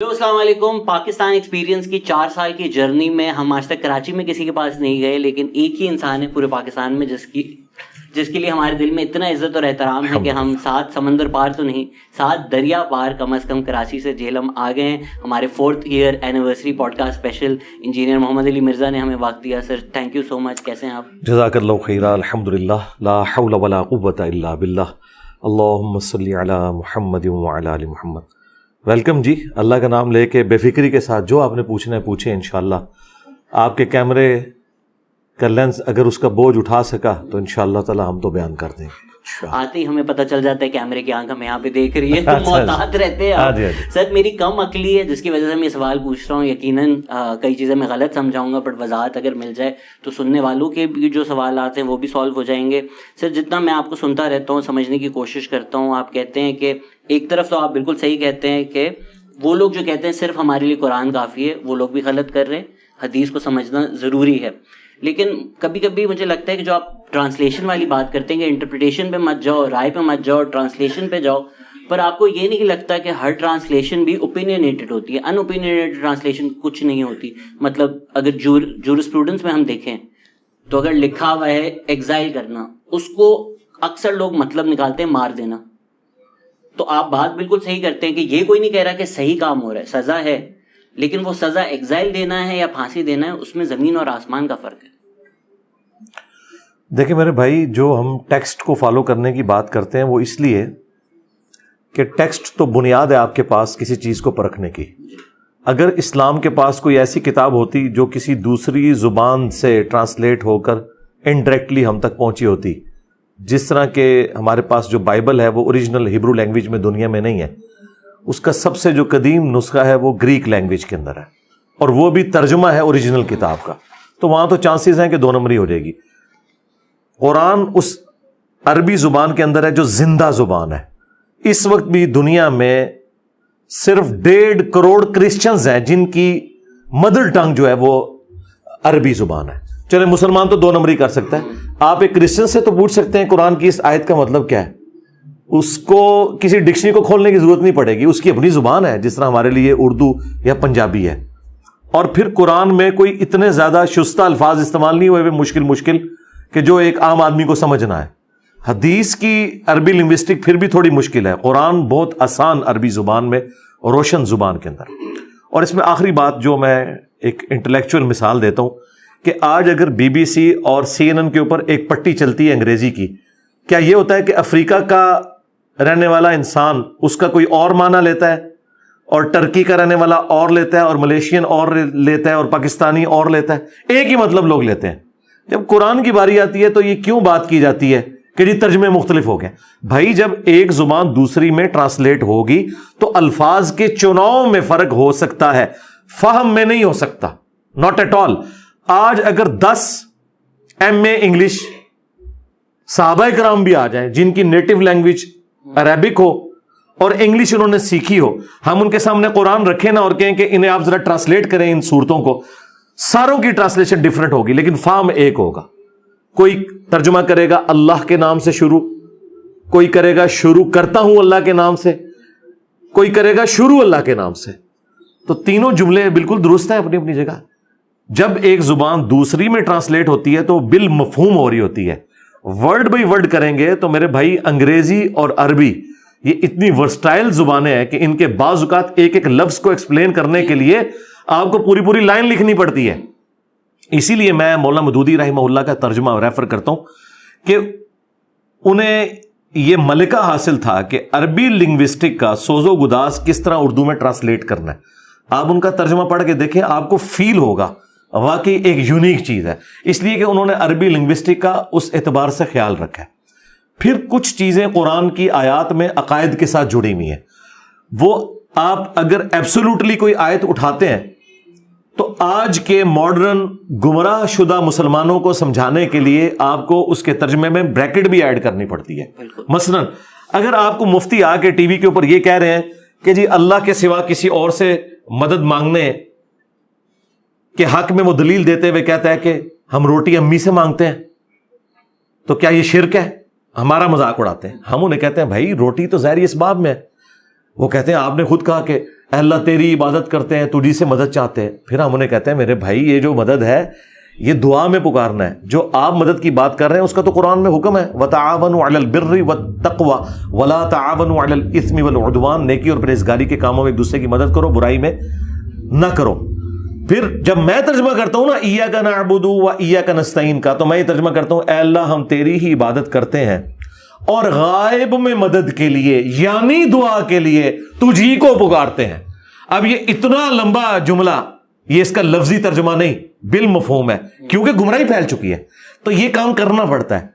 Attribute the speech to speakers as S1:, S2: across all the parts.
S1: السلام علیکم. پاکستان ایکسپیرینس کی 4 سال کی جرنی میں ہم آج تک کراچی میں کسی کے پاس نہیں گئے, لیکن ایک ہی انسان ہے پورے پاکستان میں جس کے لیے ہمارے دل میں اتنا عزت اور احترام ہے کہ ہم 7 سمندر پار تو نہیں 7 دریا پار کم از کم کراچی سے جہلم آ گئے ہیں. ہمارے 4th year anniversary podcast special engineer Muhammad Ali Mirza نے ہمیں وقت دیا. Sir thank you so much. کیسے ہیں آپ؟
S2: جزاک اللہ خیرا. الحمدللہ لا حول ولا قوۃ الا باللہ. اللہم صلی علی محمد وعلی آل محمد. ویلکم جی. اللہ کا نام لے کے بے فکری کے ساتھ جو آپ نے پوچھنا ہے پوچھیں. انشاءاللہ آپ کے کیمرے کا لینس اگر اس کا بوجھ اٹھا سکا تو انشاءاللہ تعالی ہم تو بیان کر دیں گے.
S1: آتے ہی ہمیں پتہ چل جاتا ہے کیمرے کی آنکھ ہمیں یہاں پہ دیکھ رہی ہے تو محتاط رہتے ہیں آپ. سر میری کم عقلی ہے جس کی وجہ سے میں یہ سوال پوچھ رہا ہوں. یقیناً کئی چیزیں میں غلط سمجھاؤں گا, بٹ وضاحت اگر مل جائے تو سننے والوں کے بھی جو سوالات ہیں وہ بھی سالو ہو جائیں گے. سر جتنا میں آپ کو سنتا رہتا ہوں سمجھنے کی کوشش کرتا ہوں, آپ کہتے ہیں کہ ایک طرف تو آپ بالکل صحیح کہتے ہیں کہ وہ لوگ جو کہتے ہیں صرف ہمارے لیے قرآن کافی ہے, وہ لوگ بھی غلط کر رہے ہیں. حدیث کو سمجھنا ضروری ہے, لیکن کبھی کبھی مجھے لگتا ہے کہ جو آپ ٹرانسلیشن والی بات کرتے ہیں کہ انٹرپریٹیشن پہ مت جاؤ, رائے پہ مت جاؤ, ٹرانسلیشن پہ جاؤ, پر آپ کو یہ نہیں لگتا کہ ہر ٹرانسلیشن بھی اوپینینیٹڈ ہوتی ہے. ان اوپینینیٹڈ ٹرانسلیشن کچھ نہیں ہوتی. مطلب اگر جورسپروڈنس میں ہم دیکھیں تو اگر لکھا ہوا ہے ایگزائل کرنا, اس کو اکثر لوگ مطلب نکالتے ہیں مار دینا. تو آپ بات بالکل صحیح کرتے ہیں کہ یہ کوئی نہیں کہہ رہا کہ صحیح کام ہو رہا ہے, سزا ہے, لیکن وہ سزا ایگزائل دینا ہے یا پھانسی دینا ہے, اس میں زمین اور آسمان کا فرق ہے.
S2: دیکھیں میرے بھائی, جو ہم ٹیکسٹ کو فالو کرنے کی بات کرتے ہیں وہ اس لیے کہ ٹیکسٹ تو بنیاد ہے آپ کے پاس کسی چیز کو پرکھنے کی. اگر اسلام کے پاس کوئی ایسی کتاب ہوتی جو کسی دوسری زبان سے ٹرانسلیٹ ہو کر انڈائریکٹلی ہم تک پہنچی ہوتی, جس طرح کہ ہمارے پاس جو بائبل ہے وہ اوریجنل ہیبرو لینگویج میں دنیا میں نہیں ہے, اس کا سب سے جو قدیم نسخہ ہے وہ گریک لینگویج کے اندر ہے, اور وہ بھی ترجمہ ہے اوریجنل کتاب کا, تو وہاں تو چانسز ہیں کہ 2 نمبری ہو جائے گی. قرآن اس عربی زبان کے اندر ہے جو زندہ زبان ہے. اس وقت بھی دنیا میں صرف 1.5 کروڑ کرسچنز ہیں جن کی مدر ٹنگ جو ہے وہ عربی زبان ہے. چلے مسلمان تو 2 نمبری کر سکتا ہے. آپ ایک کرسچن سے تو پوچھ سکتے ہیں قرآن کی اس آیت کا مطلب کیا ہے, اس کو کسی ڈکشنری کو کھولنے کی ضرورت نہیں پڑے گی, اس کی اپنی زبان ہے جس طرح ہمارے لیے اردو یا پنجابی ہے. اور پھر قرآن میں کوئی اتنے زیادہ شستہ الفاظ استعمال نہیں ہوئے مشکل کہ جو ایک عام آدمی کو سمجھنا ہے. حدیث کی عربی لنگوسٹک پھر بھی تھوڑی مشکل ہے. قرآن بہت آسان عربی زبان میں, روشن زبان کے اندر. اور اس میں آخری بات جو میں ایک انٹلیکچوئل مثال دیتا ہوں کہ آج اگر BBC اور CNN کے اوپر ایک پٹی چلتی ہے انگریزی کی, کیا یہ ہوتا ہے کہ افریقہ کا رہنے والا انسان اس کا کوئی اور معنی لیتا ہے, اور ٹرکی کا رہنے والا اور لیتا ہے, اور ملیشین اور لیتا ہے, اور پاکستانی اور لیتا ہے؟ ایک ہی مطلب لوگ لیتے ہیں. جب قرآن کی باری آتی ہے تو یہ کیوں بات کی جاتی ہے کہ جی ترجمے مختلف ہو گئے؟ بھائی جب ایک زبان دوسری میں ٹرانسلیٹ ہوگی تو الفاظ کے چناؤ میں فرق ہو سکتا ہے, فہم میں نہیں ہو سکتا. Not at all. آج اگر 10 MA انگلش صحابہ کرام بھی آ جائیں جن کی نیٹو لینگویج عربک ہو اور انگلش انہوں نے سیکھی ہو, ہم ان کے سامنے قرآن رکھیں نا اور کہیں کہ انہیں آپ ذرا ٹرانسلیٹ کریں ان صورتوں کو, ساروں کی ٹرانسلیشن ڈیفرنٹ ہوگی لیکن فہم ایک ہوگا. کوئی ترجمہ کرے گا اللہ کے نام سے شروع, کوئی کرے گا شروع کرتا ہوں اللہ کے نام سے, کوئی کرے گا شروع اللہ کے نام سے. تو تینوں جملے بالکل درست ہیں اپنی اپنی جگہ. جب ایک زبان دوسری میں ٹرانسلیٹ ہوتی ہے تو بالمفہوم ہو رہی ہوتی ہے. ورڈ بائی ورڈ کریں گے تو میرے بھائی انگریزی اور عربی یہ اتنی ورسٹائل زبانیں ہیں کہ ان کے بعض اوقات ایک لفظ کو ایکسپلین کرنے کے لیے آپ کو پوری لائن لکھنی پڑتی ہے. اسی لیے میں مولانا مودودی رحمہ اللہ کا ترجمہ ریفر کرتا ہوں کہ انہیں یہ ملکہ حاصل تھا کہ عربی لنگوسٹک کا سوز و گداز کس طرح اردو میں ٹرانسلیٹ کرنا ہے. آپ ان کا ترجمہ پڑھ کے دیکھیں, آپ کو فیل ہوگا واقعی ایک یونیک چیز ہے, اس لیے کہ انہوں نے عربی لنگوسٹک کا اس اعتبار سے خیال رکھا ہے. پھر کچھ چیزیں قرآن کی آیات میں عقائد کے ساتھ جڑی ہوئی ہیں, وہ آپ اگر ایبسولوٹلی کوئی آیت اٹھاتے ہیں تو آج کے ماڈرن گمراہ شدہ مسلمانوں کو سمجھانے کے لیے آپ کو اس کے ترجمے میں بریکٹ بھی ایڈ کرنی پڑتی ہے. مثلا اگر آپ کو مفتی آ کے TV کے اوپر یہ کہہ رہے ہیں کہ جی اللہ کے سوا کسی اور سے مدد مانگنے کے حق میں وہ دلیل دیتے ہوئے کہتا ہے کہ ہم روٹی امی سے مانگتے ہیں, تو کیا یہ شرک ہے؟ ہمارا مذاق اڑاتے ہیں. ہم انہیں کہتے ہیں بھائی روٹی تو ظاہری اسباب میں ہے. وہ کہتے ہیں آپ نے خود کہا کہ اے اللہ تیری عبادت کرتے ہیں, تجھی سے مدد چاہتے ہیں. پھر ہم انہیں کہتے ہیں میرے بھائی یہ جو مدد ہے یہ دعا میں پکارنا ہے. جو آپ مدد کی بات کر رہے ہیں اس کا تو قرآن میں حکم ہے, وَتَعَاوَنُوا عَلَى الْبِرِّ وَالتَّقْوَى وَلَا تَعَاوَنُوا عَلَى الْإِثْمِ وَالْعُدْوَانِ, نیکی اور پرہیزگاری کے کاموں میں ایک دوسرے کی مدد کرو, برائی میں نہ کرو. پھر جب میں ترجمہ کرتا ہوں نا ایاک نعبد و ایاک نستعین کا, تو میں یہ ترجمہ کرتا ہوں اے اللہ ہم تیری ہی عبادت کرتے ہیں اور غائب میں مدد کے لیے یعنی دعا کے لیے تجھی کو پکارتے ہیں. اب یہ اتنا لمبا جملہ, یہ اس کا لفظی ترجمہ نہیں بالمفہوم ہے, کیونکہ گمراہی پھیل چکی ہے. تو یہ کام کرنا پڑتا ہے.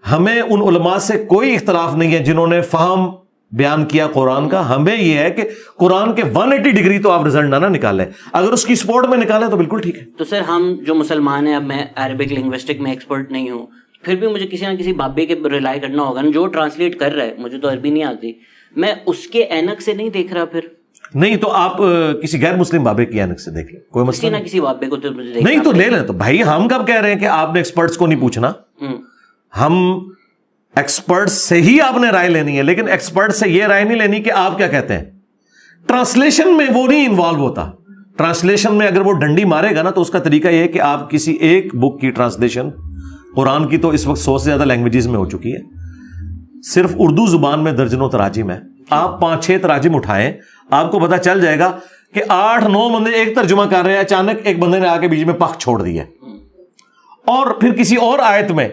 S2: ہمیں ان علماء سے کوئی اختلاف نہیں ہے جنہوں نے فہم بیان کیا قرآن کا. ہمیں یہ ہے کہ قرآن کے 180 ڈگری تو آپ رزلٹ نہ نکالیں, اگر اس کی سپورٹ میں نکالیں تو بالکل ٹھیک ہے.
S1: تو سر ہم جو مسلمان ہیں, اب میں عربک لنگوسٹک میں ایکسپرٹ نہیں ہوں, پھر بھی مجھے کسی نہ کسی بابے کے ریلائی کرنا ہوگا نا, جو ٹرانسلیٹ کر رہا ہے, مجھے تو عربی نہیں آتی, میں اس کے اینک سے نہیں دیکھ رہا. پھر
S2: نہیں تو آپ کسی غیر مسلم بابے کی اینک سے دیکھ لیں, کوئی مسئلہ
S1: نہیں. کسی بابے کو تو
S2: نہیں تو لے لیں. تو بھائی ہم کب کہہ رہے ہیں کہ آپ نے ایکسپرٹس کو نہیں پوچھنا, ہم ایکسپرٹ سے ہی آپ نے رائے لینی ہے, لیکن ایکسپرٹ سے یہ رائے نہیں لینی کہ آپ کیا کہتے ہیں. ٹرانسلیشن میں وہ نہیں انوالو ہوتا. ٹرانسلیشن میں اگر وہ ڈنڈی مارے گا نا تو اس کا طریقہ یہ ہے کہ آپ کسی ایک بک کی ٹرانسلیشن, قرآن کی تو اس وقت 100 سے زیادہ لینگویجز میں ہو چکی ہے, صرف اردو زبان میں درجنوں تراجم ہے. آپ 5-6 تراجم اٹھائیں, آپ کو پتا چل جائے گا کہ 8-9 بندے ایک ترجمہ کر رہے ہیں, اچانک ایک بندے نے آ کے بیچ میں پخ چھوڑ دی ہے, اور پھر کسی اور آیت میں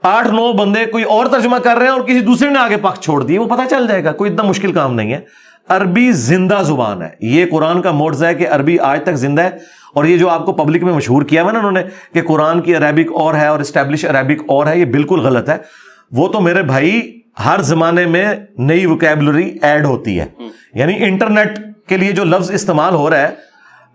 S2: 8-9 بندے کوئی اور ترجمہ کر رہے ہیں اور کسی دوسرے نے آگے پخ چھوڑ دی, وہ پتا چل جائے گا. کوئی اتنا مشکل کام نہیں ہے. عربی زندہ زبان ہے. یہ قرآن کا معجزہ ہے کہ عربی آج تک زندہ ہے. اور یہ جو آپ کو پبلک میں مشہور کیا ہوا نا انہوں نے کہ قرآن کی عربک اور ہے اور اسٹیبلش عربک اور ہے, یہ بالکل غلط ہے. وہ تو میرے بھائی ہر زمانے میں نئی وکیبلری ایڈ ہوتی ہے. یعنی انٹرنیٹ کے لیے جو لفظ استعمال ہو رہا ہے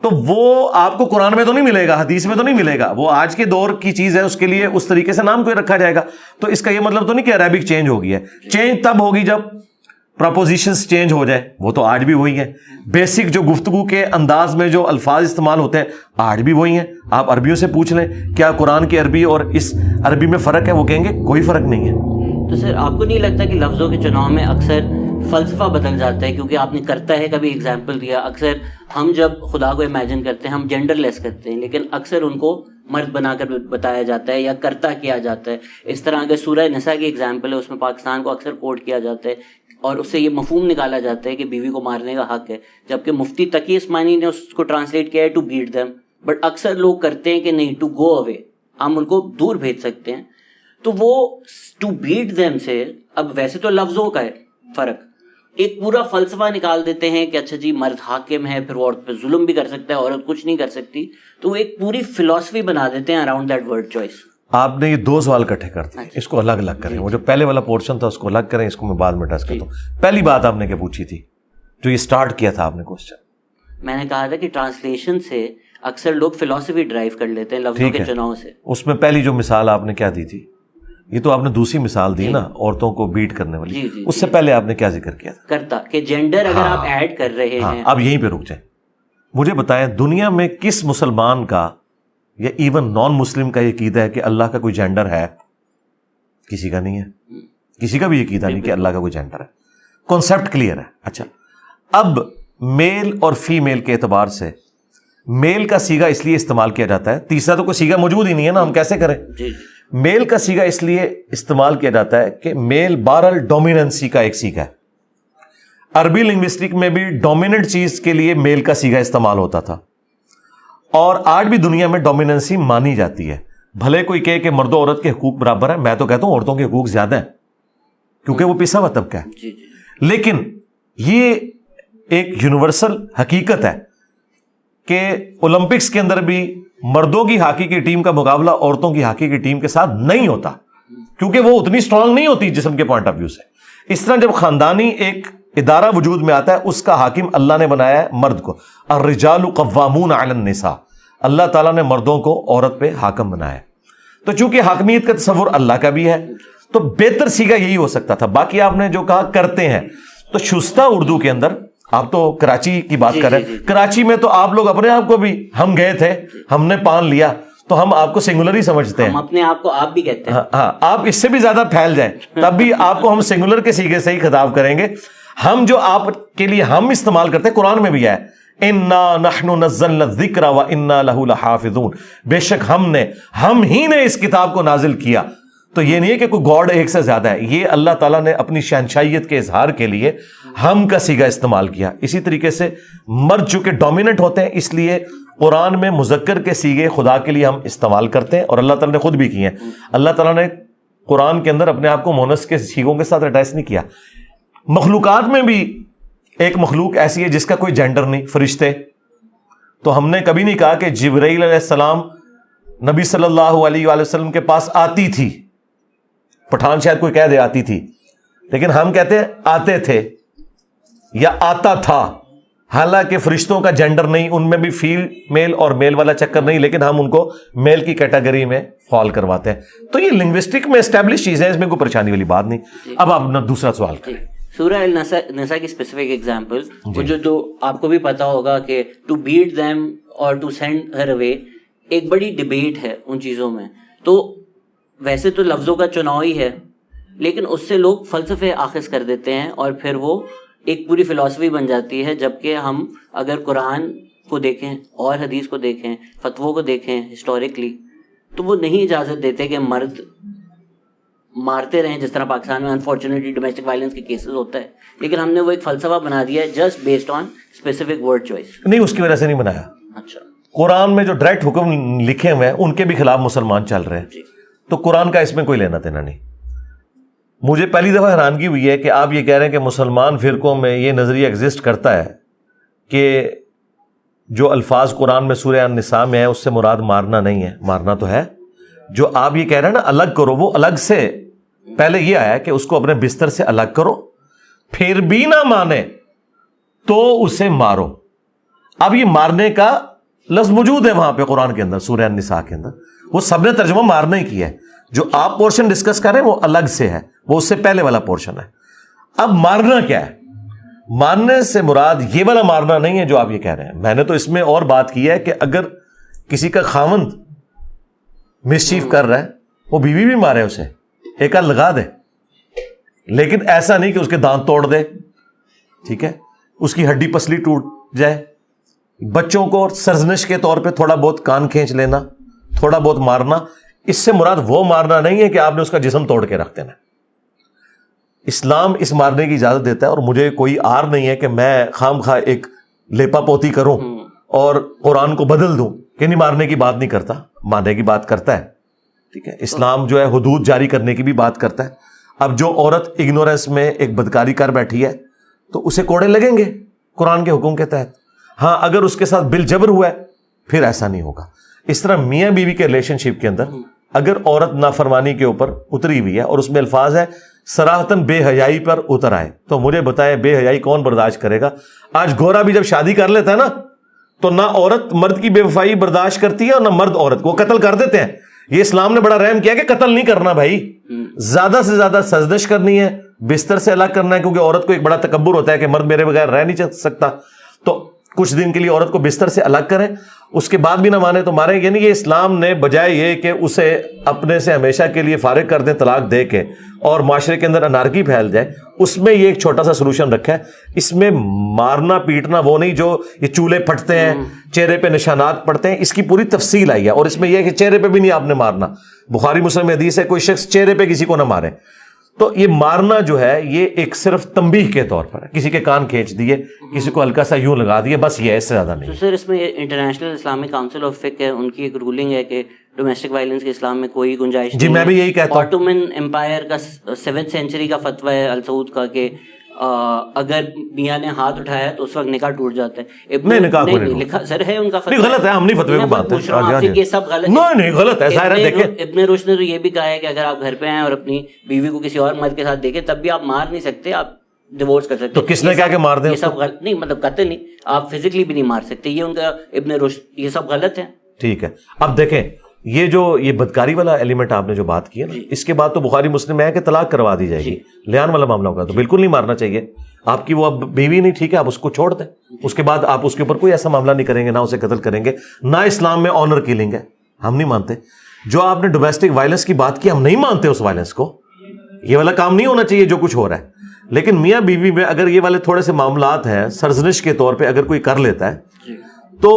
S2: تو وہ آپ کو قرآن میں تو نہیں ملے گا, حدیث میں تو نہیں ملے گا, وہ آج کے دور کی چیز ہے, اس کے لیے اس طریقے سے نام کوئی رکھا جائے گا. تو اس کا یہ مطلب تو نہیں کہ عربک چینج ہوگی ہے. چینج تب ہوگی جب پراپوزیشنز چینج ہو جائے, وہ تو آج بھی وہی ہیں. بیسک جو گفتگو کے انداز میں جو الفاظ استعمال ہوتے ہیں آج بھی وہی ہیں. آپ عربیوں سے پوچھ لیں کیا قرآن کی عربی اور اس عربی میں فرق ہے, وہ کہیں گے کوئی فرق نہیں ہے.
S1: تو سر آپ کو نہیں لگتا کہ لفظوں کے چناؤ میں اکثر فلسفہ بدل جاتا ہے؟ کیونکہ آپ نے کرتا ہے کبھی اگزامپل دیا, اکثر ہم جب خدا کو امیجن کرتے ہیں ہم جینڈر لیس کرتے ہیں, لیکن اکثر ان کو مرد بنا کر بتایا جاتا ہے یا کرتا کیا جاتا ہے. اس طرح اگر سورہ نساء کی اگزامپل ہے, اس میں پاکستان کو اکثر کوٹ کیا جاتا ہے اور اس سے یہ مفہوم نکالا جاتا ہے کہ بیوی کو مارنے کا حق ہے, جبکہ مفتی تقی عثمانی نے اس کو ٹرانسلیٹ کیا ہے ٹو بیٹ دیم. بٹ اکثر لوگ کرتے ہیں کہ نہیں, ٹو گو اوے, ہم ان کو دور بھیج سکتے ہیں. تو وہ ٹو بیٹ دیم سے, اب ویسے تو لفظوں کا ہے فرق, ایک پورا فلسفہ نکال دیتے ہیں کہ اچھا جی مرد حاکم ہے, پھر وہ عورت پہ ظلم بھی کر سکتا ہے, عورت کچھ نہیں کر سکتی. تو وہ ایک پوری فلسفی بنا دیتے ہیں اراؤنڈ دیٹ ورڈ چوائس.
S2: آپ نے یہ 2 سوال اکٹھے کر دیے, اس کو الگ الگ کریں. وہ جو پہلے والا پورشن تھا اس کو الگ کریں, اس کو میں بعد میں ٹچ کرتا ہوں. پہلی بات آپ نے کیا پوچھی تھی, جو یہ سٹارٹ کیا تھا آپ نے کوسچن؟
S1: میں نے کہا تھا کہ ٹرانسلیشن سے اکثر لوگ فلسفی ڈرائیو کر لیتے ہیں لفظوں کے چناؤ سے. اس
S2: میں پہلی جو مثال آپ نے کیا دی تھی, یہ تو آپ نے دوسری مثال دی نا عورتوں کو بیٹ کرنے والی, اس سے پہلے آپ نے کیا ذکر کیا تھا؟
S1: کرتا کہ جینڈر اگر آپ ایڈ کر رہے ہیں.
S2: اب یہیں پہ رک جائیں, مجھے بتائیں دنیا میں کس مسلمان کا یا ایون نان مسلم کا یہ عقیدہ ہے کہ اللہ کا کوئی جینڈر ہے؟ کسی کا نہیں ہے. کسی کا بھی عقیدہ نہیں کہ اللہ کا کوئی جینڈر ہے. کانسیپٹ کلیئر ہے. اچھا, اب میل اور فیمیل کے اعتبار سے میل کا سیگا اس لیے استعمال کیا جاتا ہے, تیسرا تو کوئی سیگا موجود ہی نہیں ہے نا, ہم کیسے کریں؟ میل کا سیگا اس لیے استعمال کیا جاتا ہے کہ میل بہرحال ڈومیننسی کا ایک سیگا ہے. عربی لنگوسٹک میں بھی ڈومیننٹ چیز کے لیے میل کا سیگا استعمال ہوتا تھا, اور آج بھی دنیا میں ڈومیننسی مانی جاتی ہے. بھلے کوئی کہے کہ مرد و عورت کے حقوق برابر ہیں, میں تو کہتا ہوں عورتوں کے حقوق زیادہ ہیں کیونکہ وہ پسا ہوا طبقہ ہے. لیکن یہ ایک یونیورسل حقیقت ہے کہ اولمپکس کے اندر بھی مردوں کی ہاکی کی ٹیم کا مقابلہ عورتوں کی ہاکی کی ٹیم کے ساتھ نہیں ہوتا, کیونکہ وہ اتنی سٹرانگ نہیں ہوتی جسم کے پوائنٹ آف ویو سے. اس طرح جب خاندانی ایک ادارہ وجود میں آتا ہے, اس کا حاکم اللہ نے بنایا ہے مرد کو. الرجال قوامون علی النساء, اللہ تعالیٰ نے مردوں کو عورت پہ حاکم بنایا ہے. تو چونکہ حاکمیت کا تصور اللہ کا بھی ہے, تو بہتر سیگا یہی ہو سکتا تھا. باقی آپ نے جو کہا کرتے ہیں, تو شستہ اردو کے اندر, آپ تو کراچی کی بات کر رہے ہیں, کراچی میں تو آپ لوگ اپنے آپ کو بھی, ہم گئے تھے ہم نے پان لیا, تو ہم آپ کو سنگولر ہی سمجھتے ہیں.
S1: ہم اپنے آپ کو آپ بھی کہتے ہیں.
S2: ہاں, آپ اس سے بھی زیادہ پھیل جائیں تب بھی آپ کو ہم سنگولر کے سیگے سے ہی خطاب کریں گے. ہم جو آپ کے لیے ہم استعمال کرتے ہیں قرآن میں بھی ہے انا نحن نزلنا الذکر وانا لہ لحافظون، بے شک ہم ہی نے اس کتاب کو نازل کیا. تو یہ نہیں ہے کہ کوئی گاڈ ایک سے زیادہ ہے، یہ اللہ تعالیٰ نے اپنی شہنشاہیت کے اظہار کے لیے ہم کا صیغہ استعمال کیا. اسی طریقے سے مرد چونکہ ڈومیننٹ ہوتے ہیں اس لیے قرآن میں مذکر کے صیغے خدا کے لیے ہم استعمال کرتے ہیں، اور اللہ تعالیٰ نے خود بھی کیے ہیں. اللہ تعالیٰ نے قرآن کے اندر اپنے آپ کو مونس کے صیغوں کے ساتھ اٹیچ نہیں کیا. مخلوقات میں بھی ایک مخلوق ایسی ہے جس کا کوئی جینڈر نہیں، فرشتے. تو ہم نے کبھی نہیں کہا کہ جبرائیل علیہ السلام نبی صلی اللہ علیہ وآلہ وسلم کے پاس آتی تھی. پٹھان شاید کوئی کہہ دے آتی تھی، لیکن ہم کہتے ہیں آتے تھے یا آتا تھا. حالانکہ فرشتوں کا جینڈر نہیں، ان میں بھی میل اور میل والا چکر نہیں، لیکن ہم ان کو میل کی کیٹیگری میں فال کرواتے ہیں. تو یہ لنگوسٹک میں اسٹیبلش چیز ہے، اس میں کوئی پریشانی والی بات نہیں. اب آپ دوسرا سوال کریں.
S1: سورہ النساء کی اسپیسیفک ایگزامپل جو آپ کو بھی پتا ہوگا کہ ٹو بیٹ دیم اور ٹو سینڈ ہر اوے ایک بڑی ڈبیٹ ہے ان چیزوں میں. تو ویسے تو لفظوں کا چناؤ ہی ہے، لیکن اس سے لوگ فلسفے آخذ کر دیتے ہیں اور پھر وہ ایک پوری فلسفی بن جاتی ہے. جبکہ ہم اگر قرآن کو دیکھیں اور حدیث کو دیکھیں، فتووں کو دیکھیں ہسٹوریکلی، تو وہ نہیں اجازت دیتے کہ مرد مارتے رہیں جس طرح پاکستان میں انفارچونیٹلی ڈومیسٹک وائلنس کے کیسز ہوتا ہے. لیکن ہم نے وہ ایک فلسفہ بنا دیا ہے just based on specific word choice.
S2: نہیں، اس کی وجہ سے نہیں بنایا.
S1: اچھا،
S2: قرآن میں جو ڈائریکٹ حکم لکھے ہوئے ہیں ان کے بھی خلاف مسلمان چل رہے ہیں. تو قرآن کا اس میں کوئی لینا دینا نہیں. مجھے پہلی دفعہ حیرانگی ہوئی ہے کہ آپ یہ کہہ رہے ہیں کہ مسلمان فرقوں میں یہ نظریہ ایگزسٹ کرتا ہے کہ جو الفاظ قرآن میں سورہ النساء میں ہے اس سے مراد مارنا نہیں ہے. مارنا تو ہے. جو آپ یہ کہہ رہے ہیں نا الگ کرو، وہ الگ سے پہلے یہ آیا کہ اس کو اپنے بستر سے الگ کرو، پھر بھی نہ مانے تو اسے مارو. اب یہ مارنے کا لفظ موجود ہے وہاں پہ قرآن کے اندر، سورہ النساء کے اندر. وہ سب نے ترجمہ مارنا ہی کیا ہے. جو آپ پورشن ڈسکس کر رہے ہیں وہ الگ سے ہے، وہ اس سے پہلے والا پورشن ہے. اب مارنا کیا ہے؟ مارنے سے مراد یہ والا مارنا نہیں ہے جو آپ یہ کہہ رہے ہیں. میں نے تو اس میں اور بات کی ہے کہ اگر کسی کا خاوند مسچیف کر رہا ہے، وہ بیوی بھی مارے اسے، ایک ہاتھ لگا دے، لیکن ایسا نہیں کہ اس کے دانت توڑ دے، ٹھیک ہے، اس کی ہڈی پسلی ٹوٹ جائے. بچوں کو سرزنش کے طور پہ تھوڑا بہت کان کھینچ لینا، تھوڑا بہت مارنا، اس سے مراد وہ مارنا نہیں ہے کہ آپ نے اس کا جسم توڑ کے رکھ دینا. اسلام اس مارنے کی اجازت دیتا ہے، اور مجھے کوئی آر نہیں ہے کہ میں خام خواہ ایک لیپا پوتی کروں اور قرآن کو بدل دوں کہ نہیں مارنے کی بات نہیں کرتا، مارنے کی بات کرتا ہے. ٹھیک ہے، اسلام جو ہے حدود جاری کرنے کی بھی بات کرتا ہے. اب جو عورت اگنورینس میں ایک بدکاری کر بیٹھی ہے تو اسے کوڑے لگیں گے قرآن کے حکم کے تحت. ہاں، اگر اس کے ساتھ بالجبر ہوا ہے پھر ایسا نہیں ہوگا. اس طرح میاں بیوی کے ریلیشن شپ کے اندر اگر عورت نافرمانی کے اوپر اتری ہوئی ہے اور اس میں الفاظ ہے صراحتاً بے حیائی پر اتر آئے، تو مجھے بتائیں بے حیائی کون برداشت کرے گا؟ آج گورا بھی جب شادی کر لیتا ہے نا تو نہ عورت مرد کی بے وفائی برداشت کرتی ہے اور نہ مرد عورت کو، قتل کر دیتے ہیں. یہ اسلام نے بڑا رحم کیا کہ قتل نہیں کرنا بھائی، زیادہ سے زیادہ سرزنش کرنی ہے، بستر سے الگ کرنا ہے، کیونکہ عورت کو ایک بڑا تکبر ہوتا ہے کہ مرد میرے بغیر رہ نہیں سکتا. تو کچھ دن کے لیے عورت کو بستر سے الگ کریں، اس کے بعد بھی نہ مانے تو ماریں. یعنی یہ اسلام نے بجائے یہ کہ اسے اپنے سے ہمیشہ کے لیے فارغ کر دیں طلاق دے کے اور معاشرے کے اندر انارکی پھیل جائے، اس میں یہ ایک چھوٹا سا سلوشن رکھا ہے. اس میں مارنا پیٹنا وہ نہیں جو یہ چولہے پھٹتے ہیں، چہرے پہ نشانات پڑتے ہیں، اس کی پوری تفصیل آئی ہے. اور اس میں یہ ہے کہ چہرے پہ بھی نہیں آپ نے مارنا. بخاری مسلم میں حدیث ہے کوئی شخص چہرے پہ کسی کو نہ مارے. تو یہ مارنا جو ہے یہ ایک صرف تنبیہ کے طور پر ہے، کسی کے کان کھینچ دیے، کسی کو ہلکا سا یوں لگا دیے، بس یہ اس سے زیادہ نہیں.
S1: سر اس میں انٹرنیشنل اسلامک کاؤنسل آف فقہ ہے، ان کی ایک رولنگ ہے کہ ڈومیسٹک وائلنس کے اسلام میں کوئی گنجائش نہیں.
S2: جی میں بھی یہی کہتا ہوں.
S1: آٹومن امپائر کا 7ویں سینچری کا فتویٰ ہے السعود کا کہ اگر میاں نے ہاتھ اٹھایا تو اس وقت نکاح ٹوٹ جاتا ہے.
S2: نہیں، نکاح کو نہیں
S1: لکھا سر ہے ان کا فتویٰ.
S2: غلط ہے، ہم نہیں فتوے کو مانتے.
S1: یہ سب غلط ہے.
S2: نہیں غلط ہے، ظاہر ہے. دیکھیں
S1: ابن رشد نے تو یہ بھی کہا ہے کہ اگر آپ گھر پہ آئیں اور اپنی بیوی کو کسی اور مرد کے ساتھ دیکھیں تب بھی آپ مار نہیں سکتے، آپ ڈیورس کر سکتے.
S2: تو کس نے کہا کہ مار دیں؟
S1: یہ سب غلط نہیں، مطلب قتل نہیں، آپ فزیکلی بھی نہیں مار سکتے. یہ ان کا ابن رشد، یہ سب غلط ہے.
S2: ٹھیک ہے. اب دیکھیں یہ بدکاری والا ایلیمنٹ آپ نے جو بات کی ہے نا، اس کے بعد تو بخاری مسلم میں ہے کہ طلاق کروا دی جائے گی. لیان والا معاملہ ہوگا تو بالکل نہیں مارنا چاہیے. آپ کی وہ اب بیوی نہیں، ٹھیک ہے، آپ اس کو چھوڑ دیں. اس کے بعد آپ اس کے اوپر کوئی ایسا معاملہ نہیں کریں گے، نہ اسے قتل کریں گے، نہ اسلام میں آنر کلنگ ہے، ہم نہیں مانتے. جو آپ نے ڈومیسٹک وائلنس کی بات کی، ہم نہیں مانتے اس وائلنس کو. یہ والا کام نہیں ہونا چاہیے جو کچھ ہو رہا ہے. لیکن میاں بیوی میں اگر یہ والے تھوڑے سے معاملات ہیں سرزنش کے طور پہ اگر کوئی کر لیتا ہے تو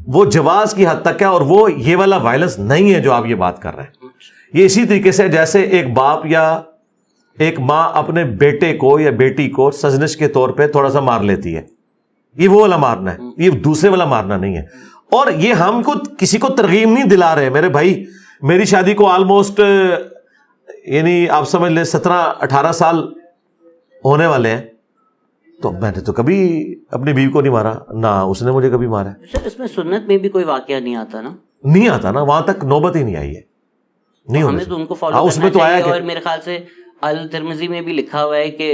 S2: وہ جواز کی حد تک ہے, اور وہ یہ والا وائلنس نہیں ہے جو آپ یہ بات کر رہے ہیں. یہ اسی طریقے سے جیسے ایک باپ یا ایک ماں اپنے بیٹے کو یا بیٹی کو سرزنش کے طور پہ تھوڑا سا مار لیتی ہے, یہ وہ والا مارنا ہے, یہ دوسرے والا مارنا نہیں ہے. اور یہ ہم کو کسی کو ترغیب نہیں دلا رہے میرے بھائی. میری شادی کو آلموسٹ یعنی آپ سمجھ لیں 17-18 سال ہونے والے ہیں, تو میں نے تو کبھی اپنی بیوی کو نہیں مارا, نہ اس نے مجھے کبھی مارا.
S1: سر اس میں سنت میں بھی کوئی واقعہ نہیں آتا نا؟
S2: نہیں آتا نا, وہاں تک نوبت ہی نہیں آئی ہے. نہیں
S1: ہمیں تو ان کو فالو کرنا چاہیے. اور میرے خیال سے الترمذی میں بھی لکھا ہوا ہے کہ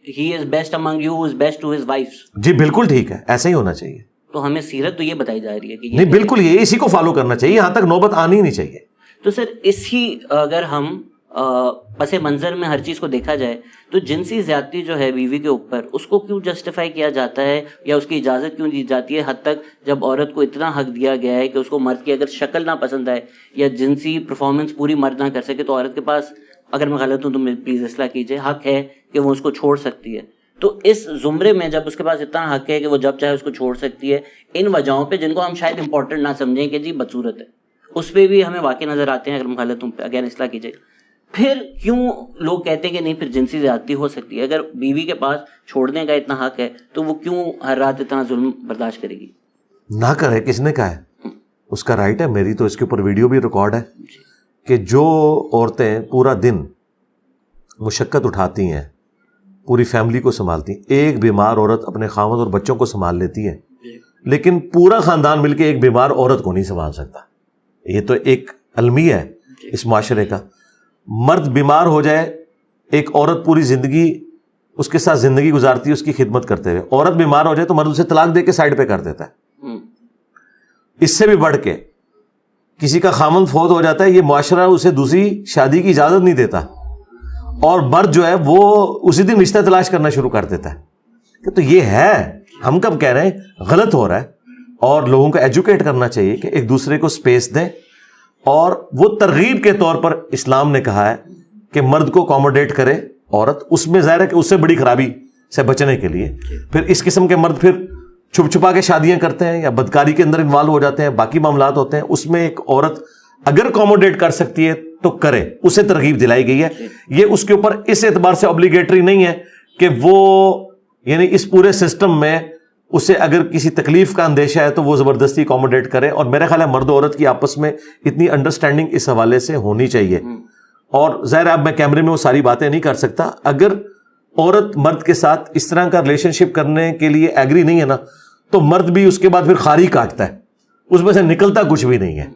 S1: he is best among you who is best to his wives.
S2: جی بالکل ٹھیک ہے, ایسا ہی ہونا چاہیے.
S1: تو ہمیں سیرت تو یہ بتائی جا رہی ہے کہ
S2: نہیں بالکل یہ اسی کو فالو کرنا چاہیے, یہاں تک نوبت آنی نہیں چاہیے.
S1: تو سر اسی اگر ہم پس منظر میں ہر چیز کو دیکھا جائے تو جنسی زیادتی جو ہے بیوی کے اوپر اس کو کیوں جسٹیفائی کیا جاتا ہے یا اس کی اجازت کیوں دی جاتی ہے حد تک جب عورت کو اتنا حق دیا گیا ہے کہ اس کو مرد کی اگر شکل نہ پسند آئے یا جنسی پرفارمنس پوری مرد نہ کر سکے تو عورت کے پاس, اگر میں غلط ہوں تو پلیز اصلاح کیجیے, حق ہے کہ وہ اس کو چھوڑ سکتی ہے. تو اس زمرے میں جب اس کے پاس اتنا حق ہے کہ وہ جب چاہے اس کو چھوڑ سکتی ہے, ان وجہوں پہ جن کو ہم شاید امپورٹنٹ نہ سمجھیں کہ جی بدصورت ہے, اس پہ بھی ہمیں واقع نظر آتے ہیں. اگر میں غلط ہوں اگین اصلاح کیجیے. پھر کیوں لوگ کہتے ہیں کہ نہیں پھر جنسی زیادتی ہو سکتی ہے؟ اگر بیوی کے پاس چھوڑنے کا اتنا حق ہے تو وہ کیوں ہر رات اتنا ظلم برداشت کرے گی؟
S2: نہ کرے, کس نے کہا ہے؟ اس کا رائٹ ہے. میری تو اس کے اوپر ویڈیو بھی ریکارڈ ہے کہ جو عورتیں پورا دن مشقت اٹھاتی ہیں, پوری فیملی کو سنبھالتی ہیں, ایک بیمار عورت اپنے خاوند اور بچوں کو سنبھال لیتی ہے, لیکن پورا خاندان مل کے ایک بیمار عورت کو نہیں سنبھال سکتا. یہ تو ایک المیہ ہے اس معاشرے کا. مرد بیمار ہو جائے, ایک عورت پوری زندگی اس کے ساتھ زندگی گزارتی ہے اس کی خدمت کرتے ہوئے, عورت بیمار ہو جائے تو مرد اسے طلاق دے کے سائڈ پہ کر دیتا ہے. اس سے بھی بڑھ کے کسی کا خامند فوت ہو جاتا ہے, یہ معاشرہ اسے دوسری شادی کی اجازت نہیں دیتا, اور مرد جو ہے وہ اسی دن رشتہ تلاش کرنا شروع کر دیتا ہے. تو یہ ہے, ہم کب کہہ رہے ہیں غلط ہو رہا ہے, اور لوگوں کو ایجوکیٹ کرنا چاہیے کہ ایک دوسرے کو سپیس دیں. اور وہ ترغیب کے طور پر اسلام نے کہا ہے کہ مرد کو اکوموڈیٹ کرے عورت, اس میں ظاہر ہے کہ اس سے بڑی خرابی سے بچنے کے لیے. پھر اس قسم کے مرد پھر چھپ چھپا کے شادیاں کرتے ہیں یا بدکاری کے اندر انوالو ہو جاتے ہیں, باقی معاملات ہوتے ہیں. اس میں ایک عورت اگر اکوموڈیٹ کر سکتی ہے تو کرے, اسے ترغیب دلائی گئی ہے. یہ اس کے اوپر اس اعتبار سے obligatory نہیں ہے کہ وہ یعنی اس پورے سسٹم میں اسے اگر کسی تکلیف کا اندیشہ ہے تو وہ زبردستی اکوموڈیٹ کرے. اور میرا خیال ہے مرد و عورت کی آپس میں اتنی انڈرسٹینڈنگ اس حوالے سے ہونی چاہیے. اور ظاہر اب میں کیمرے میں وہ ساری باتیں نہیں کر سکتا. اگر عورت مرد کے ساتھ اس طرح کا ریلیشن شپ کرنے کے لیے ایگری نہیں ہے نا, تو مرد بھی اس کے بعد پھر خاری کاٹتا ہے, اس میں سے نکلتا کچھ بھی نہیں ہے.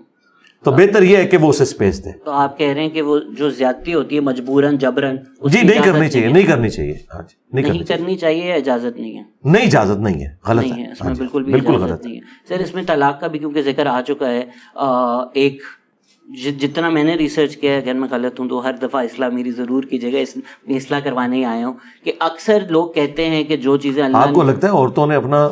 S2: تو بہتر یہ ہے کہ وہ اسے سپیس دے.
S1: تو آپ کہہ رہے ہیں کہ وہ جو زیادتی ہوتی ہے مجبوراً جبراً,
S2: جی نہیں کرنی چاہیے, نہیں کرنی چاہیے. ہاں جی
S1: نہیں کرنی چاہیے یا اجازت نہیں ہے؟
S2: نہیں, اجازت نہیں ہے, غلط ہے
S1: اس میں, بالکل غلط نہیں ہے. سر اس میں طلاق کا بھی کیونکہ ذکر آ چکا ہے, ایک جتنا میں نے ریسرچ کیا ہے, اگر میں غلط ہوں تو ہر دفعہ اصلاح میری ضرور کیجیے گا, میں اصلاح کروانے ہی آیا ہوں, کہ اکثر لوگ کہتے ہیں کہ جو چیزیں اللہ,
S2: آپ کو لگتا ہے عورتوں نے اپنا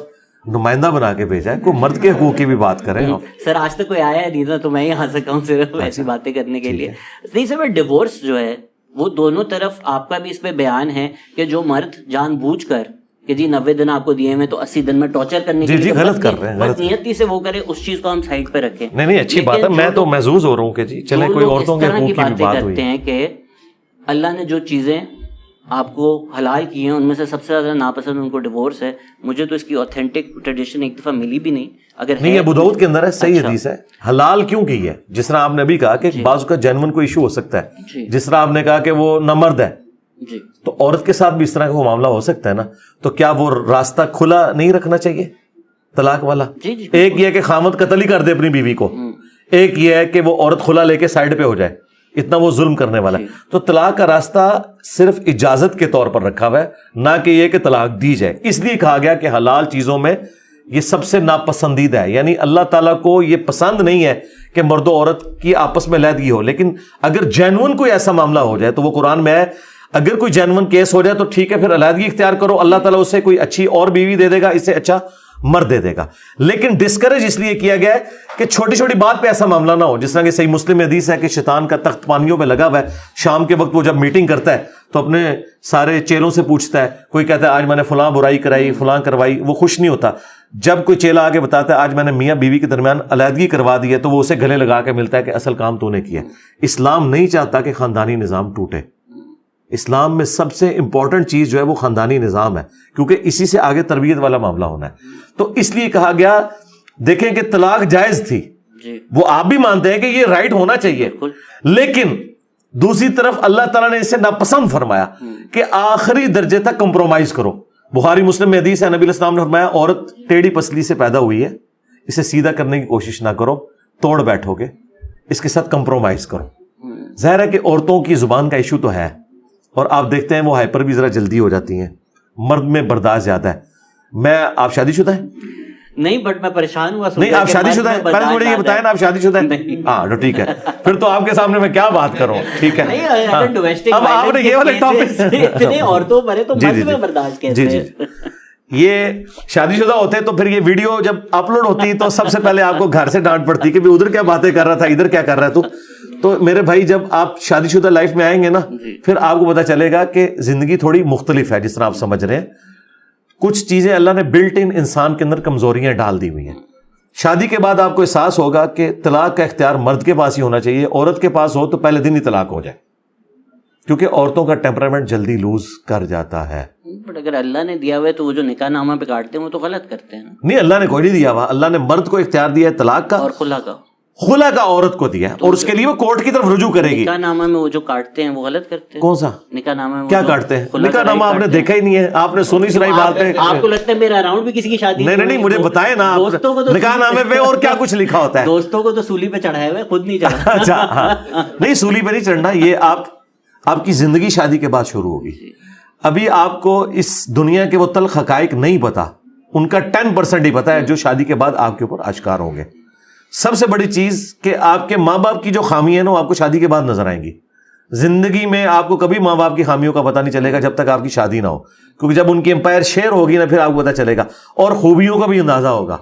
S2: نمائندہ بنا کے بھیجا ہے, کوئی مرد کے حقوق کی بھی بات کریں؟
S1: سر آج تک کوئی آیا نہیں تھا, تو میں یہاں سے کہوں صرف ایسی باتیں کرنے کے لیے. نہیں سر, ڈیورس جو ہے وہ دونوں طرف آپ کا بھی اس پہ بیان ہے کہ جو مرد جان بوجھ کر کہ جی 90 دن آپ کو دیے میں تو 80 دن میں ٹارچر کرنے کے لیے
S2: غلط کر رہے ہیں,
S1: بدنیتی سے وہ کرے, اس چیز کو ہم سائڈ پہ رکھیں.
S2: نہیں اچھی بات ہے, میں تو محظوظ ہو رہا ہوں کہ جی چلیں کوئی عورتوں کے حقوق کی بھی بات ہوئی.
S1: کرتے ہیں کہ اللہ نے جو چیزیں آپ کو حلال کی ہیں ان میں سے سب سے زیادہ ناپسند ان کو ڈیورس ہے. مجھے تو اس کی اوتھینٹک ٹریڈیشن ایک دفعہ ملی بھی نہیں. اگر نہیں,
S2: ابو داؤد کے اندر ہے, صحیح حدیث ہے. حلال کیوں کی ہے؟ جس طرح آپ نے ابھی کہا کہ بعض کا جینون کو ایشو ہو سکتا ہے, جس طرح آپ نے کہا کہ وہ نامرد ہے, تو عورت کے ساتھ بھی اس طرح کا معاملہ ہو سکتا ہے نا. تو کیا وہ راستہ کھلا نہیں رکھنا چاہیے طلاق والا؟ ایک یہ ہے کہ خامد قتل ہی کر دے اپنی بیوی کو, ایک یہ ہے کہ وہ عورت کھلا لے کے سائڈ پہ ہو جائے, اتنا وہ ظلم کرنے والا ہے. تو طلاق کا راستہ صرف اجازت کے طور پر رکھا ہوا ہے, نہ کہ یہ کہ طلاق دی جائے. اس لیے کہا گیا کہ حلال چیزوں میں یہ سب سے ناپسندیدہ ہے, یعنی اللہ تعالیٰ کو یہ پسند نہیں ہے کہ مرد و عورت کی آپس میں علیحدگی ہو. لیکن اگر جینون کوئی ایسا معاملہ ہو جائے تو وہ قرآن میں ہے, اگر کوئی جینون کیس ہو جائے تو ٹھیک ہے, پھر علیحدگی اختیار کرو, اللہ تعالیٰ اسے کوئی اچھی اور بیوی دے دے گا, اس سے اچھا مرد دے دے گا. لیکن ڈسکریج اس لیے کیا گیا ہے کہ چھوٹی چھوٹی بات پہ ایسا معاملہ نہ ہو. جس طرح کہ صحیح مسلم میں حدیث ہے کہ شیطان کا تخت پانیوں پہ لگا ہوا ہے, شام کے وقت وہ جب میٹنگ کرتا ہے تو اپنے سارے چیلوں سے پوچھتا ہے, کوئی کہتا ہے آج میں نے فلاں برائی کرائی, فلاں کروائی, وہ خوش نہیں ہوتا. جب کوئی چیلا آگے بتاتا ہے آج میں نے میاں بیوی کے درمیان علیحدگی کروا دی ہے, تو وہ اسے گلے لگا کے ملتا ہے کہ اصل کام تو نے کیا. اسلام نہیں چاہتا کہ خاندانی نظام ٹوٹے. اسلام میں سب سے امپورٹنٹ چیز جو ہے وہ خاندانی نظام ہے, کیونکہ اسی سے آگے تربیت والا معاملہ ہونا ہے. تو اس لیے کہا گیا, دیکھیں کہ طلاق جائز تھی, وہ آپ بھی مانتے ہیں کہ یہ رائٹ ہونا چاہیے, لیکن دوسری طرف اللہ تعالیٰ نے اسے ناپسند فرمایا کہ آخری درجے تک کمپرومائز کرو. بخاری مسلم میں حدیث ہے, نبی علیہ السلام نے فرمایا عورت ٹیڑھی پسلی سے پیدا ہوئی ہے, اسے سیدھا کرنے کی کوشش نہ کرو, توڑ بیٹھو گے, اس کے ساتھ کمپرومائز کرو. ظاہر ہے کہ عورتوں کی زبان کا ایشو تو ہے, اور آپ دیکھتے ہیں وہ ہائپر بھی ذرا جلدی ہو جاتی ہیں, مرد میں برداشت زیادہ ہے. آپ شادی شدہ ہیں؟
S1: نہیں, بٹ میں پریشان ہوا.
S2: نہیں, آپ شادی شدہ ہیں؟ پہلے مجھے یہ بتائیں نا, آپ شادی شدہ ہیں؟ ہاں تو ٹھیک ہے, پھر تو آپ کے سامنے میں کیا بات کروں. ٹھیک ہے, اب آپ نے یہ والے ٹاپک
S1: عورتوں پر تو مرد میں برداشت کیسے ہے.
S2: یہ شادی شدہ ہوتے ہیں تو پھر یہ ویڈیو جب اپلوڈ ہوتی تو سب سے پہلے آپ کو گھر سے ڈانٹ پڑتی کہ ادھر کیا باتیں کر رہا تھا, ادھر کیا کر رہا ہے. تو میرے بھائی جب آپ شادی شدہ لائف میں آئیں گے نا, پھر آپ کو پتا چلے گا کہ زندگی تھوڑی مختلف ہے. جس طرح آپ سمجھ رہے ہیں, کچھ چیزیں اللہ نے بلٹ ان انسان کے اندر کمزوریاں ڈال دی ہوئی ہیں. شادی کے بعد آپ کو احساس ہوگا کہ طلاق کا اختیار مرد کے پاس ہی ہونا چاہیے. عورت کے پاس ہو تو پہلے دن ہی طلاق ہو جائے, کیونکہ عورتوں کا ٹیمپرامنٹ جلدی لوز کر جاتا ہے.
S1: بٹ اگر اللہ نے دیا ہوا ہے تو وہ جو نکاح نامہ پہ کاٹتے ہیں وہ تو غلط کرتے ہیں.
S2: نہیں, اللہ نے کوئی نہیں دیا ہوا. اللہ نے مرد کو اختیار دیا ہے طلاق کا,
S1: اور خلا کا
S2: عورت کو دیا ہے, اور اس کے لیے وہ کورٹ کی طرف رجوع کرے گی.
S1: نکاح نامہ میں وہ جو کاٹتے ہیں وہ غلط کرتے ہیں.
S2: کون سا
S1: نکاح نامہ میں
S2: کیا کاٹتے ہیں؟ نکاح نامہ آپ نے دیکھا ہی نہیں ہے, آپ نے سنی سنائی باتیں.
S1: آپ کو لگتا ہے میرا اراؤنڈ بھی کسی کی شادی
S2: نہیں, مجھے بتائیں نا نکاح نامے پہ اور کیا کچھ لکھا ہوتا ہے.
S1: دوستوں کو تو سولی پہ چڑھایا ہوا ہے, خود نہیں چڑھا.
S2: اچھا, نہیں سولی پہ نہیں چڑھنا, یہ آپ کی زندگی شادی کے بعد شروع ہوگی. ابھی آپ کو اس دنیا کے وہ تلخ حقائق نہیں پتا, ان کا 10% ہی پتا ہے جو شادی کے بعد آپ کے اوپر اشکار ہوں گے. سب سے بڑی چیز کہ آپ کے ماں باپ کی جو خامی ہے نا, وہ آپ کو شادی کے بعد نظر آئیں گی. زندگی میں آپ کو کبھی ماں باپ کی خامیوں کا پتہ نہیں چلے گا جب تک آپ کی شادی نہ ہو, کیونکہ جب ان کی امپائر شیئر ہوگی نا, پھر آپ کو پتہ چلے گا. اور خوبیوں کا بھی اندازہ ہوگا,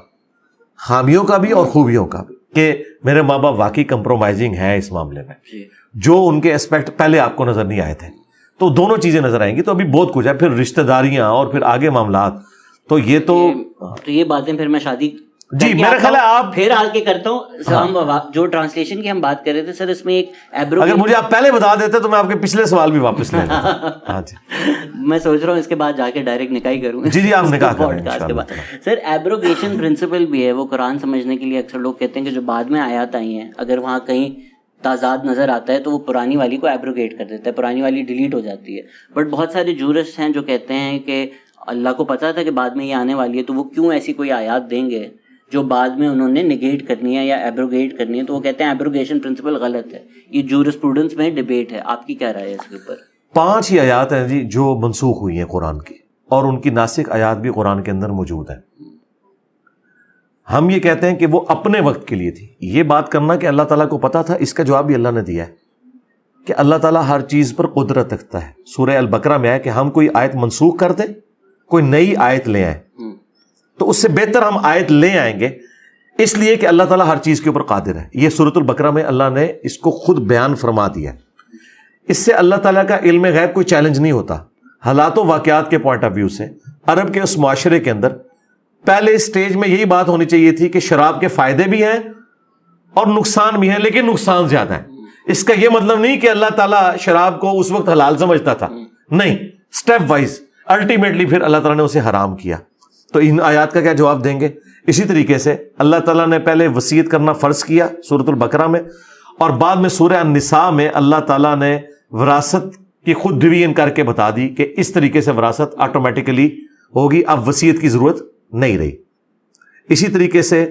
S2: خامیوں کا بھی اور خوبیوں کا بھی, کہ میرے ماں باپ واقعی کمپرومائزنگ ہے اس معاملے میں, جو ان کے اسپیکٹ پہلے آپ کو نظر نہیں آئے تھے. تو دونوں چیزیں نظر آئیں گی. تو ابھی بہت کچھ ہے, پھر رشتہ داریاں اور پھر آگے معاملات. تو
S1: یہ باتیں پھر میں شادی
S2: میرا خیال ہے آپ
S1: پھر آ کے کرتا ہوں. جو ٹرانسلیشن کی ہم بات کر رہے تھے سر, اس میں ایک
S2: اگر مجھے آپ پہلے بتا دیتے تو میں آپ کے پچھلے سوال بھی واپس لے لیتا.
S1: میں سوچ رہا ہوں اس کے بعد جا کے ڈائریکٹ نکاح ہی کروں.
S2: جی آپ نکاح کریں
S1: کے بعد. سر ایبروگیشن پرنسپل بھی ہے, وہ قرآن سمجھنے کے لیے اکثر لوگ کہتے ہیں کہ جو بعد میں آیات آئی ہیں, اگر وہاں کہیں تضاد نظر آتا ہے تو وہ پرانی والی کو ایبروگیٹ کر دیتا ہے, پرانی والی ڈیلیٹ ہو جاتی ہے. بٹ بہت سارے جورسٹ ہیں جو کہتے ہیں کہ اللہ کو پتا تھا کہ بعد میں یہ آنے والی ہے, تو وہ کیوں ایسی کوئی آیات دیں گے جو بعد میں انہوں نے نگیٹ کرنی ہے یا ایبروگیٹ کرنی ہے. تو وہ کہتے ہیں ایبروگیشن پرنسپل غلط ہے. یہ جورسپروڈنس میں ڈیبیٹ ہے, آپ کی کیا رائے ہے اس کے اوپر؟
S2: 5 ہی آیات ہیں جی جو منسوخ ہوئی ہیں قرآن کی, اور ان کی ناسخ آیات بھی قرآن کے اندر موجود ہیں. ہم یہ کہتے ہیں کہ وہ اپنے وقت کے لیے تھی. یہ بات کرنا کہ اللہ تعالیٰ کو پتا تھا, اس کا جواب بھی اللہ نے دیا ہے کہ اللہ تعالیٰ ہر چیز پر قدرت رکھتا ہے. سورہ البقرہ میں ہے کہ ہم کوئی آیت منسوخ کر دیں, کوئی نئی آیت لے آئیں, تو اس سے بہتر ہم آیت لے آئیں گے, اس لیے کہ اللہ تعالیٰ ہر چیز کے اوپر قادر ہے. یہ سورۃ البقرہ میں اللہ نے اس کو خود بیان فرما دیا. اس سے اللہ تعالیٰ کا علم غیب کوئی چیلنج نہیں ہوتا. حالات و واقعات کے پوائنٹ آف ویو سے عرب کے اس معاشرے کے اندر پہلے اسٹیج میں یہی بات ہونی چاہیے تھی کہ شراب کے فائدے بھی ہیں اور نقصان بھی ہیں, لیکن نقصان زیادہ ہے. اس کا یہ مطلب نہیں کہ اللہ تعالیٰ شراب کو اس وقت حلال سمجھتا تھا, نہیں, اسٹیپ وائز الٹیمیٹلی پھر اللہ تعالیٰ نے اسے حرام کیا. تو ان آیات کا کیا جواب دیں گے؟ اسی طریقے سے اللہ تعالیٰ نے پہلے وصیت کرنا فرض کیا سورۃ البقرہ میں, اور بعد میں سورہ النساء میں اللہ تعالیٰ نے وراثت کی خود ڈویژن کر کے بتا دی کہ اس طریقے سے وراثت آٹومیٹیکلی ہوگی, اب وصیت کی ضرورت نہیں رہی. اسی طریقے سے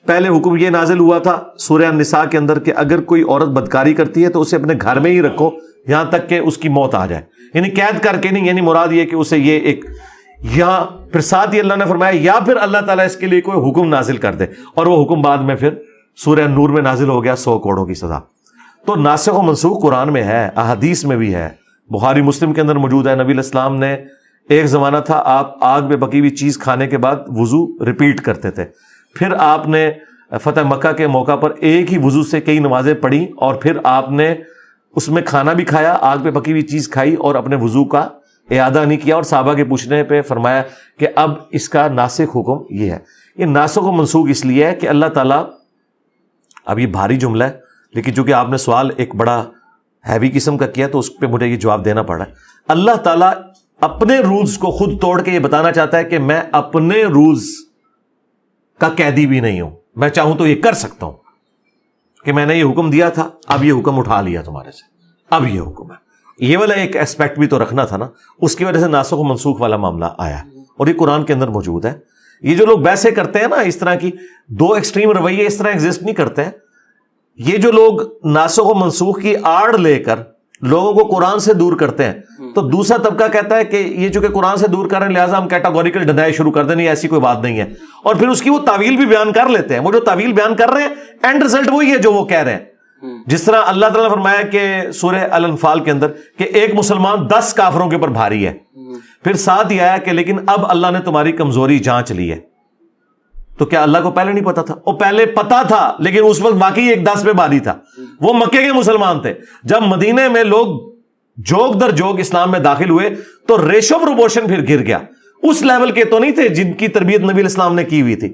S2: پہلے حکم یہ نازل ہوا تھا سورہ النساء کے اندر کہ اگر کوئی عورت بدکاری کرتی ہے تو اسے اپنے گھر میں ہی رکھو یہاں تک کہ اس کی موت آ جائے, یعنی قید کر کے نہیں, یعنی مراد یہ کہ اسے یہ ایک, یا پھر ساتھ ہی اللہ نے فرمایا یا پھر اللہ تعالیٰ اس کے لیے کوئی حکم نازل کر دے, اور وہ حکم بعد میں پھر سورہ نور میں نازل ہو گیا 100 کوڑوں کی سزا. تو ناسخ و منسوخ قرآن میں ہے, احادیث میں بھی ہے, بخاری مسلم کے اندر موجود ہے. نبی علیہ السلام نے ایک زمانہ تھا آپ آگ میں پکی ہوئی چیز کھانے کے بعد وضو ریپیٹ کرتے تھے. پھر آپ نے فتح مکہ کے موقع پر ایک ہی وضو سے کئی نمازیں پڑھی اور پھر آپ نے اس میں کھانا بھی کھایا, آگ پہ پکی ہوئی چیز کھائی اور اپنے وضو کا اعادہ نہیں کیا, اور صحابہ کے پوچھنے پہ فرمایا کہ اب اس کا ناسخ حکم یہ ہے. یہ ناسخ و منسوخ اس لیے ہے کہ اللہ تعالیٰ, اب یہ بھاری جملہ ہے لیکن چونکہ آپ نے سوال ایک بڑا ہیوی قسم کا کیا تو اس پہ مجھے یہ جواب دینا پڑا ہے. اللہ تعالیٰ اپنے رولز کو خود توڑ کے یہ بتانا چاہتا ہے کہ میں اپنے رولز کا قیدی بھی نہیں ہوں, میں چاہوں تو یہ کر سکتا ہوں کہ میں نے یہ حکم دیا تھا, اب یہ حکم اٹھا لیا تمہارے سے, اب یہ حکم ہے. یہ والا ایک اسپیکٹ بھی تو رکھنا تھا نا, اس کی وجہ سے ناسخ و منسوخ والا معاملہ آیا اور یہ قرآن کے اندر موجود ہے. یہ جو لوگ بحثیں کرتے ہیں نا, اس طرح کی دو ایکسٹریم رویے اس طرح ایگزسٹ نہیں کرتے ہیں. یہ جو لوگ ناسخ و منسوخ کی آڑ لے کر لوگوں کو قرآن سے دور کرتے ہیں, تو دوسرا طبقہ کہتا ہے کہ یہ چونکہ قرآن سے دور کر رہے ہیں لہٰذا ہم کیٹاگوریکل ڈینائی شروع کر دیں, نہیں ایسی کوئی بات نہیں ہے, اور پھر اس کی وہ تعویل بھی بیان کر لیتے ہیں. وہ جو تعویل بیان کر رہے ہیں اینڈ رزلٹ وہی ہے جو وہ کہہ رہے ہیں. جس طرح اللہ تعالیٰ نے فرمایا کہ سورہ الانفال کے اندر کہ ایک مسلمان 10 کافروں کے اوپر بھاری ہے, پھر ساتھ یہ آیا کہ لیکن اب اللہ نے تمہاری کمزوری جانچ لی ہے. تو کیا اللہ کو پہلے نہیں پتا تھا؟ وہ پہلے پتا تھا لیکن اس وقت واقعی ایک 10 پہ بھاری تھا. وہ مکے کے مسلمان تھے. جب مدینے میں لوگ جوگ در جوگ اسلام میں داخل ہوئے تو ریشو پروپورشن پھر گر گیا. اس لیول کے تو نہیں تھے جن کی تربیت نبی الاسلام نے کی ہوئی تھی.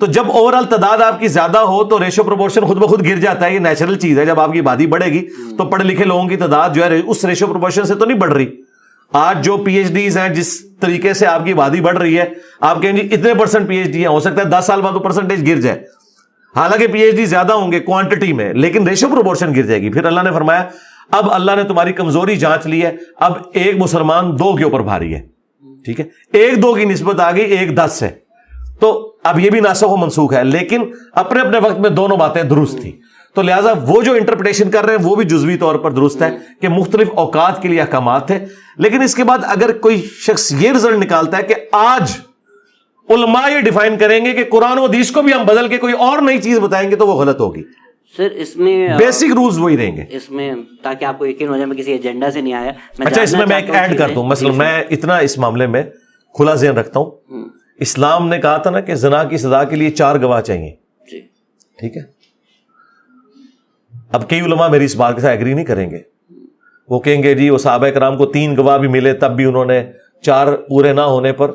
S2: تو جب اوور آل تعداد آپ کی زیادہ ہو تو ریشو پروپورشن خود بخود گر جاتا ہے. یہ نیچرل چیز ہے. جب آپ کی آبادی بڑھے گی تو پڑھے لکھے لوگوں کی تعداد جو ہے اس ریشو پروپورشن سے تو نہیں بڑھ رہی. آج جو پی ایچ ڈیز ہیں, جس طریقے سے آپ کی آبادی بڑھ رہی ہے, آپ کہیں جی اتنے % پی ایچ ڈی ہیں, ہو سکتا ہے 10 سال بعد وہ پرسنٹیج گر جائے. حالانکہ پی ایچ ڈی زیادہ ہوں گے کوانٹٹی میں, لیکن ریشو پروپورشن گر جائے گی. پھر اللہ نے فرمایا اب اللہ نے تمہاری کمزوری جانچ لی ہے, اب ایک مسلمان 2 کے اوپر بھاری ہے. ٹھیک ہے, 1-2 کی نسبت آ گئی 1-10 سے. تو اب یہ بھی ناسخ و منسوخ ہے, لیکن اپنے اپنے وقت میں دونوں باتیں درست تھی. تو لہٰذا وہ جو انٹرپریٹیشن کر رہے ہیں وہ بھی جزوی طور پر درست ہے کہ مختلف اوقات کے لیے احکامات تھے. لیکن اس کے بعد اگر کوئی شخص یہ رزلٹ نکالتا ہے کہ آج علماء یہ ڈیفائن کریں گے کہ قرآن و حدیث کو بھی ہم بدل کے کوئی اور نئی چیز بتائیں گے, تو وہ غلط ہوگی.
S1: سر اس میں
S2: بیسک رولز وہی رہیں گے.
S1: اس میں تاکہ آپ کو یقین ہو جائے میں کسی ایجنڈا سے نہیں آیا.
S2: اچھا, اس میں میں ایک ایڈ کرتا ہوں. مثلا میں اتنا اس معاملے میں کھلا ذہن رکھتا ہوں. اسلام نے کہا تھا نا کہ زنا کی سزا کے لیے 4 گواہ چاہیے. ٹھیک ہے, اب کئی علماء میری اس بات کے ساتھ ایگری نہیں کریں گے. وہ کہیں گے جی وہ صحابہ کرام کو 3 گواہ بھی ملے تب بھی انہوں نے 4 پورے نہ ہونے پر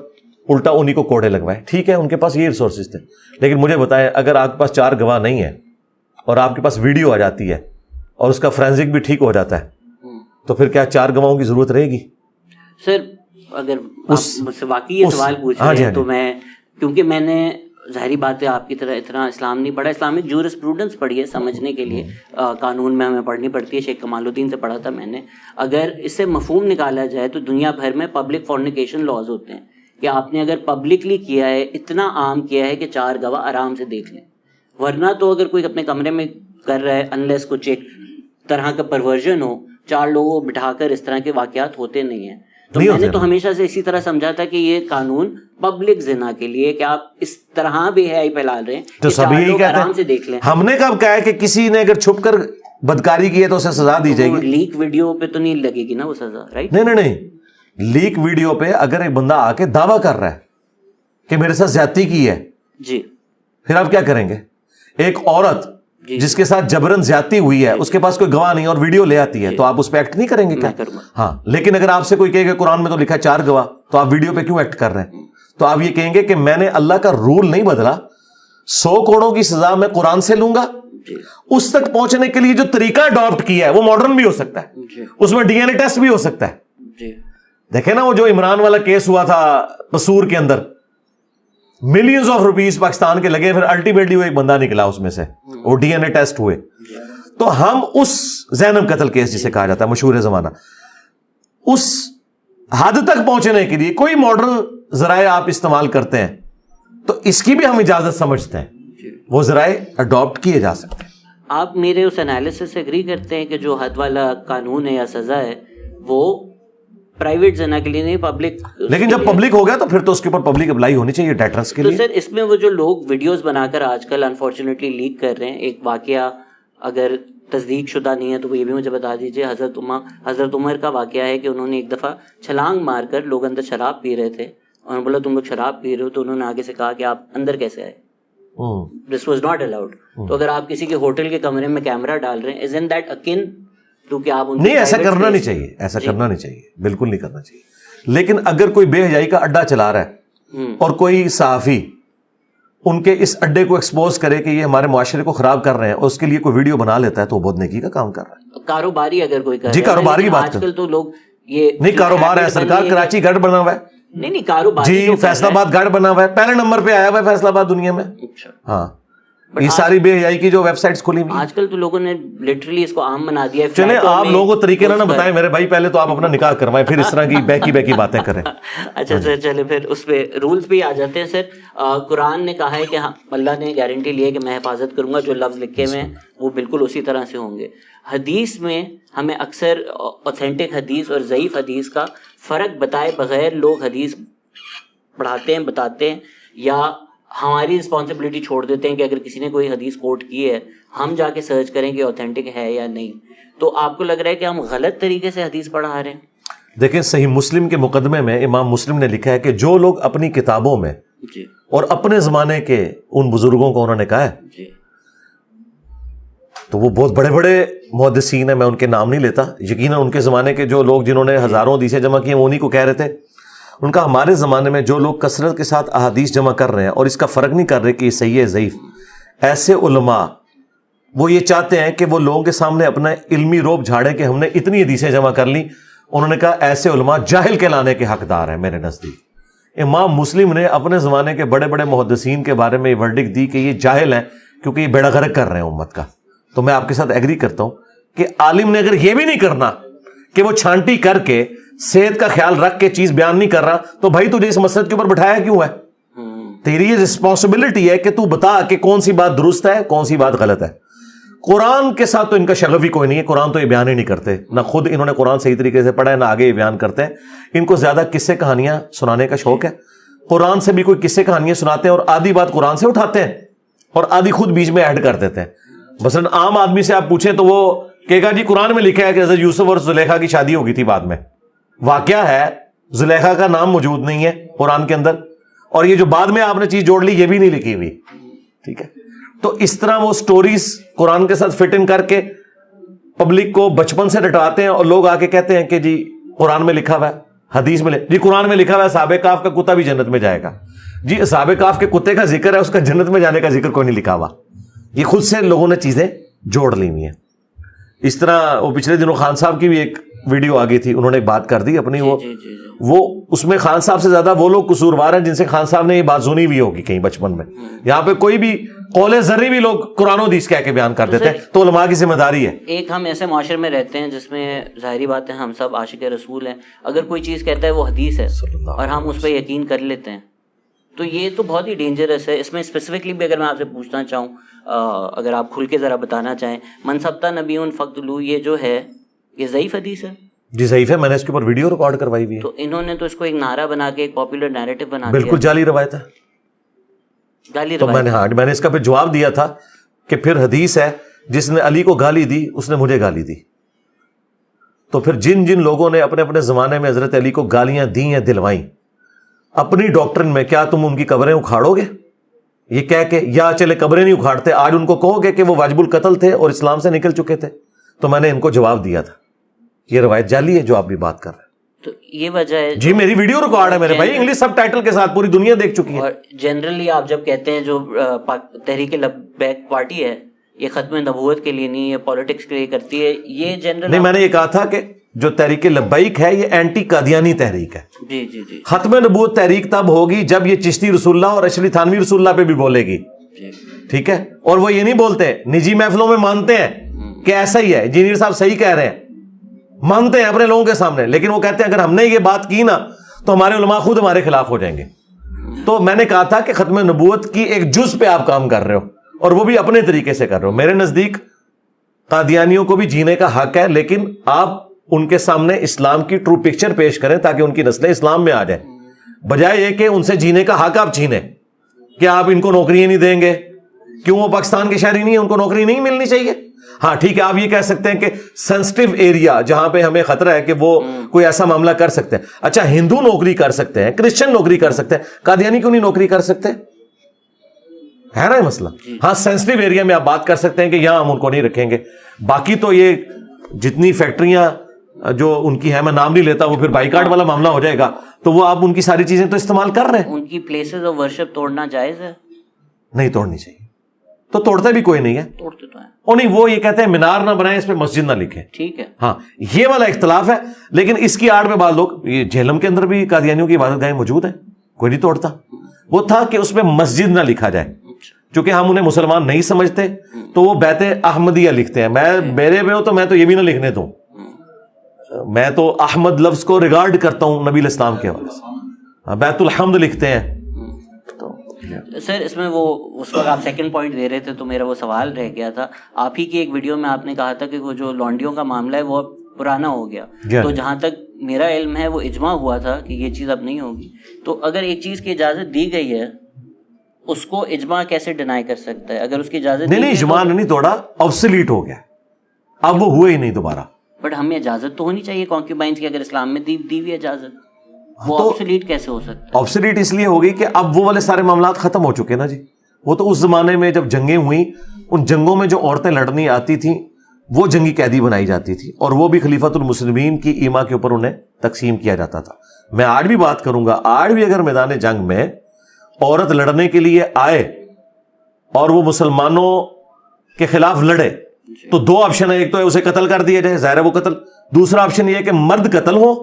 S2: الٹا انہی کو کوڑے لگوائے. ٹھیک ہے, ان کے پاس یہ ریسورسز تھے. لیکن مجھے بتائیں اگر آپ کے پاس 4 گواہ نہیں ہے اور آپ کے پاس ویڈیو آ جاتی ہے اور اس کا فرینزک بھی ٹھیک ہو جاتا ہے, تو پھر کیا 4 گواہوں کی ضرورت رہے گی؟
S1: سر اگر مجھ سے واقعی یہ سوال پوچھ رہے ہیں تو میں, کیونکہ میں نے ظاہری بات ہے آپ کی طرح اتنا اسلام نہیں پڑھا, اسلامک جورسپروڈنس پڑھی ہے سمجھنے کے لیے. قانون میں ہمیں پڑھنی پڑتی ہے, شیخ کمال الدین سے پڑھا تھا میں نے. اگر اس سے مفہوم نکالا جائے تو دنیا بھر میں پبلک فورنیکیشن لاز ہوتے ہیں کہ آپ نے اگر پبلکلی کیا ہے, اتنا عام کیا ہے کہ 4 گواہ آرام سے دیکھ لیں. ورنہ تو اگر کوئی اپنے کمرے میں کر رہا ہے, انلیس کچھ ایک طرح کا پرورژن ہو, 4 لوگوں کو بٹھا کر اس طرح کے واقعات ہوتے نہیں ہیں. تو میں نے تو ہمیشہ سے اسی طرح سمجھا تھا کہ یہ قانون پبلک زنا کے لیے کہ آپ اس طرح بے حیائی پھیلا رہے ہیں
S2: تو سب یہی کہتے
S1: آرام سے دیکھ لیں.
S2: ہم نے کب کہا ہے کہ کسی نے اگر چھپ کر بدکاری کی ہے تو اسے سزا دی جائے گی؟
S1: لیک ویڈیو پہ تو نہیں لگے گی نا وہ سزا, رائٹ؟
S2: نہیں, لیک ویڈیو پہ اگر ایک بندہ آ کے دعویٰ کر رہا ہے کہ میرے ساتھ زیادتی کی ہے جی, پھر آپ کیا کریں گے؟ ایک عورت جس کے ساتھ جبرن زیادتی ہوئی ہے اس کے پاس کوئی گواہ نہیں اور ویڈیو لے آتی ہے, تو آپ اس پہ ایکٹ نہیں کریں گے کیا؟ ہاں, لیکن اگر آپ سے کوئی کہے کہ قرآن میں تو لکھا 4 گواہ, تو آپ ویڈیو پہ کیوں ایکٹ کر رہے ہیں؟ تو آپ یہ کہیں گے کہ میں نے اللہ کا رول نہیں بدلا, 100 کوڑوں کی سزا میں قرآن سے لوں گا. اس تک پہنچنے کے لیے جو طریقہ اڈاپٹ کیا ہے وہ ماڈرن بھی ہو سکتا ہے, اس میں ڈی این اے ٹیسٹ بھی ہو سکتا ہے. دیکھیں نا وہ جو عمران والا کیس ہوا تھا قصور کے اندر, ملینز آف روپیز پاکستان کے لگے, پھر الٹیمیٹلی وہ ایک بندہ نکلا اس میں سے, وہ ڈی این اے ٹیسٹ ہوئے. تو ہم اس زینب قتل کیس جسے کہا جاتا ہے مشہور زمانہ, اس حد تک پہنچنے کے لیے کوئی ماڈرن ذرائع آپ استعمال کرتے ہیں تو اس کی بھی ہم اجازت سمجھتے ہیں, وہ ذرائع اڈاپٹ کیے جا سکتے ہیں.
S1: آپ میرے اس انالیسس سے اگری کرتے ہیں کہ جو حد والا قانون ہے یا سزا ہے وہ پرائیویٹ زنا کے لیے نہیں, پبلک,
S2: لیکن جب پبلک ہو گیا تو پھر تو اس کے اوپر پبلک اپلائی ہونی چاہیے ڈیٹرنس کے لیے.
S1: تو سر اس میں وہ جو لوگ ویڈیوز بنا کر آج کل انفارچونیٹلی لیک کر رہے ہیں, ایک واقعہ اگر تصدیق شدہ نہیں ہے تو وہ یہ بھی مجھے بتا دیجیے. حضرت عمر کا واقعہ ہے کہ انہوں نے ایک دفعہ چھلانگ مار کر لوگ اندر شراب پی رہے تھے اور بولا تم لوگ شراب پی رہے ہو, تو انہوں نے آگے سے کہا کہ آپ اندر کیسے آئے. This was not allowed. تو اگر آپ کسی کے ہوٹل کے کمرے میں کیمرہ ڈال رہے ہیں, isn't that akin to کہ آپ
S2: نہیں, ایسا کرنا نہیں چاہیے, ایسا کرنا نہیں چاہیے, بالکل نہیں کرنا چاہیے. لیکن اگر کوئی بے حیائی کا اڈا چلا رہا ہے اور کوئی صحافی ان کے اس اڈے کو ایکسپوز کرے کہ یہ ہمارے معاشرے کو خراب کر رہے ہیں اور اس کے لیے کوئی ویڈیو بنا لیتا ہے تو وہ بہت نیکی کا کام کر رہا ہے.
S1: کاروباری اگر کوئی کر
S2: جی, کاروبار کی بات
S1: آج کل تو لوگ یہ
S2: نہیں, کاروبار ہے سرکار. کراچی گڑھ بنا ہوا ہے,
S1: نہیں کاروبار
S2: جی, فیصل آباد گڑھ بنا ہوا ہے, پہلے نمبر پہ آیا ہوا ہے فیصل آباد دنیا میں. ہاں, یہ ساری بے حیائی کی جو ویب سائٹس کھلی ہوئی
S1: آج کل تو لوگوں نے لٹرلی اس کو عام بنا دیا ہے.
S2: چلیں آپ لوگوں کو طریقے نہ بتائیں میرے بھائی, پہلے تو آپ اپنا نکاح کروائیں پھر اس طرح کی بہکی باتیں کریں.
S1: اچھا سر, چلے پھر اس پہ رولز بھی آ جاتے ہیں. سر قرآن نے کہا ہے کہ اللہ نے گارنٹی لی ہے کہ میں حفاظت کروں گا, جو لفظ لکھے ہوئے ہیں وہ بالکل اسی طرح سے ہوں گے. حدیث میں ہمیں اکثر اوتھینٹک حدیث اور ضعیف حدیث کا فرق بتائے بغیر لوگ حدیث پڑھاتے ہیں, بتاتے ہیں, یا ہماری رسپانسبلٹی چھوڑ دیتے ہیں کہ اگر کسی نے کوئی حدیث کوٹ کی ہے ہم جا کے سرچ کریں کہ اوتھینٹک ہے یا نہیں. تو آپ کو لگ رہا ہے کہ ہم غلط طریقے سے حدیث پڑھا رہے ہیں؟
S2: دیکھیں, صحیح مسلم کے مقدمے میں امام مسلم نے لکھا ہے کہ جو لوگ اپنی کتابوں میں
S1: جی
S2: اور اپنے زمانے کے ان بزرگوں کو انہوں نے کہا ہے
S1: جی,
S2: تو وہ بہت بڑے بڑے محدثین ہیں, میں ان کے نام نہیں لیتا, یقیناً ان کے زمانے کے جو لوگ جنہوں نے ہزاروں حدیثیں جمع کی ہیں وہ انہیں کو کہہ رہے تھے. ان کا ہمارے زمانے میں جو لوگ کثرت کے ساتھ احادیث جمع کر رہے ہیں اور اس کا فرق نہیں کر رہے کہ یہ صحیح ہے ضعیف, ایسے علماء وہ یہ چاہتے ہیں کہ وہ لوگوں کے سامنے اپنا علمی روب جھاڑیں کہ ہم نے اتنی حدیثیں جمع کر لی. انہوں نے کہا ایسے علماء جاہل کہلانے کے حقدار ہیں میرے نزدیک. امام مسلم نے اپنے زمانے کے بڑے بڑے محدثین کے بارے میں یہ ورڈکٹ دی کہ یہ جاہل ہیں کیونکہ یہ بیڑا غرق کر رہے ہیں امت کا. تو میں آپ کے ساتھ ایگری کرتا ہوں کہ عالم نے اگر یہ بھی نہیں کرنا کہ وہ چھانٹی کر کے صحت کا خیال رکھ کے چیز بیان نہیں کر رہا, تو بھائی تجھے اس مسجد کے اوپر بٹھایا کیوں ہے؟ تیری یہ رسپانسبلٹی ہے کہ تو بتا کہ کون سی بات درست ہے کون سی بات غلط ہے. قرآن کے ساتھ تو ان کا شغف ہی کوئی نہیں ہے, قرآن تو یہ بیان ہی نہیں کرتے, نہ خود انہوں نے قرآن صحیح طریقے سے پڑھا ہے نہ آگے یہ بیان کرتے ہیں. ان کو زیادہ قصے کہانیاں سنانے کا شوق ہے, قرآن سے بھی کوئی قصے کہانیاں سناتے ہیں اور آدھی بات قرآن سے اٹھاتے ہیں اور آدھی خود بیچ میں ایڈ کر دیتے ہیں. مثلاً عام آدمی سے آپ پوچھیں تو وہ کہے گا جی قرآن میں لکھا ہے کہ حضرت یوسف اور زلیخا کی شادی ہو گئی تھی بعد میں. واقعہ ہے زلیخا کا نام موجود نہیں ہے قرآن کے اندر, اور یہ جو بعد میں آپ نے چیز جوڑ لی یہ بھی نہیں لکھی ہوئی. ٹھیک ہے, تو اس طرح وہ سٹوریز قرآن کے ساتھ فٹ ان کر کے پبلک کو بچپن سے رٹاتے ہیں اور لوگ آ کے کہتے ہیں کہ جی قرآن میں لکھا ہوا ہے, حدیث میں جی قرآن میں لکھا ہوا ہے اصحاب کہف کا کتا بھی جنت میں جائے گا. جی اصحاب کہف کے کتے کا ذکر ہے, اس کا جنت میں جانے کا ذکر کوئی نہیں لکھا ہوا. یہ خود سے لوگوں نے چیزیں جوڑ لی ہوئی ہیں. اس طرح وہ پچھلے دنوں خان صاحب کی بھی ایک ویڈیو آ گئی تھی, انہوں نے ایک بات کر دی اپنی, وہ اس میں خان صاحب سے زیادہ وہ لوگ قصوروار ہیں جن سے خان صاحب نے یہ بات سنی ہوئی ہوگی کہیں بچپن میں. یہاں پہ کوئی بھی قول ذرے بھی لوگ قرآن و حدیث کہہ کے بیان کر دیتے ہیں, تو علماء کی ذمہ داری ہے.
S1: ایک ہم ایسے معاشرے میں رہتے ہیں جس میں ظاہری بات ہے ہم سب عاشق رسول ہیں, اگر کوئی چیز کہتا ہے وہ حدیث ہے اور ہم اس پہ یقین کر لیتے ہیں, تو یہ تو بہت ہی ڈینجرس ہے. اس میں اسپیسیفکلی بھی اگر میں آپ سے پوچھنا چاہوں, اگر آپ کھل کے ذرا بتانا چاہیں, منصبتا نبی فقتلو یہ جو ہے یہ ضعیف حدیث ہے؟
S2: جی ضعیف ہے, میں نے اس کے اوپر ویڈیو ریکارڈ کروائی ہوئی ہے.
S1: تو انہوں نے تو اس کو ایک نعرہ بنا کے ایک پاپولر نیریٹو بنا دیا.
S2: بالکل جعلی روایت ہے,
S1: گالی
S2: تو میں نے اس کا پھر جواب دیا تھا کہ پھر حدیث ہے جس نے علی کو گالی دی اس نے مجھے گالی دی. تو پھر جن جن لوگوں نے اپنے اپنے زمانے میں حضرت علی کو گالیاں دی ہیں دلوائیں, اپنی ڈاکٹرن میں کیا تم ان کی قبریں اکھاڑو گے یہ کہہ کے, یا چلے قبریں نہیں اکھاڑتے آج ان کو کہو گے کہ وہ واجب القتل تھے اور اسلام سے نکل چکے تھے؟ تو میں نے ان کو جواب دیا تھا یہ روایت جعلی ہے جو آپ بھی بات کر رہے ہیں.
S1: تو یہ وجہ ہے
S2: جی, میری ویڈیو ریکارڈ ہے میرے بھائی, انگلش سب ٹائٹل کے ساتھ, پوری دنیا دیکھ چکی ہے.
S1: اور جنرلی آپ جب کہتے ہیں جو تحریک لبیک پارٹی ہے یہ ختم نبوت کے لیے نہیں, یہ پالیٹکس کے لیے کرتی ہے, یہ جنرل
S2: نہیں, میں نے یہ کہا تھا کہ جو تحریک لبیک ہے یہ اینٹی قادیانی تحریک ہے.
S1: جی جی جی,
S2: ختم نبوت تحریک تب ہوگی جب یہ چشتی رسول اللہ اور اشری تھانوی رسول اللہ پہ بھی بولے گی. ٹھیک ہے, اور وہ یہ نہیں بولتے, نجی محفلوں میں مانتے ہیں کہ ایسا ہی ہے, انجینئر صاحب صحیح کہہ رہے ہیں, مانتے ہیں اپنے لوگوں کے سامنے, لیکن وہ کہتے ہیں اگر ہم نے یہ بات کی نا تو ہمارے علماء خود ہمارے خلاف ہو جائیں گے. تو میں نے کہا تھا کہ ختم نبوت کی ایک جز پہ آپ کام کر رہے ہو اور وہ بھی اپنے طریقے سے کر رہے ہو. میرے نزدیک قادیانیوں کو بھی جینے کا حق ہے, لیکن آپ ان کے سامنے اسلام کی ٹرو پکچر پیش کریں تاکہ ان کی نسلیں اسلام میں آ جائیں, بجائے یہ کہ ان سے جینے کا حق آپ چھینیں کہ آپ ان کو نوکریاں نہیں دیں گے. کیوں وہ پاکستان کے شہری نہیں ہیں, ان کو نوکری نہیں ملنی چاہیے؟ ہاں ٹھیک ہے, آپ یہ کہہ سکتے ہیں کہ سینسٹیو ایریا جہاں پہ ہمیں خطرہ ہے کہ وہ کوئی ایسا معاملہ کر سکتے ہیں. اچھا, ہندو نوکری کر سکتے ہیں, کرسچن نوکری کر سکتے ہیں, قادیانی کیوں نہیں نوکری کر سکتے؟ ہے نا یہ مسئلہ. ہاں سینسٹیو ایریا میں آپ بات کر سکتے ہیں کہ یہاں ہم ان کو نہیں رکھیں گے. باقی تو یہ جتنی فیکٹریاں جو ان کی ہیں, میں نام نہیں لیتا, وہ پھر بائیکاٹ والا معاملہ ہو جائے گا, تو وہ آپ ان کی ساری چیزیں تو استعمال کر رہے ہیں.
S1: ان کی پلیسز آف ورشپ توڑنا جائز ہے؟
S2: نہیں توڑنی چاہیے. تو توڑتا بھی کوئی نہیں ہے.
S1: توڑتے تو ہیں.
S2: او نہیں, وہ یہ کہتے ہیں مینار نہ بنائیں, اس پہ مسجد نہ لکھیں.
S1: ٹھیک ہے,
S2: ہاں یہ والا اختلاف ہے. لیکن اس کی آڑ میں بعض لوگ, یہ جہلم کے اندر بھی قادیانیوں کی عبادت گاہیں موجود ہیں, کوئی نہیں توڑتا. وہ تھا کہ اس میں مسجد نہ لکھا جائے, چونکہ ہم انہیں مسلمان نہیں سمجھتے تو وہ بیت احمدیہ لکھتے ہیں. میں میرے میں ہو تو میں تو یہ بھی نہ لکھنے دوں, میں تو احمد لفظ کو ریگارڈ کرتا ہوں نبی الاسلام کے حوالے سے. بیت الحمد لکھتے ہیں.
S1: سر اس میں وہ اس وقت آپ سیکنڈ پوائنٹ دے رہے تھے تو میرا وہ سوال رہ گیا تھا. آپ ہی کی ایک ویڈیو میں آپ نے کہا تھا کہ وہ جو لانڈیوں کا معاملہ ہے وہ پرانا ہو گیا. تو جہاں تک میرا علم ہے وہ اجماع ہوا تھا کہ یہ چیز اب نہیں ہوگی. تو اگر ایک چیز کی اجازت دی گئی ہے اس کو اجماع کیسے ڈینائی کر سکتا ہے؟ اگر اس کی اجازت
S2: نہیں, اجماع نہیں توڑا, آبسلیٹ ہو گیا, اب وہ ہوئے ہی نہیں دوبارہ.
S1: بٹ ہمیں اجازت تو ہونی چاہیے کانکیوبائنس کی, اگر اسلام میں دی ہوئی اجازت, وہ آبسلیٹ کیسے ہو سکتا ہے؟
S2: آبسلیٹ اس لیے ہو گئی کہ اب وہ والے سارے معاملات ختم ہو چکے نا جی. وہ تو اس زمانے میں جب جنگیں ہوئیں, ان جنگوں میں جو عورتیں لڑنی آتی تھیں وہ جنگی قیدی بنائی جاتی تھی, اور وہ بھی خلیفۃ المسلمین کی ایما کے اوپر انہیں تقسیم کیا جاتا تھا. میں آج بھی بات کروں گا, آج بھی اگر میدان جنگ میں عورت لڑنے کے لیے آئے اور وہ مسلمانوں کے خلاف لڑے تو دو آپشن ہے, ایک تو ہے اسے قتل کر دیا جائے, ظاہر ہے وہ قتل. دوسرا آپشن یہ ہے کہ مرد قتل ہو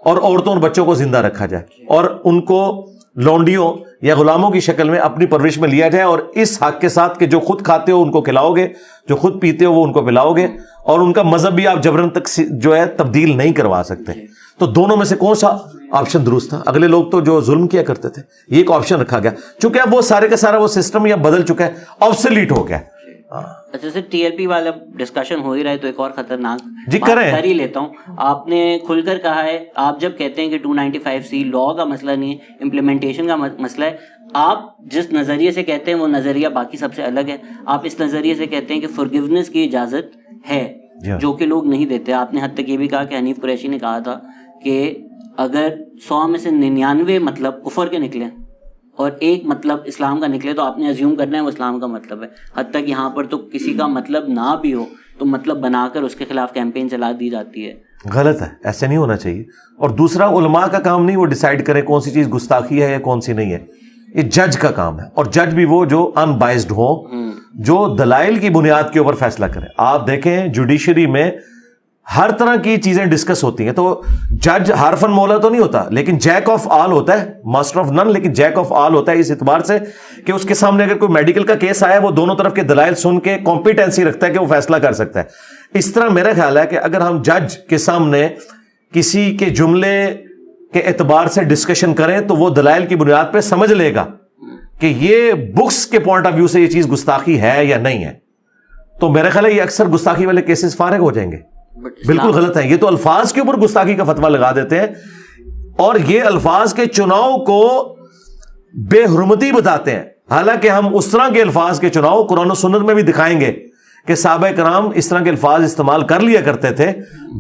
S2: اور عورتوں اور بچوں کو زندہ رکھا جائے اور ان کو لونڈیوں یا غلاموں کی شکل میں اپنی پرورش میں لیا جائے, اور اس حق کے ساتھ کہ جو خود کھاتے ہو ان کو کھلاؤ گے, جو خود پیتے ہو وہ ان کو پلاؤ گے, اور ان کا مذہب بھی آپ جبرن تک جو ہے تبدیل نہیں کروا سکتے. تو دونوں میں سے کون سا آپشن درست تھا؟ اگلے لوگ تو جو ظلم کیا کرتے تھے, یہ ایک آپشن رکھا گیا. چونکہ اب وہ سارے کا سارا وہ سسٹم یا بدل چکا ہے, آبسلیٹ ہو گیا.
S1: اچھا سر, ٹی ایل پی والا ڈسکشن ہو ہی رہا ہے تو ایک اور خطرناک
S2: جی کریں
S1: کر ہی لیتا ہوں. آپ نے کھل کر کہا ہے, آپ جب کہتے ہیں کہ 295C لا کا مسئلہ نہیں ہے, امپلیمنٹیشن کا مسئلہ ہے, آپ جس نظریے سے کہتے ہیں وہ نظریہ باقی سب سے الگ ہے. آپ اس نظریے سے کہتے ہیں کہ فورگیونیس کی اجازت ہے, جو کہ لوگ نہیں دیتے. آپ نے حد تک یہ بھی کہا کہ حنیف قریشی نے کہا تھا کہ اگر 100 میں سے 99 مطلب کفر کے نکلیں اور ایک مطلب اسلام کا نکلے تو آپ نے ازیوم کرنا ہے وہ اسلام کا مطلب ہے. حتیٰ کہ یہاں پر تو کسی کا مطلب نہ بھی ہو تو مطلب بنا کر اس کے خلاف کیمپین چلا دی جاتی ہے.
S2: غلط ہے, ایسے نہیں ہونا چاہیے. اور دوسرا, علماء کا کام نہیں وہ ڈیسائیڈ کرے کون سی چیز گستاخی ہے یا کون سی نہیں ہے, یہ جج کا کام ہے. اور جج بھی وہ جو ان بائزڈ ہو, جو دلائل کی بنیاد کے اوپر فیصلہ کرے. آپ دیکھیں جوڈیشری میں ہر طرح کی چیزیں ڈسکس ہوتی ہیں, تو جج حرفن مولا تو نہیں ہوتا لیکن جیک آف آل ہوتا ہے, ماسٹر آف نن لیکن جیک آف آل ہوتا ہے, اس اعتبار سے کہ اس کے سامنے اگر کوئی میڈیکل کا کیس آیا وہ دونوں طرف کے دلائل سن کے کمپیٹنسی رکھتا ہے کہ وہ فیصلہ کر سکتا ہے. اس طرح میرا خیال ہے کہ اگر ہم جج کے سامنے کسی کے جملے کے اعتبار سے ڈسکشن کریں تو وہ دلائل کی بنیاد پہ سمجھ لے گا کہ یہ بکس کے پوائنٹ آف ویو سے یہ چیز گستاخی ہے یا نہیں ہے. تو میرا خیال ہے یہ اکثر گستاخی والے کیسز فارغ ہو جائیں گے. بالکل غلط ہے, یہ تو الفاظ کے اوپر گستاخی کا فتویٰ لگا دیتے ہیں اور یہ الفاظ کے چناؤ کو بے حرمتی بتاتے ہیں. حالانکہ ہم اس طرح کے الفاظ کے چناؤ قرآن و سنت میں بھی دکھائیں گے کہ صحابہ کرام اس طرح کے الفاظ استعمال کر لیا کرتے تھے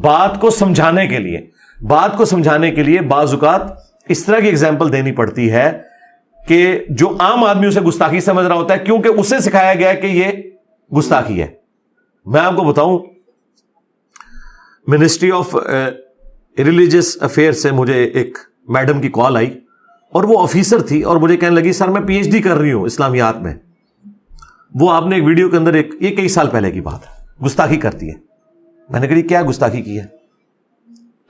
S2: بات کو سمجھانے کے لیے. بات کو سمجھانے کے لیے بعض اوقات اس طرح کی ایگزامپل دینی پڑتی ہے کہ جو عام آدمی اسے گستاخی سمجھ رہا ہوتا ہے کیونکہ اسے سکھایا گیا کہ یہ گستاخی ہے. میں آپ کو بتاؤں, منسٹری آف ریلیجس افیئر سے مجھے ایک میڈم کی کال آئی اور وہ آفیسر تھی اور مجھے کہنے لگی سر میں پی ایچ ڈی کر رہی ہوں اسلامیات میں. وہ آپ نے ایک ویڈیو کے اندر یہ کئی سال پہلے کی بات ہے, گستاخی کرتی ہے. میں نے کہا کیا گستاخی کی ہے؟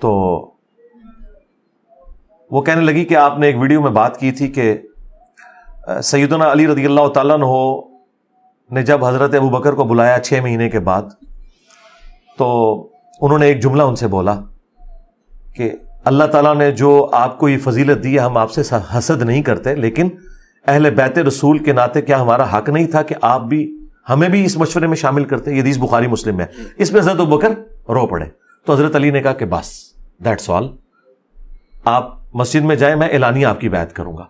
S2: تو وہ کہنے لگی کہ آپ نے ایک ویڈیو میں بات کی تھی کہ سیدنا علی رضی اللہ تعالیٰ عنہ نے جب حضرت ابو بکر کو بلایا 6 مہینے کے بعد تو انہوں نے ایک جملہ ان سے بولا کہ اللہ تعالیٰ نے جو آپ کو یہ فضیلت دی ہے ہم آپ سے حسد نہیں کرتے, لیکن اہل بیت رسول کے ناطے کیا ہمارا حق نہیں تھا کہ آپ بھی ہمیں بھی اس مشورے میں شامل کرتے؟ یہ حدیث بخاری مسلم میں. اس میں حضرت ابوبکر رو پڑے. تو حضرت علی نے کہا کہ بس دیٹس آل, آپ مسجد میں جائیں, میں اعلانیہ آپ کی بیعت کروں گا.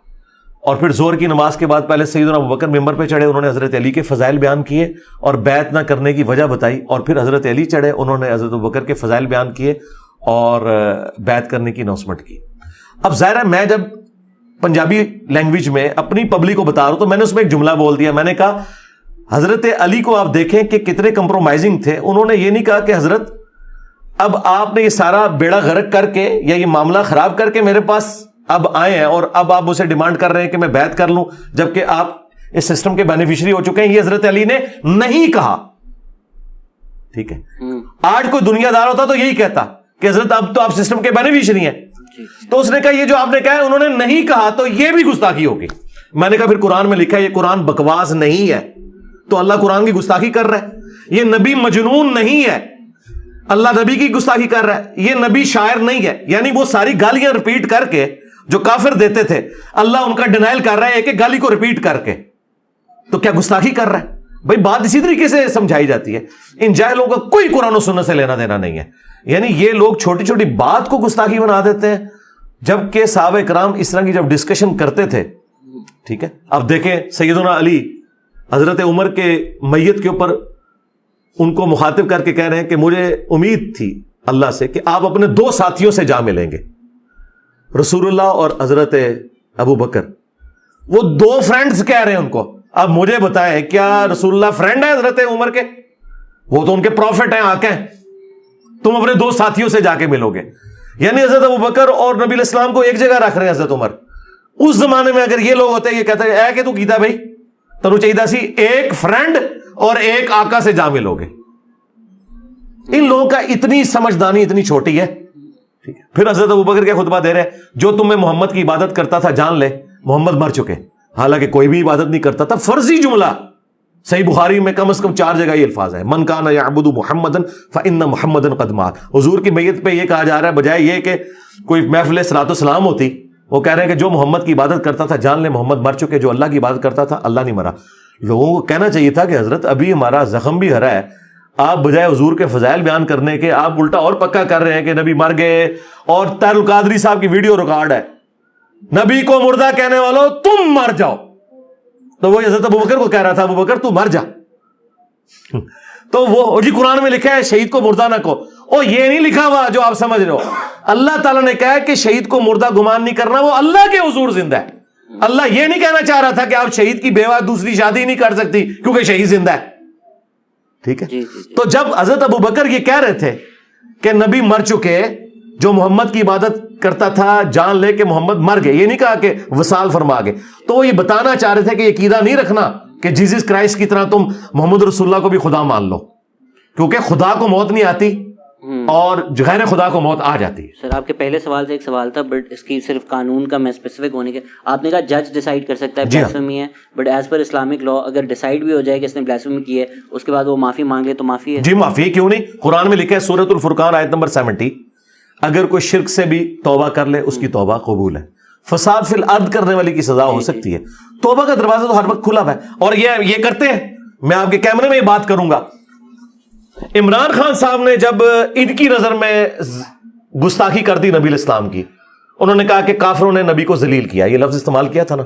S2: اور پھر زور کی نماز کے بعد پہلے سیدنا ابوبکر ممبر پہ چڑھے, انہوں نے حضرت علی کے فضائل بیان کیے اور بیعت نہ کرنے کی وجہ بتائی, اور پھر حضرت علی چڑھے, انہوں نے حضرت ابوبکر کے فضائل بیان کیے اور بیعت کرنے کی اناؤنسمنٹ کی. اب ظاہر ہے میں جب پنجابی لینگویج میں اپنی پبلک کو بتا رہا ہوں تو میں نے اس میں ایک جملہ بول دیا, میں نے کہا حضرت علی کو آپ دیکھیں کہ کتنے کمپرومائزنگ تھے. انہوں نے یہ نہیں کہا کہ حضرت اب آپ نے یہ سارا بیڑا غرق کر کے یا یہ معاملہ خراب کر کے میرے پاس اب آئے ہیں اور اب آپ اسے ڈیمانڈ کر رہے ہیں کہ میں بیعت کر لوں, جبکہ آپ اس سسٹم کے بینیفیشری ہو چکے ہیں. یہ حضرت علی نے نہیں کہا. ٹھیک ہے, آج کوئی دنیا دار ہوتا تو یہی کہتا کہ حضرت اب تو آپ سسٹم کے بینیفیشری ہیں. تو اس نے کہا یہ جو آپ نے کہا ہے انہوں نے نہیں کہا, تو یہ بھی گستاخی ہوگی. میں نے کہا پھر قرآن میں لکھا ہے یہ قرآن بکواس نہیں ہے, تو اللہ قرآن کی گستاخی کر رہا ہے. یہ نبی مجنون نہیں ہے, اللہ نبی کی گستاخی کر رہا ہے. یہ نبی شاعر نہیں ہے, یعنی وہ ساری گالیاں ریپیٹ کر کے جو کافر دیتے تھے اللہ ان کا ڈینائل کر رہا ہے ایک ایک گالی کو ریپیٹ کر کے. تو کیا گستاخی کر رہا ہے بھائی؟ بات اسی طریقے سے سمجھائی جاتی ہے. ان جاہلوں کا کوئی قرآن و سنت سے لینا دینا نہیں ہے. یعنی یہ لوگ چھوٹی چھوٹی بات کو گستاخی بنا دیتے ہیں, جبکہ صحابہ کرام اس طرح کی جب ڈسکشن کرتے تھے. ٹھیک ہے, اب دیکھیں سیدنا علی حضرت عمر کے میت کے اوپر ان کو مخاطب کر کے کہہ رہے ہیں کہ مجھے امید تھی اللہ سے کہ آپ اپنے 2 ساتھیوں سے جا ملیں گے, رسول اللہ اور حضرت ابو بکر. وہ 2 فرینڈز کہہ رہے ہیں ان کو. اب مجھے بتائیں کیا رسول اللہ فرینڈ ہے حضرت عمر کے؟ وہ تو ان کے پروفٹ ہیں, آقا ہیں. تم اپنے 2 ساتھیوں سے جا کے ملو گے. یعنی حضرت ابو بکر اور نبی علیہ السلام کو ایک جگہ رکھ رہے ہیں حضرت عمر. اس زمانے میں اگر یہ لوگ ہوتے یہ کہتے ہیں اے کہ تو کیتا بھائی تنو چاہیے سی ایک فرینڈ اور ایک آقا سے جا ملو گے. ان لوگوں کا اتنی سمجھدانی اتنی چھوٹی ہے. پھر حضرت ابوبکر کیا خطبہ دے رہے ہیں, جو تم میں محمد کی عبادت کرتا تھا جان لے محمد مر چکے. حالانکہ کوئی بھی عبادت نہیں کرتا تھا. فرضی جملہ صحیح بخاری میں کم از کم 4 جگہ یہ الفاظ ہے, من کان یعبد محمدا فان محمدا قد مات. حضور کی میت پہ یہ کہا جا رہا ہے بجائے یہ کہ کوئی محفل صلاۃ والسلام ہوتی. وہ کہہ رہے ہیں کہ جو محمد کی عبادت کرتا تھا جان لے محمد مر چکے, جو اللہ کی عبادت کرتا تھا اللہ نہیں مرا. لوگوں کو کہنا چاہیے تھا کہ حضرت ابھی ہمارا زخم بھی ہرا ہے, آپ بجائے حضور کے فضائل بیان کرنے کے آپ الٹا اور پکا کر رہے ہیں کہ نبی مر گئے. اور طاہر القادری صاحب کی ویڈیو ریکارڈ ہے, نبی کو مردہ کہنے والوں تم مر جاؤ. تو وہ حضرت ابوبکر کو کہہ رہا تھا ابوبکر تو مر جا. تو وہ جی قرآن میں لکھا ہے شہید کو مردہ نہ کہو. او یہ نہیں لکھا ہوا جو آپ سمجھ رہے ہو. اللہ تعالیٰ نے کہا ہے کہ شہید کو مردہ گمان نہیں کرنا, وہ اللہ کے حضور زندہ ہے. اللہ یہ نہیں کہنا چاہ رہا تھا کہ آپ شہید کی بیوہ دوسری شادی نہیں کر سکتی کیونکہ شہید زندہ ہے. ٹھیک ہے, تو جب حضرت ابوبکر یہ کہہ رہے تھے کہ نبی مر چکے, جو محمد کی عبادت کرتا تھا جان لے کہ محمد مر گئے, یہ نہیں کہا کہ وصال فرما گئے. تو وہ یہ بتانا چاہ رہے تھے کہ یہ عقیدہ نہیں رکھنا کہ جیسس کرائسٹ کی طرح تم محمد رسول اللہ کو بھی خدا مان لو, کیونکہ خدا کو موت نہیں آتی اور غیر خدا کو موت آ جاتی ہے.
S1: سر آپ کے پہلے سوال سے ایک سوال تھا, بٹ اس کی صرف قانون کا میں اسپیسیفک ہونے کے, آپ نے کہا جج ڈیسائیڈ کر سکتا ہے بلاسفیمی ہے, but as per Islamic law اگر ڈیسائیڈ بھی ہو جائے کہ اس نے بلاسفیمی کی ہے اس کے بعد وہ معافی مانگ لے تو معافی ہے؟
S2: جی معافی ہے, کیوں نہیں. قرآن میں لکھا ہے سورۃ الفرقان آیت نمبر 70, اگر کوئی شرک سے بھی توبہ کر لے اس کی توبہ قبول ہے. فساد فی الارض کرنے والی کی سزا ہو سکتی ہے. توبہ کا دروازہ تو ہر وقت کھلا ہوا ہے, اور یہ کرتے ہیں. میں آپ کے کیمرے میں یہ بات کروں گا, عمران خان صاحب نے جب ان کی نظر میں گستاخی کر دی نبی علیہ السلام کی, انہوں نے کہا کہ کافروں نے نبی کو ذلیل کیا, یہ لفظ استعمال کیا تھا نا.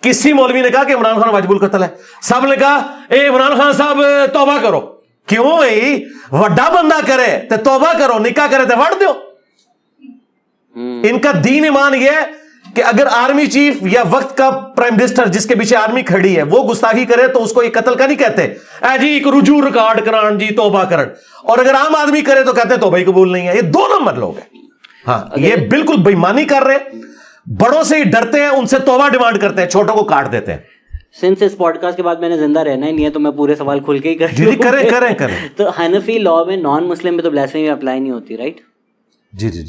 S2: کسی مولوی نے کہا کہ عمران خان واجب القتل ہے, سب نے کہا اے عمران خان صاحب توبہ کرو. کیوں بھائی, وڈا بندہ کرے تو توبہ کرو, نکاح کرے تو وڑ دو. ان کا دین ایمان یہ ہے کہ اگر آرمی چیف یا وقت کا پرائم منسٹر جس کے پیچھے آرمی کھڑی ہے وہ گستاخی کرے تو اس کو یہ قتل کا نہیں کہتے, اے جی ایک رجوع ریکارڈ کران جی توبہ کرن. اور اگر عام آدمی کرے تو کہتے توبہ ہی قبول نہیں ہے. یہ 2 نمبر لوگ ہیں. ہاں یہ بالکل بےایمانی کر رہے ہیں, بڑوں سے ہی ڈرتے ہیں, ان سے توبہ ڈیمانڈ کرتے ہیں, چھوٹوں کو کاٹ دیتے ہیں.
S1: سنس اس پوڈ کاسٹ کے بعد میں نے زندہ رہنا ہی نہیں ہے تو میں پورے سوال کھل کے ہی
S2: کریں.
S1: تو حنفی لا میں نان مسلم پہ تو بلاسفیمی اپلائی نہیں ہوتی, رائٹ؟
S2: جی.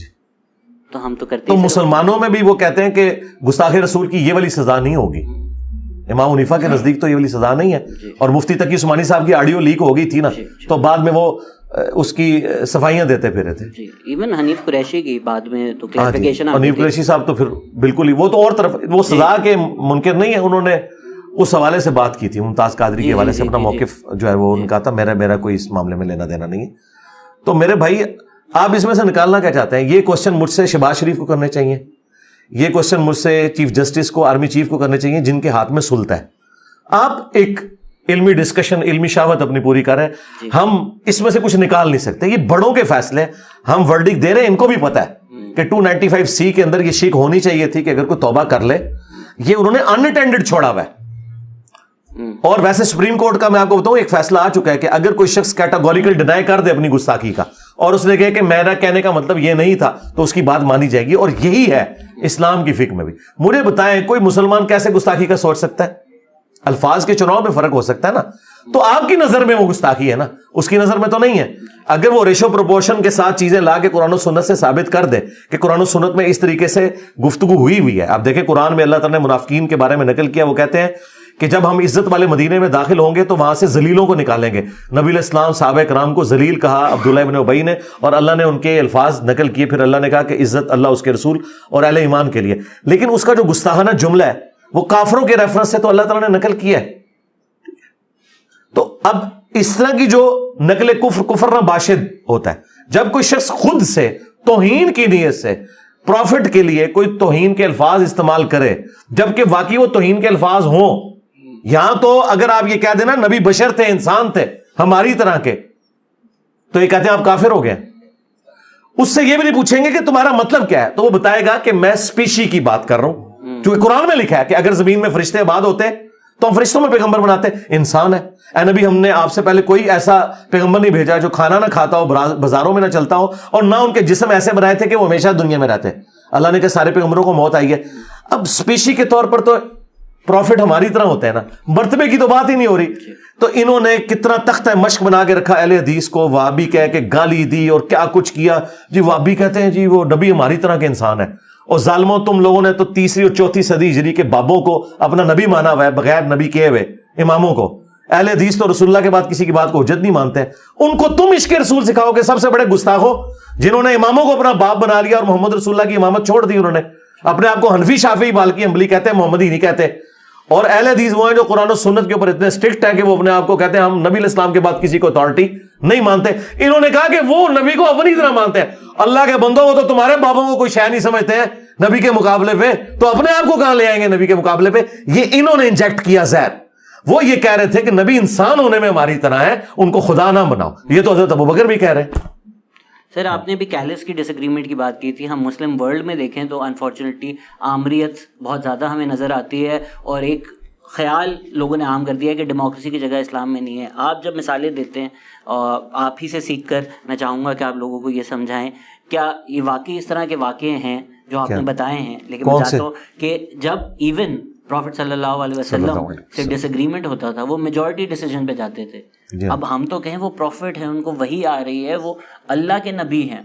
S1: تو ہم تو کرتے
S2: تو مسلمانوں میں بھی وہ کہتے ہیں کہ گستاخی رسول کی یہ والی سزا نہیں ہوگی. امام حنیفہ کے نزدیک تو یہ والی سزا نہیں ہے. اور مفتی تقی عثمانی صاحب کی آڈیو لیک ہو گئی تھی نا, تو بعد میں وہ اس کی صفائیاں دیتے پھرے تھے.
S1: ایون حنیف قریشی کی بعد میں تو کلیریفیکیشن.
S2: حنیف قریشی صاحب تو پھر بالکل ہی وہ تو اور طرف, وہ سزا کے منکر نہیں ہے. انہوں نے اس حوالے سے بات کی تھی, ممتاز قادری کے حوالے سے اپنا موقف جو ہے وہ ان کا تھا. میرا کوئی اس معاملے میں لینا دینا نہیں ہے. تو میرے بھائی آپ اس میں سے نکالنا کیا چاہتے ہیں؟ یہ کوشچن مجھ سے شہباز شریف کو کرنے چاہیے, یہ کوشچن مجھ سے چیف جسٹس کو، آرمی چیف کو کرنے چاہیے جن کے ہاتھ میں سلطہ ہے. آپ ایک علمی ڈسکشن، علمی شاوت اپنی پوری کر رہے ہیں، ہم اس میں سے کچھ نکال نہیں سکتے. یہ بڑوں کے فیصلے، ہم ورڈکٹ دے رہے ہیں، ان کو بھی پتا ہے کہ 295C کے اندر یہ شیک ہونی چاہیے تھی کہ اگر کوئی توبہ کر لے. یہ انہوں نے انٹینڈڈ چھوڑا ہوا ہے. اور ویسے سپریم کورٹ کا میں آپ کو بتاؤں ایک فیصلہ آ چکا ہے کہ اگر کوئی شخص کیٹاگوریکل ڈینائی کر دے اپنی گستاخی کا، اور اس نے کہا کہ میرا کہنے کا مطلب یہ نہیں تھا، تو اس کی بات مانی جائے گی. اور یہی ہے اسلام کی فقہ میں بھی. مجھے بتائیں کوئی مسلمان کیسے گستاخی کا سوچ سکتا ہے؟ الفاظ کے چناؤ میں فرق ہو سکتا ہے نا. تو آپ کی نظر میں وہ گستاخی ہے نا، اس کی نظر میں تو نہیں ہے. اگر وہ ریشو پروپورشن کے ساتھ چیزیں لا کے قرآن و سنت سے ثابت کر دے کہ قرآن و سنت میں اس طریقے سے گفتگو ہوئی ہے. آپ دیکھیں قرآن میں اللہ تعالیٰ نے منافقین کے بارے میں نقل کیا، وہ کہتے ہیں کہ جب ہم عزت والے مدینے میں داخل ہوں گے تو وہاں سے ذلیلوں کو نکالیں گے. نبی علیہ السلام صحابہ کرام کو ذلیل کہا عبداللہ ابن ابی نے، اور اللہ نے ان کے الفاظ نقل کیے. پھر اللہ نے کہا کہ عزت اللہ، اس کے رسول اور اہل ایمان کے لیے. لیکن اس کا جو گستاخانہ جملہ ہے وہ کافروں کے ریفرنس سے تو اللہ تعالیٰ نے نقل کیا ہے. تو اب اس طرح کی جو نقل کفر نہ باشد ہوتا ہے. جب کوئی شخص خود سے توہین کی نیت سے پروفٹ کے لیے کوئی توہین کے الفاظ استعمال کرے، جبکہ واقعی وہ توہین کے الفاظ ہوں. یہاں تو اگر آپ یہ کہہ دینا نبی بشر تھے، انسان تھے ہماری طرح کے، تو یہ کہتے ہیں آپ کافر ہو گئے. اس سے یہ بھی نہیں پوچھیں گے کہ تمہارا مطلب کیا ہے، تو وہ بتائے گا کہ میں اسپیشی کی بات کر رہا ہوں. چونکہ قرآن میں لکھا ہے کہ اگر زمین میں فرشتے آباد ہوتے تو ہم فرشتوں میں پیغمبر بناتے. انسان ہے. اے نبی، ہم نے آپ سے پہلے کوئی ایسا پیغمبر نہیں بھیجا جو کھانا نہ کھاتا ہو، بازاروں میں نہ چلتا ہو، اور نہ ان کے جسم ایسے بنائے تھے کہ وہ ہمیشہ دنیا میں رہتے. اللہ نے کہا سارے پیغمبروں کو موت آئی ہے. اب اسپیشی کے طور پر تو پروفٹ ہماری طرح ہوتے ہیں نا، مرتبے کی تو بات ہی نہیں ہو رہی. تو انہوں نے کتنا تختہ مشق بنا کے رکھا اہل حدیث کو، وہابی کہہ کے گالی دی اور کیا کچھ کیا. جی وہابی کہتے ہیں جی وہ نبی ہماری طرح کے انسان ہے. اور ظالموں تم لوگوں نے تو 3 اور 4 صدی ہجری کے بابوں کو اپنا نبی مانا ہوا ہے، بغیر نبی کیے ہوئے اماموں کو. اہل حدیث تو رسول اللہ کے بعد کسی کی بات کو حجت نہیں مانتے. ان کو تم عشق رسول سکھاؤ گے. سب سے بڑے گستاخ ہو جنہوں نے اماموں کو اپنا باپ بنا لیا اور محمد رسول اللہ کی امامت چھوڑ دی. انہوں نے اپنے آپ کو حنفی، شافعی، مالکی، حنبلی کہتے ہیں، محمدی نہیں کہتے. اور اہل حدیث وہ ہیں جو قرآن و سنت کے اوپر اتنے اسٹرکٹ ہیں کہ وہ اپنے آپ کو کہتے ہیں ہم نبی علیہ السلام کے بعد کسی کو اتھارٹی نہیں مانتے. انہوں نے کہا کہ وہ نبی کو اپنی طرح مانتے ہیں. اللہ کے بندوں، وہ تو تمہارے بابوں کو کوئی شے نہیں سمجھتے ہیں نبی کے مقابلے پہ، تو اپنے آپ کو کہاں لے آئیں گے نبی کے مقابلے پہ؟ یہ انہوں نے انجیکٹ کیا زہر. وہ یہ کہہ رہے تھے کہ نبی انسان ہونے میں ہماری طرح ہے، ان کو خدا نہ بناؤ. یہ تو حضرت ابوبکر بھی کہہ رہے ہیں.
S1: سر آپ نے بھی کیلس کی ڈس ایگریمنٹ کی بات کی تھی. ہم مسلم ورلڈ میں دیکھیں تو انفارچونیٹلی آمریت بہت زیادہ ہمیں نظر آتی ہے، اور ایک خیال لوگوں نے عام کر دیا ہے کہ ڈیموکریسی کی جگہ اسلام میں نہیں ہے. آپ جب مثالیں دیتے ہیں، آپ ہی سے سیکھ کر میں چاہوں گا کہ آپ لوگوں کو یہ سمجھائیں، کیا یہ واقعی اس طرح کے واقعے ہیں جو آپ نے بتائے ہیں؟ لیکن میں چاہتا ہوں کہ جب ایون پروفٹ صلی اللہ علیہ وسلم سے ڈس ایگریمنٹ ہوتا تھا وہ میجورٹی ڈیسیجن پہ جاتے تھے. اب ہم تو کہیں وہ پروفٹ ہیں، ان کو وحی آ رہی ہے، وہ اللہ کے نبی ہیں،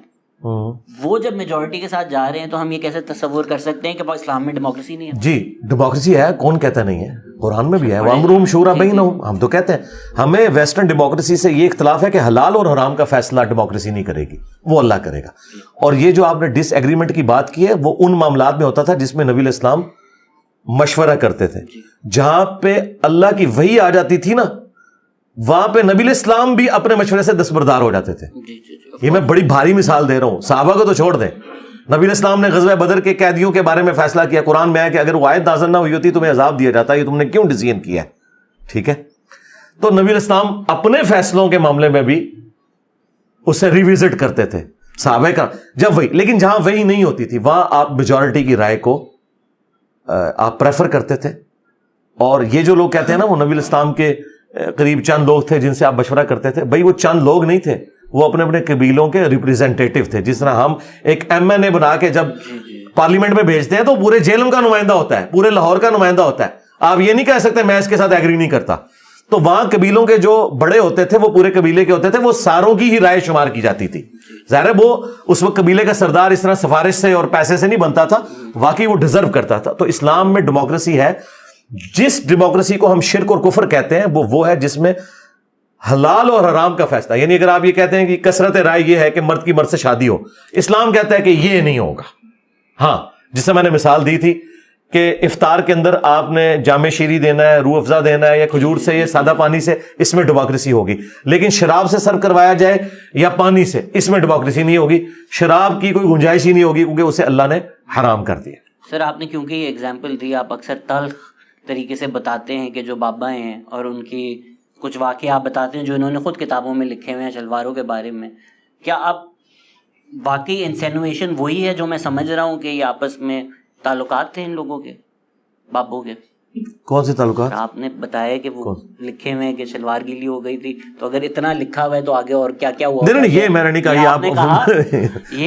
S1: وہ جب میجورٹی کے ساتھ جا رہے ہیں تو ہم یہ کیسے تصور کر سکتے ہیں کہ اسلام میں ڈیموکریسی نہیں ہے؟
S2: جی ڈیموکریسی ہے، کون کہتا نہیں ہے؟ قرآن میں بھی ہے، وَأَمْرُهُمْ شُورَىٰ بَيْنَهُمْ. ہم تو کہتے ہیں ہمیں ویسٹرن ڈیموکریسی سے یہ اختلاف ہے کہ حلال اور حرام کا فیصلہ ڈیموکریسی نہیں کرے گی، وہ اللہ کرے گا. اور یہ جو آپ نے ڈس ایگریمنٹ کی بات کی ہے وہ ان معاملات میں ہوتا تھا جس میں نبی علیہ السلام مشورہ کرتے تھے. جہاں پہ اللہ کی وحی آ جاتی تھی نا، وہاں پہ نبی علیہ السلام بھی اپنے مشورے سے دستبردار ہو جاتے تھے. یہ میں بڑی بھاری مثال دے رہا ہوں، صحابہ کو تو چھوڑ دیں. نبی علیہ السلام نے غزوہ بدر کے قیدیوں کے بارے میں فیصلہ کیا. قرآن میں ہے کہ اگر وہ آیت نازل نہ ہوئی ہوتی تمہیں عذاب دیا جاتا، یہ تم نے کیوں ڈیسیژن کیا ہے؟ ٹھیک ہے، تو نبی علیہ السلام اپنے فیصلوں کے معاملے میں بھی اسے ریوزٹ کرتے تھے صحابہ کا جب وہی. لیکن جہاں وہی نہیں ہوتی تھی وہاں آپ میجورٹی کی رائے کو آپ پریفر کرتے تھے. اور یہ جو لوگ کہتے ہیں نا وہ نبی علیہ السلام کے قریب چند لوگ تھے جن سے آپ مشورہ کرتے تھے، بھائی وہ چند لوگ نہیں تھے، وہ اپنے اپنے قبیلوں کے ریپریزنٹیٹیو تھے. جس طرح ہم ایک MNA بنا کے جب پارلیمنٹ میں بھیجتے ہیں تو پورے جیلم کا نمائندہ ہوتا ہے، پورے لاہور کا نمائندہ ہوتا ہے. آپ یہ نہیں کہہ سکتے میں اس کے ساتھ ایگری نہیں کرتا. تو وہاں قبیلوں کے جو بڑے ہوتے تھے وہ پورے قبیلے کے ہوتے تھے، وہ ساروں کی ہی رائے شمار کی جاتی تھی. ظاہر ہے وہ اس وقت قبیلے کا سردار اس طرح سفارش سے اور پیسے سے نہیں بنتا تھا، واقعی وہ ڈیزرو کرتا تھا. تو اسلام میں ڈیموکریسی ہے. جس ڈیموکریسی کو ہم شرک اور کفر کہتے ہیں وہ ہے جس میں حلال اور حرام کا فیصلہ. یعنی اگر آپ یہ کہتے ہیں کہ کثرت رائے یہ ہے کہ مرد کی مرد سے شادی ہو، اسلام کہتا ہے کہ یہ نہیں ہوگا. ہاں جس سے میں نے مثال دی تھی کہ افطار کے اندر آپ نے جامع شیری دینا ہے، روح افزا دینا ہے، یا کھجور سے یا سادہ پانی سے، اس میں ڈیموکریسی ہوگی. لیکن شراب سے سرو کروایا جائے یا پانی سے، اس میں ڈیموکریسی نہیں ہوگی. شراب کی کوئی گنجائش ہی نہیں ہوگی کیونکہ اسے اللہ نے حرام کر دیا.
S1: سر آپ نے کیونکہ یہ ایگزامپل دی, آپ اکثر تلخ طریقے سے بتاتے ہیں کہ جو بابا ہیں اور ان کی کچھ واقعے آپ بتاتے ہیں جو انہوں نے خود کتابوں میں لکھے ہوئے ہیں شلواروں کے بارے میں, کیا آپ واقعی انسینویشن وہی ہے جو میں سمجھ رہا ہوں کہ یہ آپس میں تعلقات تھے ان لوگوں کے, بابوں کے؟
S2: کون سے تعلقات؟
S1: آپ نے بتایا کہ وہ لکھے ہوئے ہیں کہ شلوار گیلی ہو گئی تھی, تو اگر اتنا لکھا ہوا ہے تو آگے اور کیا کیا ہوا؟
S2: نہیں یہ میں نے نہیں کہا, یہ آپ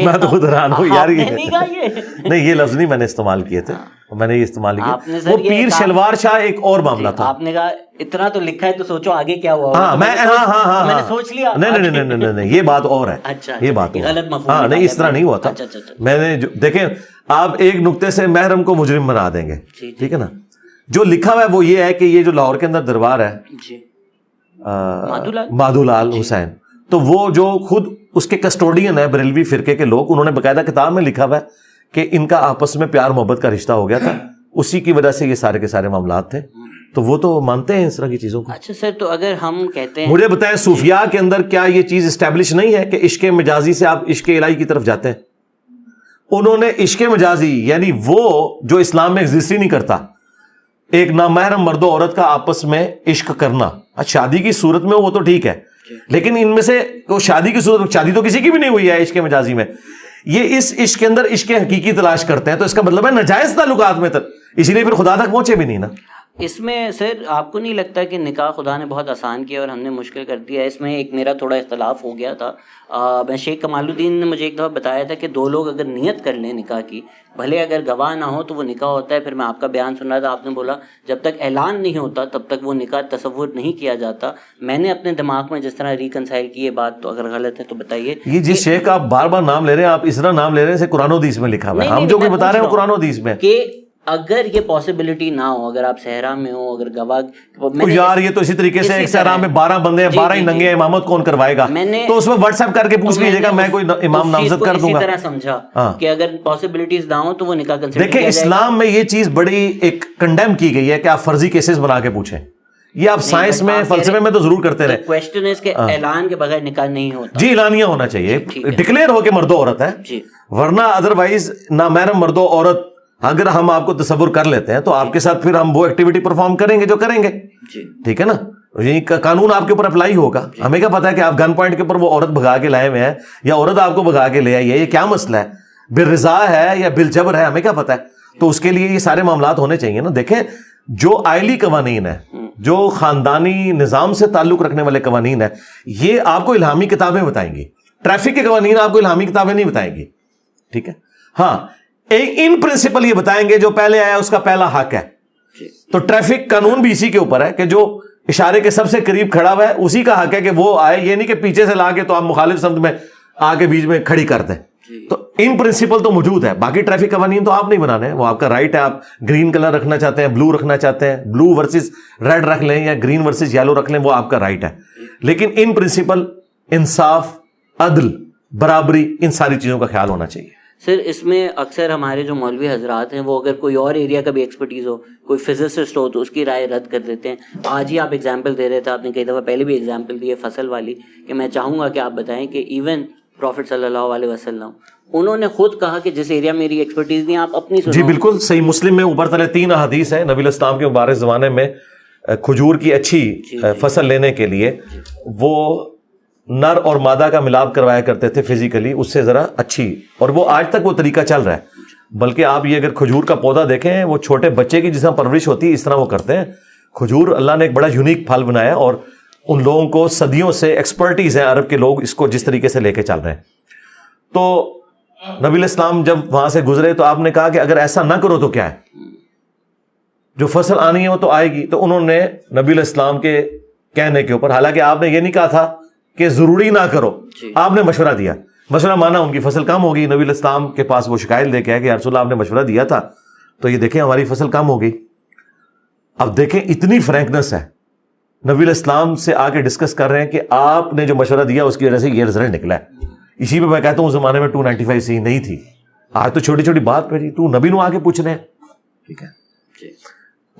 S2: میں تو خود حیران ہوں یار, نہیں یہ لفظ نہیں میں نے استعمال کیے تھے, میں نے یہ استعمال کیا وہ پیر شلوار شاہ ایک اور معاملہ تھا.
S1: آپ نے کہا اتنا تو لکھا ہے تو سوچو آگے کیا ہوا.
S2: ہاں میں
S1: نے سوچ لیا.
S2: نہیں یہ بات اور ہے, یہ بات
S1: غلط مفہوم.
S2: ہاں نہیں اس طرح نہیں ہوا تھا. میں نے دیکھیں آپ ایک نقطے سے محرم کو مجرم بنا دیں گے, ٹھیک ہے نا. جو لکھا ہوا ہے وہ یہ ہے کہ یہ جو لاہور کے اندر دربار ہے مادھو لال حسین, تو وہ جو خود اس کے کسٹوڈین ہے بریلوی فرقے کے لوگ, انہوں نے باقاعدہ کتاب میں لکھا ہوا ہے کہ ان کا آپس میں پیار محبت کا رشتہ ہو گیا تھا, اسی کی وجہ سے یہ سارے کے سارے معاملات تھے. تو وہ تو مانتے ہیں اس طرح کی چیزوں کو.
S1: اچھا سر, تو اگر ہم کہتے ہیں,
S2: مجھے بتائیں صوفیاء کے اندر کیا یہ چیز اسٹیبلش نہیں ہے کہ عشق مجازی سے آپ عشق الہی کی طرف جاتے ہیں؟ انہوں نے عشق مجازی یعنی وہ جو اسلام میں ایگزسٹ ہی نہیں کرتا, ایک نامحرم مرد و عورت کا آپس میں عشق کرنا, شادی کی صورت میں وہ تو ٹھیک ہے, لیکن ان میں سے شادی کی صورت, شادی تو کسی کی بھی نہیں ہوئی ہے عشق مجازی میں, یہ اس عشق کے اندر عشق حقیقی تلاش کرتے ہیں, تو اس کا مطلب ہے ناجائز تعلقات میں اسی لیے پھر خدا تک پہنچے بھی نہیں نا.
S1: اس میں سر آپ کو نہیں لگتا کہ نکاح خدا نے بہت آسان کیا اور ہم نے مشکل کر دیا؟ اس میں ایک میرا تھوڑا اختلاف ہو گیا تھا. میں شیخ کمال الدین نے مجھے ایک دفعہ بتایا تھا کہ دو لوگ اگر نیت کر لیں نکاح کی, بھلے اگر گواہ نہ ہو تو وہ نکاح ہوتا ہے. پھر میں آپ کا بیان سن رہا تھا, آپ نے بولا جب تک اعلان نہیں ہوتا تب تک وہ نکاح تصور نہیں کیا جاتا. میں نے اپنے دماغ میں جس طرح ریکنسائل کی یہ بات, تو اگر غلط ہے تو بتائیے.
S2: یہ جس شیخ آپ بار بار نام لے رہے ہیں, آپ اس طرح نام لے رہے ہیں جیسے قرآن و حدیث میں لکھا ہوا ہے. ہم جو بتا رہے ہیں قرآن و حدیث میں کہ
S1: اگر یہ پاسبلٹی نہ ہو, اگر آپ صحرا میں ہو, اگر گواہ
S2: یار یہ تو اسی طریقے سے ایک صحرا میں 12 بندے ہیں, 12 ہی ننگے, امامت کون کروائے گا؟ تو اس میں واٹس ایپ کر کے پوچھ لیجیے گا, میں کوئی امام نامزد کر دوں گا.
S1: اسی طرح سمجھا کہ اگر پاسبلٹیز نہ ہو تو وہ نکاح کنسیڈر.
S2: دیکھیں اسلام میں یہ چیز بڑی ایک کنڈیم کی گئی ہے کہ آپ فرضی کیسز بنا کے پوچھیں. یہ آپ سائنس میں فلسفے میں تو ضرور کرتے رہے.
S1: کوسچن ہے کہ اعلان کے بغیر نکاح نہیں ہوتا.
S2: جی اعلانیہ ہونا چاہیے, ڈکلیئر ہو کے مرد و عورت ہے, ورنہ ادروائز نامحرم مرد و عورت اگر ہم آپ کو تصور کر لیتے ہیں تو آپ کے ساتھ پھر ہم وہ ایکٹیویٹی پرفارم کریں گے جو کریں گے, ٹھیک ہے نا. یہی قانون آپ کے اوپر اپلائی ہوگا. ہمیں کیا پتا ہے کہ آپ گن پوائنٹ کے اوپر وہ عورت بھگا کے لائے ہوئے ہیں یا عورت آپ کو بھگا کے لے آئی ہے, یہ کیا مسئلہ ہے؟ بالرضا ہے یا بالجبر ہے, ہمیں کیا پتا ہے. تو اس کے لیے یہ سارے معاملات ہونے چاہیے نا. دیکھیں جو آئلی قوانین ہے, جو خاندانی نظام سے تعلق رکھنے والے قوانین ہیں, یہ آپ کو الہامی کتابیں بتائیں گی. ٹریفک کے قوانین آپ کو الہامی کتابیں نہیں بتائیں گی, ٹھیک ہے. ہاں ان پرنسپل یہ بتائیں گے جو پہلے آیا اس کا پہلا حق ہے. تو ٹریفک قانون بھی اسی کے اوپر ہے کہ جو اشارے کے سب سے قریب کھڑا ہوا ہے اسی کا حق ہے کہ وہ آئے, یہ نہیں کہ پیچھے سے لا کے تو آپ مخالف سمت میں آ کے بیچ میں کھڑی کر دیں. تو ان پرنسپل تو موجود ہے. باقی ٹریفک قوانین تو آپ نہیں بنانے ہیں, وہ آپ کا رائٹ ہے. آپ گرین کلر رکھنا چاہتے ہیں, بلو رکھنا چاہتے ہیں, بلو ورسز ریڈ رکھ لیں یا گرین ورسز یلو رکھ لیں, وہ آپ کا رائٹ ہے. لیکن ان پرنسپل انصاف, عدل, برابری, ان ساری چیزوں کا خیال ہونا چاہیے.
S1: سر اس میں اکثر ہمارے جو مولوی حضرات ہیں وہ اگر کوئی اور ایریا کا بھی ایکسپرٹیز ہو, کوئی فزسسٹ ہو, تو اس کی رائے رد کر دیتے ہیں. آج ہی آپ ایگزامپل دے رہے تھے, آپ نے کئی دفعہ پہلے بھی ایگزامپل دی ہے فصل والی, کہ میں چاہوں گا کہ آپ بتائیں کہ ایون پروفٹ صلی اللہ علیہ وسلم انہوں نے خود کہا کہ جس ایریا میں میری ایکسپرٹیز نہیں آپ اپنی سنو.
S2: جی بالکل صحیح. مسلم میں اوپر تلے 3 احادیث ہیں نبی الاسلام کے مبارک زمانے میں کھجور کی اچھی فصل لینے کے لیے وہ نر اور مادہ کا ملاپ کروایا کرتے تھے فزیکلی, اس سے ذرا اچھی, اور وہ آج تک وہ طریقہ چل رہا ہے. بلکہ آپ یہ اگر کھجور کا پودا دیکھیں, وہ چھوٹے بچے کی جس طرح پرورش ہوتی ہے اس طرح وہ کرتے ہیں. کھجور اللہ نے ایک بڑا یونیک پھل بنایا, اور ان لوگوں کو صدیوں سے ایکسپرٹیز ہیں عرب کے لوگ اس کو جس طریقے سے لے کے چل رہے ہیں. تو نبی الاسلام جب وہاں سے گزرے تو آپ نے کہا کہ اگر ایسا نہ کرو تو کیا ہے, جو فصل آنی ہے وہ تو آئے گی. تو انہوں نے نبی الاسلام کے کہنے کے اوپر, حالانکہ آپ نے یہ نہیں کہا تھا کہ ضروری نہ کرو, آپ نے مشورہ دیا, مشورہ مانا, ان کی فصل کم ہوگی. نبی الاسلام کے پاس وہ شکایت لے کے آئے کہ یا رسول اللہ آپ نے مشورہ دیا تھا تو یہ دیکھیں ہماری فصل کم ہوگی. اب دیکھیں اتنی فرینکنس ہے, نبی الاسلام سے آ کے ڈسکس کر رہے ہیں کہ آپ نے جو مشورہ دیا اس کی وجہ سے یہ رزلٹ نکلا ہے. اسی پہ میں کہتا ہوں اس زمانے میں 295C نہیں تھی, آج تو چھوٹی چھوٹی بات پہ تو نبی نو آ کے پوچھ رہے ہیں, ٹھیک ہے.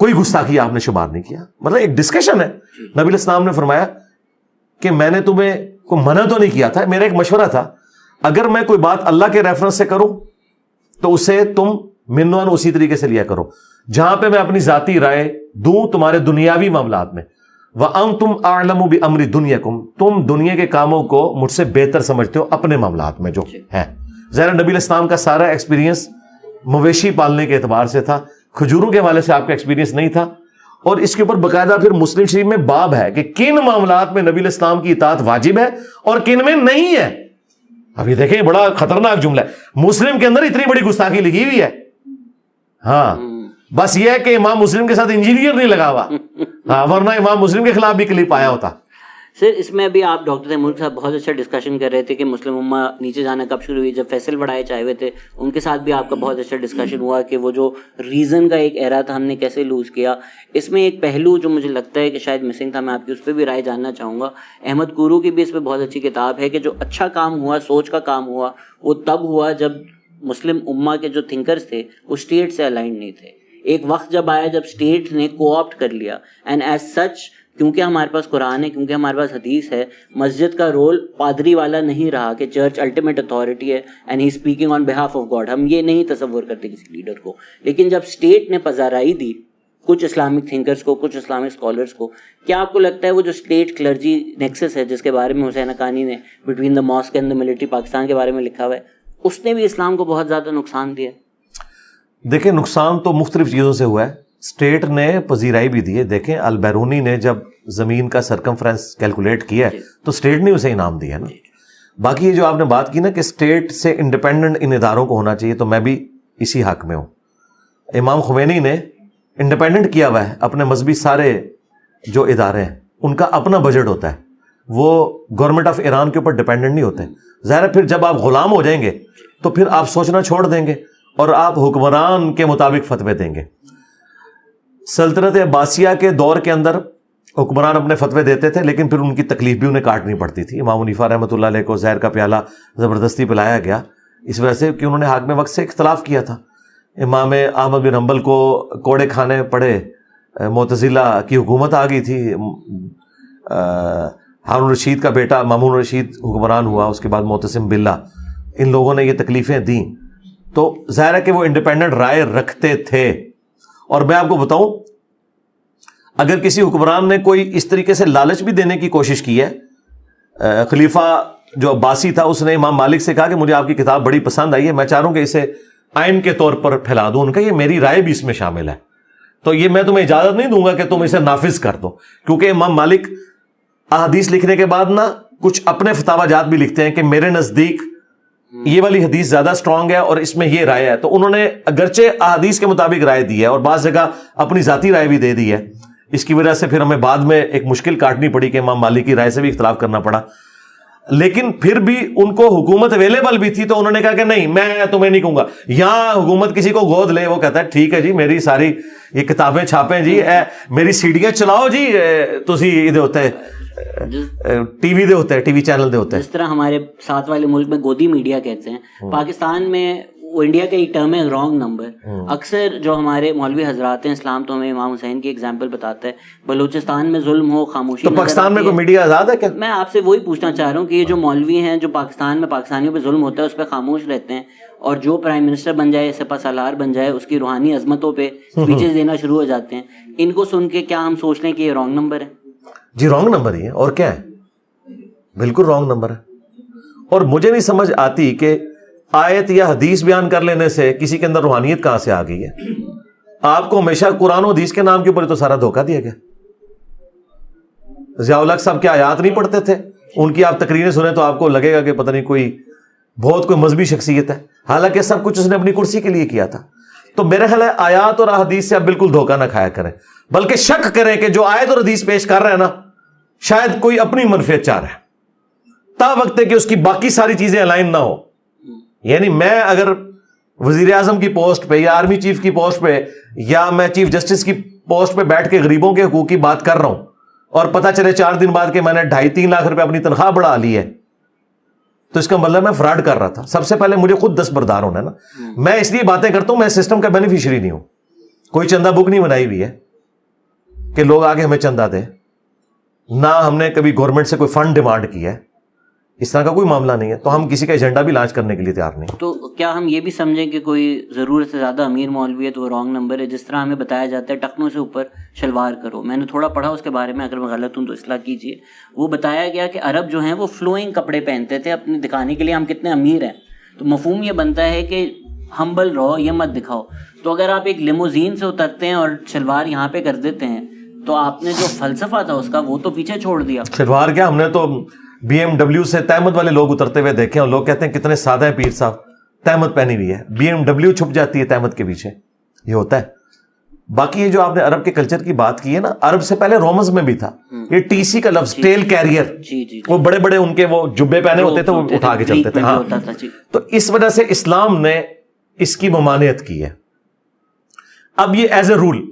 S2: کوئی گستاخی آپ نے شمار نہیں کیا, مطلب ایک ڈسکشن ہے. نبی الاسلام نے فرمایا کہ میں نے تمہیں کو منع تو نہیں کیا تھا, میرا ایک مشورہ تھا, اگر میں کوئی بات اللہ کے ریفرنس سے کروں تو اسے تم منوان اسی طریقے سے لیا کرو. جہاں پہ میں اپنی ذاتی رائے دوں تمہارے دنیاوی معاملات میں, وَأَنْتُمْ أَعْلَمُ بِأَمْرِ دُنْيَكُمْ, تم دنیا کے کاموں کو مجھ سے بہتر سمجھتے ہو اپنے معاملات میں جو ہے. ظاہر نبی علیہ السلام کا سارا ایکسپیرینس مویشی پالنے کے اعتبار سے تھا, کھجوروں کے حوالے سے آپ کا ایکسپیرینس نہیں تھا. اور اس کے اوپر باقاعدہ پھر مسلم شریف میں باب ہے کہ کن معاملات میں نبی علیہ السلام کی اطاعت واجب ہے اور کن میں نہیں ہے. اب یہ دیکھیں بڑا خطرناک جملہ ہے, مسلم کے اندر اتنی بڑی گستاخی لکھی ہوئی ہے. ہاں بس یہ ہے کہ امام مسلم کے ساتھ انجینئر نہیں لگا ہوا, ہاں ورنہ امام مسلم کے خلاف بھی کلپ آیا ہوتا.
S1: سر اس میں ابھی آپ ڈاکٹر تیمور صاحب بہت اچھا ڈسکشن کر رہے تھے کہ مسلم امہ نیچے جانا کب شروع ہوئی, جب فیصل بڑھائے چاہے ہوئے تھے ان کے ساتھ بھی آپ کا بہت اچھا ڈسکشن ہوا کہ وہ جو ریزن کا ایک ایرا تھا ہم نے کیسے لوز کیا. اس میں ایک پہلو جو مجھے لگتا ہے کہ شاید مسنگ تھا, میں آپ کی اس پہ بھی رائے جاننا چاہوں گا. احمد کورو کی بھی اس پہ بہت اچھی کتاب ہے کہ جو اچھا کام ہوا, سوچ کا کام ہوا, وہ تب ہوا جب مسلم امہ کے جو تھنکرز تھے وہ اسٹیٹ سے الائنڈ نہیں تھے. ایک وقت جب آیا جب اسٹیٹ نے کو آپٹ کر لیا, اینڈ ایز سچ کیونکہ ہمارے پاس قرآن ہے, کیونکہ ہمارے پاس حدیث ہے, مسجد کا رول پادری والا نہیں رہا کہ چرچ الٹیمیٹ اتھارٹی ہے and he speaking on behalf of God. ہم یہ نہیں تصور کرتے کسی لیڈر کو. لیکن جب اسٹیٹ نے پذیرائی دی کچھ اسلامک تھنکرز کو, کچھ اسلامک اسکالرس کو, کیا آپ کو لگتا ہے وہ جو اسٹیٹ کلرجی نیکسس ہے جس کے بارے میں حسین حقانی نے between the mosque and the military Pakistan کے بارے میں لکھا ہوا ہے, اس نے بھی اسلام کو بہت زیادہ نقصان دیا؟
S2: دیکھیں نقصان تو مختلف چیزوں سے ہوا ہے. اسٹیٹ نے پذیرائی بھی دی ہے. دیکھیں البیرونی نے جب زمین کا سرکمفرنس کیلکولیٹ کیا ہے تو اسٹیٹ نے اسے انعام دیا نا. باقی یہ جو آپ نے بات کی نا کہ اسٹیٹ سے انڈیپینڈنٹ ان اداروں کو ہونا چاہیے, تو میں بھی اسی حق میں ہوں. امام خمینی نے انڈیپینڈنٹ کیا ہوا ہے اپنے مذہبی سارے جو ادارے ہیں, ان کا اپنا بجٹ ہوتا ہے, وہ گورنمنٹ آف ایران کے اوپر ڈیپینڈنٹ نہیں ہوتے. ظاہر ہے پھر جب آپ غلام ہو جائیں گے تو پھر آپ سوچنا چھوڑ دیں گے اور آپ حکمران کے مطابق فتوے دیں گے. سلطنت عباسیہ کے دور کے اندر حکمران اپنے فتوے دیتے تھے, لیکن پھر ان کی تکلیف بھی انہیں کاٹنی پڑتی تھی. امام حنیفہ رحمۃ اللہ علیہ کو زہر کا پیالہ زبردستی پلایا گیا اس وجہ سے کہ انہوں نے حاکم وقت سے اختلاف کیا تھا. امام احمد بن حنبل کو کوڑے کھانے پڑے, معتزلہ کی حکومت آ گئی تھی, ہارون رشید کا بیٹا مامون رشید حکمران ہوا, اس کے بعد معتصم باللہ, ان لوگوں نے یہ تکلیفیں دیں. تو ظاہر ہے کہ وہ انڈیپینڈنٹ رائے رکھتے تھے. اور میں آپ کو بتاؤں, اگر کسی حکمران نے کوئی اس طریقے سے لالچ بھی دینے کی کوشش کی ہے, خلیفہ جو عباسی تھا اس نے امام مالک سے کہا کہ مجھے آپ کی کتاب بڑی پسند آئی ہے, میں چاہ رہا ہوں کہ اسے آئین کے طور پر پھیلا دوں. ان کا یہ میری رائے بھی اس میں شامل ہے, تو یہ میں تمہیں اجازت نہیں دوں گا کہ تم اسے نافذ کر دو. کیونکہ امام مالک احادیث لکھنے کے بعد نا کچھ اپنے فتاوی جات بھی لکھتے ہیں کہ میرے نزدیک یہ والی حدیث زیادہ سٹرونگ ہے اور اس میں یہ رائے ہے. تو انہوں نے اگرچہ احادیث کے مطابق رائے دی ہے اور بعض جگہ اپنی ذاتی رائے بھی دے دی ہے. اس کی وجہ سے پھر ہمیں بعد میں ایک مشکل کاٹنی پڑی کہ امام مالک کی رائے سے بھی اختلاف کرنا پڑا. لیکن پھر بھی ان کو حکومت اویلیبل بھی تھی, تو انہوں نے کہا کہ نہیں میں تمہیں نہیں کہوں گا. یہاں حکومت کسی کو گود لے, وہ کہتا ہے ٹھیک ہے جی میری ساری یہ کتابیں چھاپیں جی, میری سیڑھیاں چلاؤ جی, تسی یہ ہوتا ہے ٹی وی دے ہوتا ہے, ٹی وی چینل دے ہوتا ہے.
S1: جس طرح ہمارے ساتھ والے ملک میں گودی میڈیا کہتے ہیں, پاکستان میں وہ انڈیا کا ایک ٹرم ہے رانگ نمبر. اکثر جو ہمارے مولوی حضرات ہیں, اسلام تو ہمیں امام حسین کی ایگزامپل بتاتا ہے, بلوچستان میں ظلم ہو خاموشی.
S2: تو پاکستان میں کوئی میڈیا آزاد ہے کیا؟
S1: میں آپ سے وہی پوچھنا چاہ رہا ہوں کہ یہ جو مولوی ہیں جو پاکستان میں پاکستانیوں پہ ظلم ہوتا ہے اس پہ خاموش رہتے ہیں, اور جو پرائم منسٹر بن جائے, سپہ سالار بن جائے, اس کی روحانی عظمتوں پہ اسپیچز دینا شروع ہو جاتے ہیں, ان کو سن کے کیا ہم سوچ لیں کہ یہ رانگ نمبر ہے؟
S2: جی رانگ نمبر ہی ہے, اور کیا ہے, بالکل رانگ نمبر ہے. اور مجھے نہیں سمجھ آتی کہ آیت یا حدیث بیان کر لینے سے کسی کے اندر روحانیت کہاں سے آ گئی ہے. آپ کو ہمیشہ قرآن و حدیث کے نام کے اوپر تو سارا دھوکہ دیا گیا. ضیاء الحق صاحب کیا آیات نہیں پڑھتے تھے, ان کی آپ تقریریں سنیں تو آپ کو لگے گا کہ پتہ نہیں کوئی بہت کوئی مذہبی شخصیت ہے, حالانکہ سب کچھ اس نے اپنی کرسی کے لیے کیا تھا. تو میرا خیال ہے آیات اور حدیث سے آپ بالکل دھوکہ نہ کھایا کریں, بلکہ شک کریں کہ جو آیت اور حدیث پیش کر رہے ہیں نا شاید کوئی اپنی منفعت چاہ رہا ہے, تا وقت ہے کہ اس کی باقی ساری چیزیں الائن نہ ہو. یعنی میں اگر وزیر اعظم کی پوسٹ پہ یا آرمی چیف کی پوسٹ پہ یا میں چیف جسٹس کی پوسٹ پہ بیٹھ کے غریبوں کے حقوق کی بات کر رہا ہوں اور پتہ چلے 4 دن بعد کہ میں نے 2.5-3 لاکھ روپے اپنی تنخواہ بڑھا لی ہے, تو اس کا مطلب میں فراڈ کر رہا تھا. سب سے پہلے مجھے خود دستبردار ہونا ہے نا. میں اس لیے باتیں کرتا ہوں, میں سسٹم کا بینیفیشری نہیں ہوں. کوئی چندہ بک نہیں بنائی ہوئی ہے کہ لوگ آگے ہمیں چندہ دیں, نہ ہم نے کبھی گورنمنٹ سے کوئی فنڈ ڈیمانڈ کیا ہے, اس طرح کا کوئی معاملہ نہیں ہے. تو ہم کسی کا ایجنڈا بھی لانچ کرنے کے لیے تیار نہیں.
S1: تو کیا ہم یہ بھی سمجھیں کہ کوئی ضرورت سے زیادہ امیر مولوی ہے تو وہ رانگ نمبر ہے؟ جس طرح ہمیں بتایا جاتا ہے ٹخنوں سے اوپر شلوار کرو، میں نے تھوڑا پڑھا اس کے بارے میں، اگر میں غلط ہوں تو اصلاح کیجیے. وہ بتایا گیا کہ عرب جو ہیں وہ فلوئنگ کپڑے پہنتے تھے اپنے دکھانے کے لیے ہم کتنے امیر ہیں. تو مفہوم یہ بنتا ہے کہ ہمبل رہو، یہ مت دکھاؤ. تو اگر آپ ایک لیموزین سے اترتے ہیں اور شلوار یہاں پہ کر دیتے ہیں تو آپ نے جو فلسفہ تھا اس کا وہ تو پیچھے چھوڑ دیا.
S2: شلوار کیا، ہم نے تو بی ایم ڈبلیو سے تہمت والے لوگ اترتے ہوئے دیکھے ہیں، لوگ کہتے ہیں کتنے سادہ ہیں پیر صاحب، تہمت پہنی ہوئی ہے، بی ایم ڈبلیو چھپ جاتی ہے تہمت کے پیچھے. یہ ہوتا ہے. باقی یہ جو آپ نے عرب کے کلچر کی بات کی ہے نا، عرب سے پہلے رومنز میں بھی تھا یہ ٹی سی کا لفظ، ٹیل کیریئر. وہ بڑے بڑے ان کے وہ جبے پہنے ہوتے تھے، وہ اٹھا کے چلتے تھے. ہاں، تو اس وجہ سے اسلام نے اس کی ممانعت کی ہے. اب یہ ایز اے رول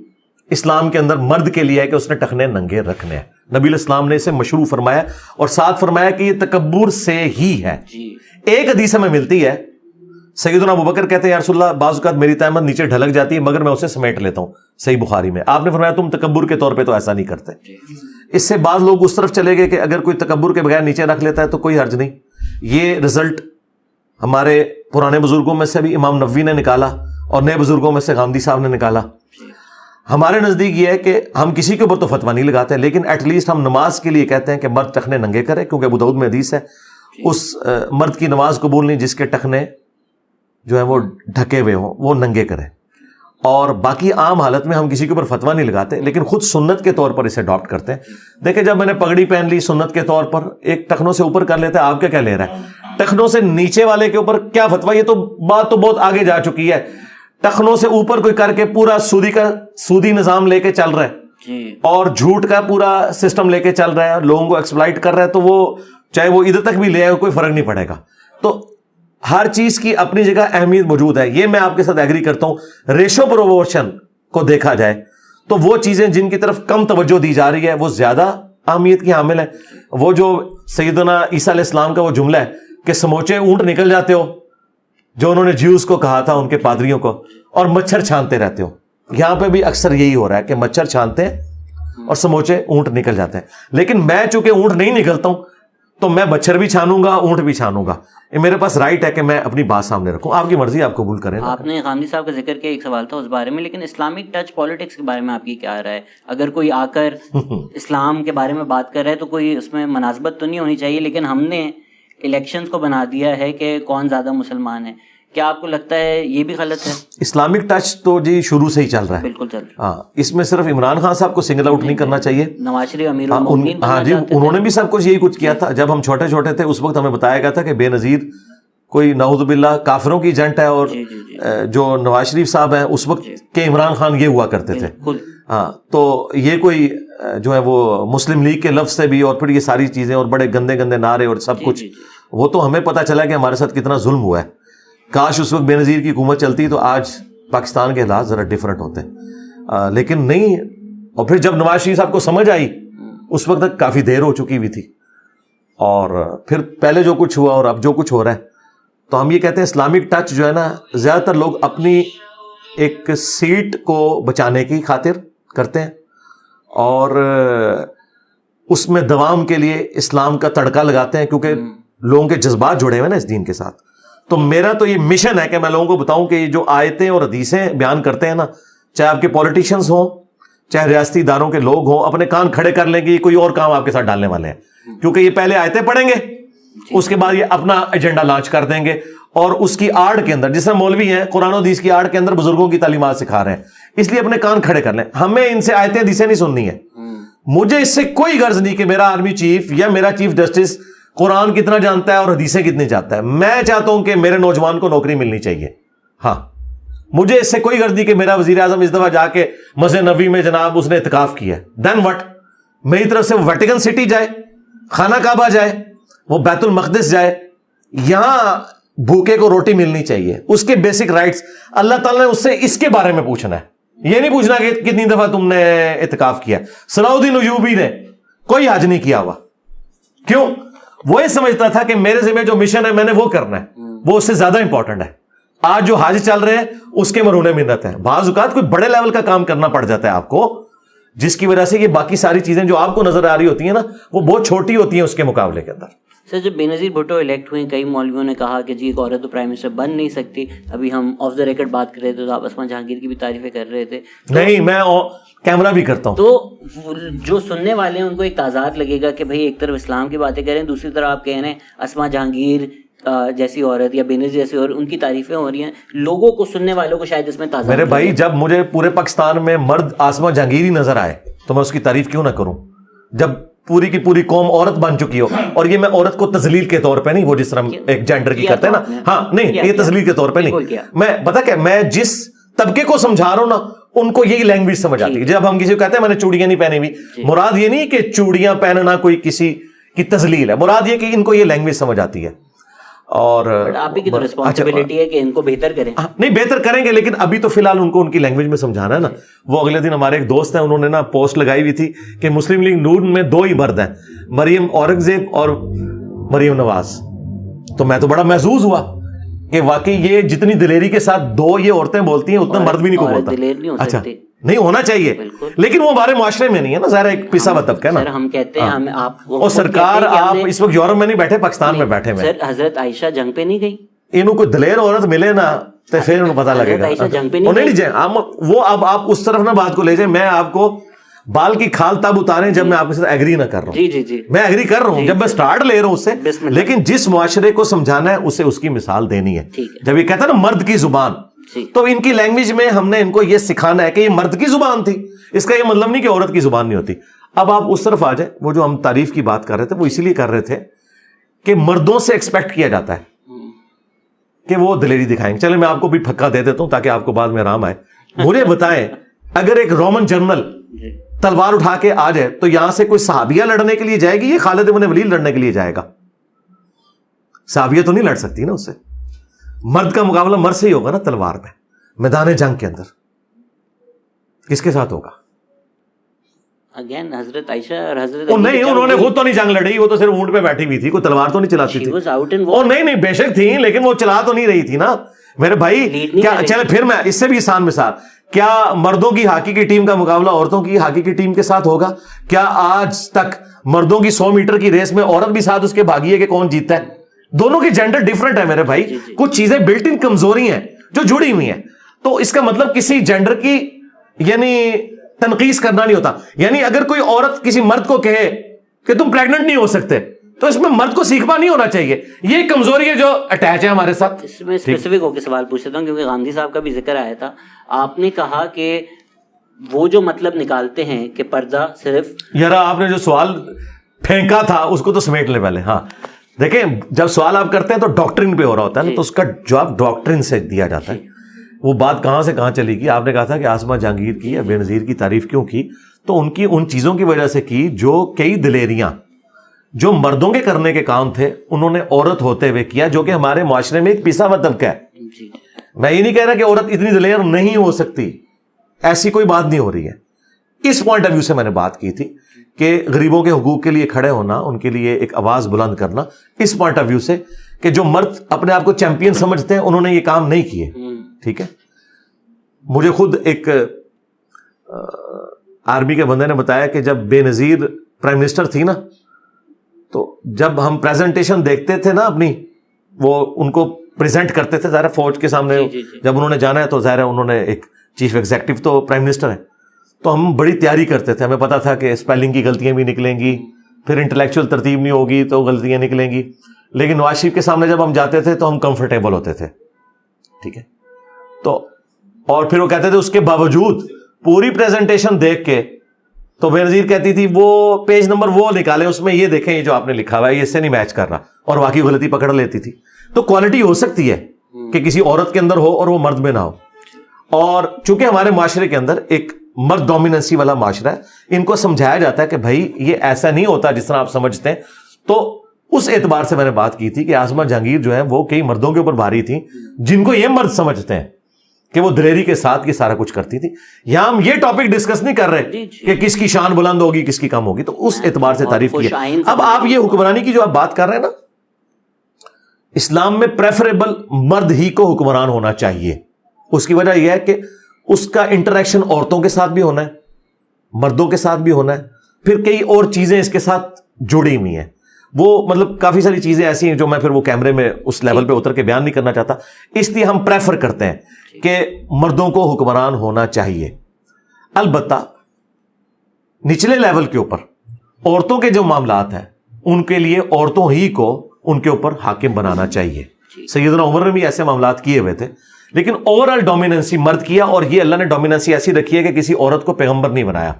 S2: اسلام کے اندر مرد کے لیے ہے کہ اس نے ٹخنے ننگے رکھنے ہیں. نبی الاسلام نے اسے مشروع فرمایا اور ساتھ فرمایا کہ یہ تکبر سے ہی ہے. ایک حدیث میں ملتی ہے، سیدنا ابوبکر کہتے ہیں یا رسول اللہ بعض اوقات میری تہمت نیچے ڈھلک جاتی ہے مگر میں اسے سمیٹ لیتا ہوں، صحیح بخاری میں. آپ نے فرمایا تم تکبر کے طور پہ تو ایسا نہیں کرتے. اس سے بعض لوگ اس طرف چلے گئے کہ اگر کوئی تکبر کے بغیر نیچے رکھ لیتا ہے تو کوئی حرج نہیں. یہ رزلٹ ہمارے پرانے بزرگوں میں سے بھی امام نووی نے نکالا اور نئے بزرگوں میں سے غامدی صاحب نے نکالا. ہمارے نزدیک یہ ہے کہ ہم کسی کے اوپر تو فتویٰ نہیں لگاتے، لیکن ایٹ لیسٹ ہم نماز کے لیے کہتے ہیں کہ مرد ٹخنے ننگے کرے، کیونکہ ابو داؤد میں حدیث ہے اس مرد کی نماز قبول نہیں جس کے ٹخنے جو ہیں وہ ڈھکے ہوئے ہوں، وہ ننگے کرے. اور باقی عام حالت میں ہم کسی کے اوپر فتویٰ نہیں لگاتے، لیکن خود سنت کے طور پر اسے اڈاپٹ کرتے ہیں. دیکھیں جب میں نے پگڑی پہن لی سنت کے طور پر، ایک ٹخنوں سے اوپر کر لیتا ہے، آپ کیا لے رہا ہے؟ ٹخنوں سے نیچے والے کے اوپر کیا فتویٰ؟ یہ تو بات تو بہت آگے جا چکی ہے. ٹخنوں سے اوپر کوئی کر کے پورا سودی نظام لے کے چل رہا ہے اور جھوٹ کا پورا سسٹم لے کے چل رہا ہے، لوگوں کو ایکسپلائٹ کر رہا ہے، تو وہ چاہے وہ ادھر تک بھی لے آئے کوئی فرق نہیں پڑے گا. تو ہر چیز کی اپنی جگہ اہمیت موجود ہے. یہ میں آپ کے ساتھ ایگری کرتا ہوں. ریشو پروپورشن کو دیکھا جائے تو وہ چیزیں جن کی طرف کم توجہ دی جا رہی ہے وہ زیادہ اہمیت کی حامل ہے. وہ جو سیدنا عیسیٰ علیہ السلام کا وہ جملہ ہے کہ سموچے اونٹ نکل جاتے ہو، جو انہوں نے جیوز کو کہا تھا ان کے پادریوں کو، اور مچھر چھانتے رہتے ہو. یہاں پہ بھی اکثر یہی ہو رہا ہے کہ مچھر چھانتے ہیں اور سموچے اونٹ نکل جاتے ہیں. لیکن میں چونکہ اونٹ نہیں نکلتا ہوں تو میں مچھر بھی چھانوں گا، اونٹ بھی چھانوں گا. میرے پاس رائٹ ہے کہ میں اپنی بات سامنے رکھوں. آپ کی مرضی، آپ قبول کریں.
S1: آپ نے غامدی صاحب کا ذکر کیا، ایک سوال تھا اس بارے میں، لیکن اسلامک ٹچ پالیٹکس کے بارے میں آپ کی کیا رائے ہے؟ اگر کوئی آ کر اسلام کے بارے میں بات کر رہا ہے تو کوئی اس میں مناسبت تو نہیں ہونی چاہیے، لیکن ہم نے الیکشنز کو بنا دیا ہے کہ کون زیادہ مسلمان ہے. کیا آپ کو لگتا ہے یہ بھی غلط ہے؟
S2: اسلامک ٹچ تو جی شروع سے ہی چل رہا ہے.
S1: بالکل چل رہا ہے.
S2: ہاں، اس میں صرف عمران خان صاحب کو سنگل آؤٹ نہیں کرنا چاہیے.
S1: نواز شریف امیر المومنین،
S2: ہاں جی، انہوں نے بھی سب کچھ یہی کچھ کیا تھا. جب ہم چھوٹے چھوٹے تھے اس وقت ہمیں بتایا گیا تھا کہ بے نظیر کوئی نعوذ باللہ کافروں کی ایجنٹ ہے، اور جو نواز شریف صاحب ہیں اس وقت کے عمران خان یہ ہوا کرتے تھے. ہاں، تو یہ کوئی جو ہے وہ مسلم لیگ کے لفظ سے بھی، اور پھر یہ ساری چیزیں اور بڑے گندے گندے نعرے اور سب کچھ، وہ تو ہمیں پتہ چلا کہ ہمارے ساتھ کتنا ظلم ہوا ہے. کاش اس وقت بے نظیر کی حکومت چلتی تو آج پاکستان کے حالات ذرا ڈفرینٹ ہوتے ہیں، لیکن نہیں. اور پھر جب نواز شریف صاحب کو سمجھ آئی اس وقت تک کافی دیر ہو چکی ہوئی تھی، اور پھر پہلے جو کچھ ہوا اور اب جو کچھ ہو رہا ہے. تو ہم یہ کہتے ہیں اسلامک ٹچ جو ہے نا، زیادہ تر لوگ اپنی ایک سیٹ کو بچانے کی خاطر کرتے ہیں، اور اس میں دوام کے لیے اسلام کا تڑکا لگاتے ہیں، کیونکہ لوگوں کے جذبات جڑے ہوئے نا اس دین کے ساتھ. تو میرا تو یہ مشن ہے کہ میں لوگوں کو بتاؤں کہ یہ جو آیتیں اور حدیثیں بیان کرتے ہیں نا، چاہے آپ کے پولیٹیشینز ہوں چاہے ریاستی اداروں کے لوگ ہوں، اپنے کان کھڑے کر لیں کہ کوئی اور کام آپ کے ساتھ ڈالنے والے ہیں. کیونکہ یہ پہلے آیتیں پڑھیں گے، اس کے بعد یہ اپنا ایجنڈا لانچ کر دیں گے، اور اس کی آڑ کے اندر، جس طرح مولوی ہیں قرآن و حدیث کی آڑ کے اندر بزرگوں کی تعلیمات سکھا رہے ہیں، اس لیے اپنے کان کھڑے کر لیں. ہمیں ان سے آیتیں حدیثیں نہیں سننی ہے. مجھے اس سے کوئی غرض نہیں کہ میرا آرمی چیف یا میرا چیف جسٹس قرآن کتنا جانتا ہے اور حدیثیں کتنی جانتا ہے. میں چاہتا ہوں کہ میرے نوجوان کو نوکری ملنی چاہیے. ہاں، مجھے اس سے کوئی غرض نہیں کہ میرا وزیر اعظم اس دفعہ جا کے مسجد نبوی میں جناب اس نے اعتکاف کیا ہے. Then what? میری طرف سے وہ ویٹیکن سٹی جائے، خانہ کعبہ جائے، وہ بیت المقدس جائے، یہاں بھوکے کو روٹی ملنی چاہیے. اس کے بیسک رائٹس اللہ تعالیٰ نے اس سے اس کے بارے میں پوچھنا ہے. یہ نہیں پوچھنا کہ کتنی دفعہ تم نے اعتکاف کیا. صلاح الدین ایوبی نے کوئی حج نہیں کیا ہوا. کیوں؟ وہ یہ سمجھتا تھا کہ میرے ذمہ جو مشن ہے میں نے وہ کرنا ہے، وہ اس سے زیادہ امپورٹنٹ ہے. آج جو حج چل رہے ہیں اس کے مرہون منت ہیں. بعض اوقات کوئی بڑے لیول کا کام کرنا پڑ جاتا ہے آپ کو، جس کی وجہ سے یہ باقی ساری چیزیں جو آپ کو نظر آ رہی ہوتی ہیں نا، وہ بہت چھوٹی ہوتی ہیں اس کے مقابلے کے اندر.
S1: سر جب بے نظیر بھٹو الیکٹ ہوئے کئی مولویوں نے کہا کہ جی ایک عورت تو پرائم منسٹر بن نہیں سکتی. ابھی ہم آف دا ریکارڈ بات کر رہے تھے تو آپ اسما جہانگیر کی بھی تعریفیں کر رہے تھے.
S2: نہیں میں کیمرہ بھی کرتا ہوں.
S1: تو جو سننے والے ہیں ان کو ایک تضاد لگے گا کہ بھائی ایک طرف اسلام کی باتیں کر رہے ہیں, دوسری طرف آپ کہہ رہے ہیں اسما جہانگیر جیسی عورت یا بے نظیر جیسی عورت ان کی تعریفیں ہو رہی ہیں. لوگوں کو, سننے والوں کو شاید اس میں تضاد.
S2: میرے بھائی جب مجھے پورے پاکستان میں مرد اسما جہانگیر ہی نظر آئے تو میں اس کی تعریف کیوں نہ کروں, جب پوری کی پوری قوم عورت بن چکی ہو. اور یہ میں عورت کو تذلیل کے طور پہ نہیں, وہ جس طرح ایک جینڈر کی کرتے ہیں نا, ہاں نہیں یہ تذلیل کے طور پہ نہیں. میں پتا کیا, میں جس طبقے کو سمجھا رہا ہوں نا ان کو یہی لینگویج سمجھ آتی ہے. جب ہم کسی کو کہتے ہیں میں نے چوڑیاں نہیں پہنی ہوئی, مراد یہ نہیں کہ چوڑیاں پہننا کوئی کسی کی تذلیل ہے, مراد یہ کہ ان کو یہ لینگویج سمجھ آتی ہے. اور
S1: آپ کی تو ریسپانسبلٹی ہے کہ ان کو بہتر کریں. نہیں
S2: بہتر کریں گے, لیکن ابھی تو فی الحال ان کو ان کی لینگویج میں سمجھانا ہے نا. وہ اگلے دن ہمارے ایک دوست ہیں, انہوں نے نا پوسٹ لگائی ہوئی تھی کہ مسلم لیگ نون میں 2 ہی مرد ہیں, مریم اورنگزیب اور مریم نواز. تو میں تو بڑا محظوظ ہوا کہ واقعی یہ جتنی دلیری کے ساتھ 2 یہ عورتیں بولتی ہیں اتنا مرد بھی نہیں کو بولتا. اچھا نہیں ہونا چاہیے, لیکن وہ ہمارے معاشرے میں نہیں ہے نا, ظاہر ایک پسا ہوا طبقہ ہے نا.
S1: ہم کہتے ہیں ہم آپ
S2: اور سرکار آپ اس وقت یورپ میں نہیں بیٹھے, پاکستان میں بیٹھے ہیں.
S1: حضرت عائشہ جنگ پہ نہیں گئی,
S2: انہوں کو دلیر عورت ملے نا تو پھر انہوں پتہ لگے گا. نہیں جائیں وہ, اب آپ اس طرف نہ بات کو لے جائیں. میں آپ کو بال کی کھال تب اتاریں جب میں آپ کے ساتھ ایگری نہ کر رہا ہوں. جی میں ایگری کر رہا ہوں جب میں سٹارٹ لے رہا ہوں اس سے, لیکن جس معاشرے کو سمجھانا ہے اسے اس کی مثال دینی ہے. جب یہ کہتا ہے نا مرد کی زبان, تو ان کی لینگویج میں ہم نے ان کو یہ سکھانا ہے کہ یہ مرد کی زبان تھی. اس کا یہ مطلب نہیں کہ عورت کی زبان نہیں ہوتی. اب آپ اس طرف آ جائیں, وہ جو ہم تعریف کی بات کر رہے تھے وہ اسی لیے کر رہے تھے کہ مردوں سے ایکسپیکٹ کیا جاتا ہے کہ وہ دلیری دکھائیں گے. چلے میں آپ کو بھی پھکا دے دیتا ہوں تاکہ آپ کو بعد میں آرام آئے. مجھے بتائیں, اگر ایک رومن جنرل تلوار اٹھا کے آ جائے تو یہاں سے کوئی صحابیہ لڑنے کے لیے جائے گی, یہ خالد بن ولید لڑنے کے لیے جائے گا؟ صحابیہ تو نہیں لڑ سکتی نا اس سے. مرد کا مقابلہ مرد سے ہی ہوگا نا تلوار پہ, میدان جنگ کے اندر کس کے ساتھ ہوگا؟
S1: اگین حضرت عائشہ اور حضرت
S2: نہیں, انہوں نے خود تو نہیں جنگ لڑی, وہ تو صرف اونٹ پہ بیٹھی ہوئی تھی, کوئی تلوار تو نہیں چلاتی تھی. نہیں بے شک تھی, لیکن وہ چلا تو نہیں رہی تھی نا میرے بھائی. کیا چلے پھر میں اس سے بھی آسان مثال, کیا مردوں کی ہاکی کی ٹیم کا مقابلہ عورتوں کی ہاکی کی ٹیم کے ساتھ ہوگا؟ کیا آج تک مردوں کی 100 میٹر کی ریس میں عورت بھی ساتھ اس کے بھاگی ہے کہ کون جیتتا ہے؟ دونوں کی جینڈر ڈیفرنٹ ہے میرے بھائی. کچھ چیزیں بلٹ ان کمزوری ہیں جو جڑی ہوئی ہیں. تو اس کا مطلب کسی جینڈر کی یعنی تنقیص کرنا نہیں ہوتا. یعنی اگر کوئی عورت کسی مرد کو کہے کہ تم پریگننٹ نہیں ہو سکتے تو اس میں مرد کو سیکھنا نہیں ہونا چاہیے. یہ کمزوری ہے جو اٹیچ ہے ہمارے ساتھ.
S1: اس میں اسپیسیفک ہو کے سوال پوچھ لیتا ہوں کیونکہ گاندھی صاحب کا بھی ذکر آیا تھا. آپ نے کہا کہ وہ جو مطلب نکالتے ہیں کہ پردہ صرف,
S2: یار آپ نے جو سوال پھینکا تھا اس کو تو سمیٹ لے پہلے. ہاں دیکھیں, جب سوال آپ کرتے ہیں تو ڈاکٹرن پہ ہو رہا ہوتا ہے نا, تو اس کا جواب ڈاکٹرن سے دیا جاتا ہے. وہ بات کہاں سے کہاں چلی گئی. آپ نے کہا تھا کہ اسما جہانگیر کی یا بے نظیر کی تعریف کیوں کی, تو ان چیزوں کی وجہ سے کی جو کئی دلیریاں جو مردوں کے کرنے کے کام تھے انہوں نے عورت ہوتے ہوئے کیا, جو کہ ہمارے معاشرے میں ایک پسا ہوا طبقہ ہے. میں یہ نہیں کہہ رہا کہ عورت اتنی دلیر نہیں ہو سکتی, ایسی کوئی بات نہیں ہو رہی ہے. اس پوائنٹ آف ویو سے میں نے بات کی تھی کہ غریبوں کے حقوق کے لیے کھڑے ہونا, ان کے لیے ایک آواز بلند کرنا, اس پوائنٹ آف ویو سے کہ جو مرد اپنے آپ کو چیمپئن سمجھتے ہیں انہوں نے یہ کام نہیں کیے. ٹھیک ہے, مجھے خود ایک آرمی کے بندے نے بتایا کہ جب بے نظیر پرائم منسٹر تھی نا, تو جب ہم پریزنٹیشن دیکھتے تھے نا اپنی, وہ ان کو پریزنٹ کرتے تھے ظاہر فوج کے سامنے, جب انہوں نے جانا ہے تو ظاہر ہے انہوں نے ایک چیف ایگزیکٹو تو پرائم منسٹر ہے, تو ہم بڑی تیاری کرتے تھے. ہمیں پتا تھا کہ اسپیلنگ کی غلطیاں بھی نکلیں گی, پھر انٹلیکچوئل ترتیب نہیں ہوگی تو غلطیاں نکلیں گی, لیکن نواز شریف کے سامنے جب ہم جاتے تھے تو ہم کمفرٹیبل ہوتے تھے. ٹھیک ہے, تو اور پھر وہ کہتے تھے اس کے باوجود پوری پریزنٹیشن دیکھ کے تو بے نظیر کہتی تھی وہ پیج نمبر وہ نکالیں, اس میں یہ دیکھیں یہ جو آپ نے لکھا ہوا ہے یہ اس سے نہیں میچ کر رہا, اور واقعی غلطی پکڑ لیتی تھی. تو کوالٹی ہو سکتی ہے کہ کسی عورت کے اندر ہو اور وہ مرد میں نہ ہو. اور چونکہ ہمارے معاشرے کے اندر ایک مرد ڈومیننسی والا معاشرہ ہے, ان کو سمجھایا جاتا ہے کہ بھائی یہ ایسا نہیں ہوتا جس طرح آپ سمجھتے ہیں. تو اس اعتبار سے میں نے بات کی تھی کہ اسما جہانگیر جو ہے وہ کئی مردوں کے اوپر بھاری تھیں جن کو یہ مرد سمجھتے ہیں کہ وہ دلیری کے ساتھ یہ سارا کچھ کرتی تھی. یہاں ہم یہ ٹاپک ڈسکس نہیں کر رہے کہ کس کی شان بلند ہوگی کس کی کم ہوگی, تو اس اعتبار سے تعریف کی. اب آپ یہ حکمرانی کی جو آپ بات کر رہے ہیں نا, اسلام میں پریفریبل مرد ہی کو حکمران ہونا چاہیے. اس کی وجہ یہ ہے کہ اس کا انٹریکشن عورتوں کے ساتھ بھی ہونا ہے, مردوں کے ساتھ بھی ہونا ہے, پھر کئی اور چیزیں اس کے ساتھ جڑی ہوئی ہیں. وہ مطلب کافی ساری چیزیں ایسی ہیں جو میں پھر وہ کیمرے میں اس لیول پہ اتر کے بیان نہیں کرنا چاہتا. اس لیے ہم پریفر کرتے ہیں کہ مردوں کو حکمران ہونا چاہیے. البتہ نچلے لیول کے اوپر عورتوں کے جو معاملات ہیں ان کے لیے عورتوں ہی کو ان کے اوپر حاکم بنانا چاہیے. سیدنا عمر نے بھی ایسے معاملات کیے ہوئے تھے, لیکن اوور آل ڈومیننسی مرد کیا, اور یہ اللہ نے ڈومیننسی ایسی رکھی ہے کہ کسی عورت کو پیغمبر نہیں بنایا,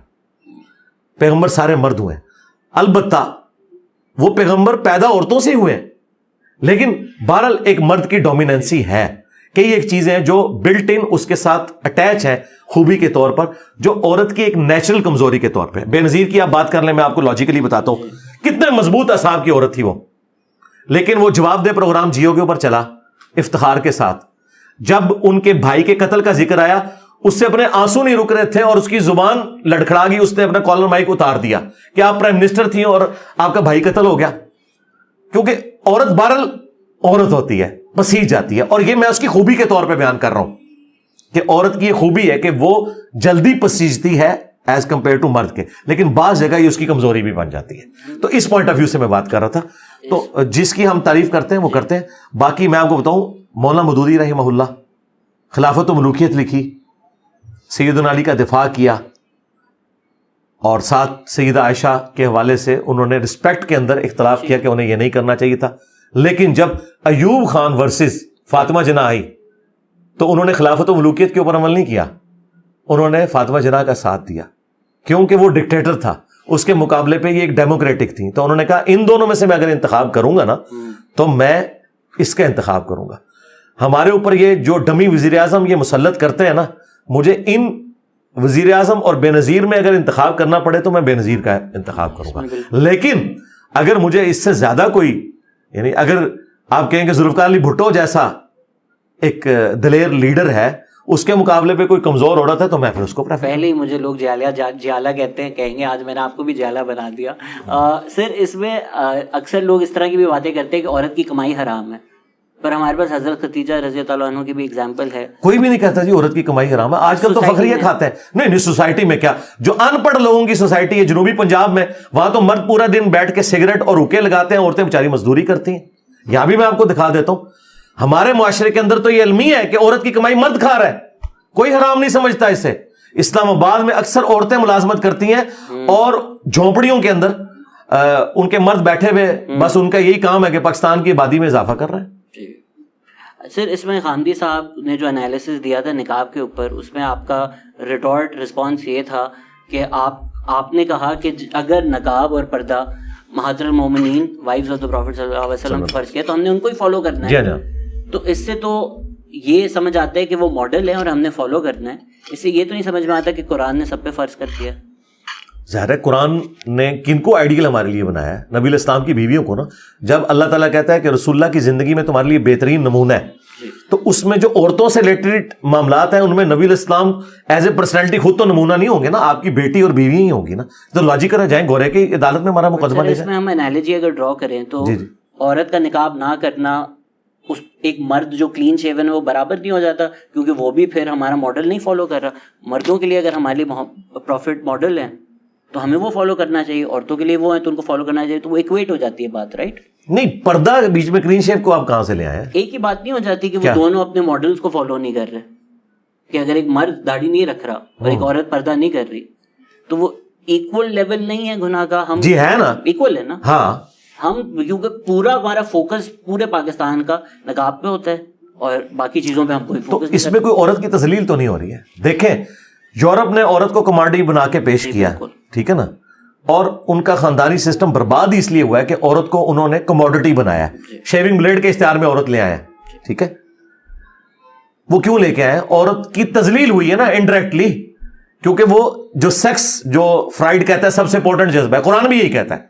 S2: پیغمبر سارے مرد ہوئے. البتہ وہ پیغمبر پیدا عورتوں سے ہوئے ہیں, لیکن بہرحال ایک مرد کی ڈومیننسی ہے. کئی ایک چیزیں جو بلٹ ان اس کے ساتھ اٹیچ ہیں خوبی کے طور پر, جو عورت کی ایک نیچرل کمزوری کے طور پہ. بے نظیر کی آپ بات کر لیں, میں آپ کو لاجیکلی بتاتا ہوں کتنے مضبوط اعصاب کی عورت تھی وہ, لیکن وہ جواب دے پروگرام جیو کے اوپر چلا افتخار کے ساتھ. جب ان کے بھائی کے قتل کا ذکر آیا, اس سے اپنے آنسو نہیں رک رہے تھے اور اس کی زبان لڑکھڑا گئی, اس نے اپنا کالر مائک اتار دیا کہ آپ پرائم منسٹر تھی اور آپ کا بھائی قتل ہو گیا. کیونکہ عورت بہرحال عورت ہوتی ہے, پسیج جاتی ہے, اور یہ میں اس کی خوبی کے طور پہ بیان کر رہا ہوں کہ عورت کی یہ خوبی ہے کہ وہ جلدی پسیجتی ہے ایز کمپیئر ٹو مرد کے, لیکن بعض جگہ یہ اس کی کمزوری بھی بن جاتی ہے. تو اس پوائنٹ آف ویو سے میں بات کر رہا تھا. تو جس کی ہم تعریف کرتے ہیں وہ کرتے ہیں. باقی میں آپ کو بتاؤں, مولانا مودودی رحمہ اللہ خلافت و ملوکیت لکھی, سیدنا علی کا دفاع کیا, اور ساتھ سیدہ عائشہ کے حوالے سے انہوں نے رسپیکٹ کے اندر اختلاف کیا کہ انہیں یہ نہیں کرنا چاہیے تھا. لیکن جب ایوب خان ورسز فاطمہ جناح آئی تو انہوں نے خلافت و ملوکیت کے اوپر عمل نہیں کیا, انہوں نے فاطمہ جناح کا ساتھ دیا, کیونکہ وہ ڈکٹیٹر تھا, اس کے مقابلے پہ یہ ایک ڈیموکریٹک تھی. تو انہوں نے کہا ان دونوں میں سے میں اگر انتخاب کروں گا نا تو میں اس کا انتخاب کروں گا. ہمارے اوپر یہ جو ڈمی وزیر اعظم یہ مسلط کرتے ہیں نا, مجھے ان وزیر اعظم اور بے نظیر میں اگر انتخاب کرنا پڑے تو میں بے نظیر کا انتخاب کروں گا. لیکن اگر مجھے اس سے زیادہ کوئی, یعنی اگر آپ کہیں کہ ذوالفقار علی بھٹو جیسا ایک دلیر لیڈر ہے, اس کے مقابلے پہ کوئی کمزور عورت ہے, تو میں پھر اس کو
S1: پہلے ہی مجھے لوگ جیالہ کہتے ہیں, کہیں گے آج میں نے آپ کو بھی جیالہ بنا دیا. سر اس میں اکثر لوگ اس طرح کی بھی باتیں کرتے ہیں کہ عورت کی کمائی حرام ہے, پر ہمارے پاس حضرت خدیجہ رضی اللہ عنہ کی بھی اگزامپل ہے.
S2: کوئی بھی نہیں کہتا جی عورت کی کمائی حرام ہے. آج کل تو فخریہ کھاتے ہیں. نہیں سوسائٹی میں کیا, جو ان پڑھ لوگوں کی سوسائٹی ہے جنوبی پنجاب میں, وہاں تو مرد پورا دن بیٹھ کے سگریٹ اور حقے لگاتے ہیں, عورتیں بیچاری مزدوری کرتی ہیں. یہاں بھی میں آپ کو دکھا دیتا ہوں, ہمارے معاشرے کے اندر تو یہ المیہ ہے کہ عورت کی کمائی مرد کھا رہا ہے, کوئی حرام نہیں سمجھتا اسے. اسلام آباد میں اکثر عورتیں ملازمت کرتی ہیں اور جھونپڑیوں کے اندر ان کے مرد بیٹھے ہوئے, بس ان کا یہی کام ہے کہ پاکستان کی آبادی میں اضافہ کر رہے ہیں.
S1: سر اس میں خاندی صاحب نے جو انالیسس دیا تھا نقاب کے اوپر, اس میں آپ کا ریٹورٹ رسپانس یہ تھا کہ آپ نے کہا کہ اگر نقاب اور پردہ مہات المومنین وائفز آف دی پروفٹ صلی اللہ علیہ وسلم فرض کیا تو ہم نے ان کو ہی فالو کرنا ہے. تو اس سے تو یہ سمجھ آتا ہے کہ وہ ماڈل ہے اور ہم نے فالو کرنا ہے. اس سے یہ تو نہیں سمجھ میں آتا کہ قرآن نے سب پہ فرض کر دیا.
S2: ظاہر ہے قرآن نے کن کو آئیڈیل ہمارے لیے بنایا ہے, نبی الاسلام کی بیویوں کو نا. جب اللہ تعالیٰ کہتا ہے کہ رسول اللہ کی زندگی میں تمہارے لیے بہترین نمونہ ہے, تو اس میں جو عورتوں سے ریلیٹڈ معاملات ہیں ان میں نبی الاسلام ایز اے پرسنالٹی خود تو نمونہ نہیں ہوں گے نا, آپ کی بیٹی اور بیوی ہی ہوگی نا. تو لاجک کر جائیں گورے کی عدالت میں ہمارا مقدمہ لے جائیں.
S1: اس میں ہم انالوجی اگر ڈرا کریں تو عورت کا نقاب نہ کرنا اس ایک مرد جو کلین شیون ہے وہ برابر نہیں ہو جاتا, کیونکہ وہ بھی پھر ہمارا ماڈل نہیں فالو کر رہا. مردوں کے لیے اگر ہمارے لیے پروفٹ ماڈل ہیں تو ہمیں وہ فالو کرنا چاہیے, عورتوں کے لیے وہ ہیں تو ان کو فالو کرنا چاہیے, تو وہ ایکویٹ ہو جاتی ہے بات, رائٹ؟
S2: نہیں, پردہ بیچ میں کلین شیو کو آپ کہاں سے لے آئے ہیں؟
S1: ایک ہی بات نہیں ہو جاتی کہ وہ دونوں اپنے ماڈلز کو فالو نہیں کر رہے, کہ اگر ایک مرد داڑھی نہیں رکھ رہا اور ایک عورت پردہ نہیں کر رہی تو وہ ایکول لیول نہیں ہے گناہ کا. ہم
S2: جی ہے نا,
S1: ایکول ہے نا.
S2: ہاں,
S1: ہم کیونکہ پورا ہمارا فوکس پورے پاکستان کا نقاب پہ ہوتا ہے اور باقی چیزوں پہ ہم کوئی فوکس.
S2: اس میں کوئی عورت کی تذلیل تو نہیں ہو رہی ہے. دیکھیں یورپ نے عورت کو کمانڈی بنا کے پیش کیا, ٹھیک ہے نا, اور ان کا خاندانی سسٹم برباد ہی اس لیے ہوا ہے کہ عورت کو انہوں نے کموڈٹی بنایا ہے. شیونگ بلیڈ کے اشتہار میں عورت لے آئے ہیں, ٹھیک ہے, وہ کیوں لے کے آئے ہیں؟ عورت کی تذلیل ہوئی ہے نا انڈائریکٹلی, کیونکہ وہ جو سیکس جو فرائڈ کہتا ہے سب سے امپورٹنٹ جذبہ ہے, قرآن بھی یہی کہتا ہے.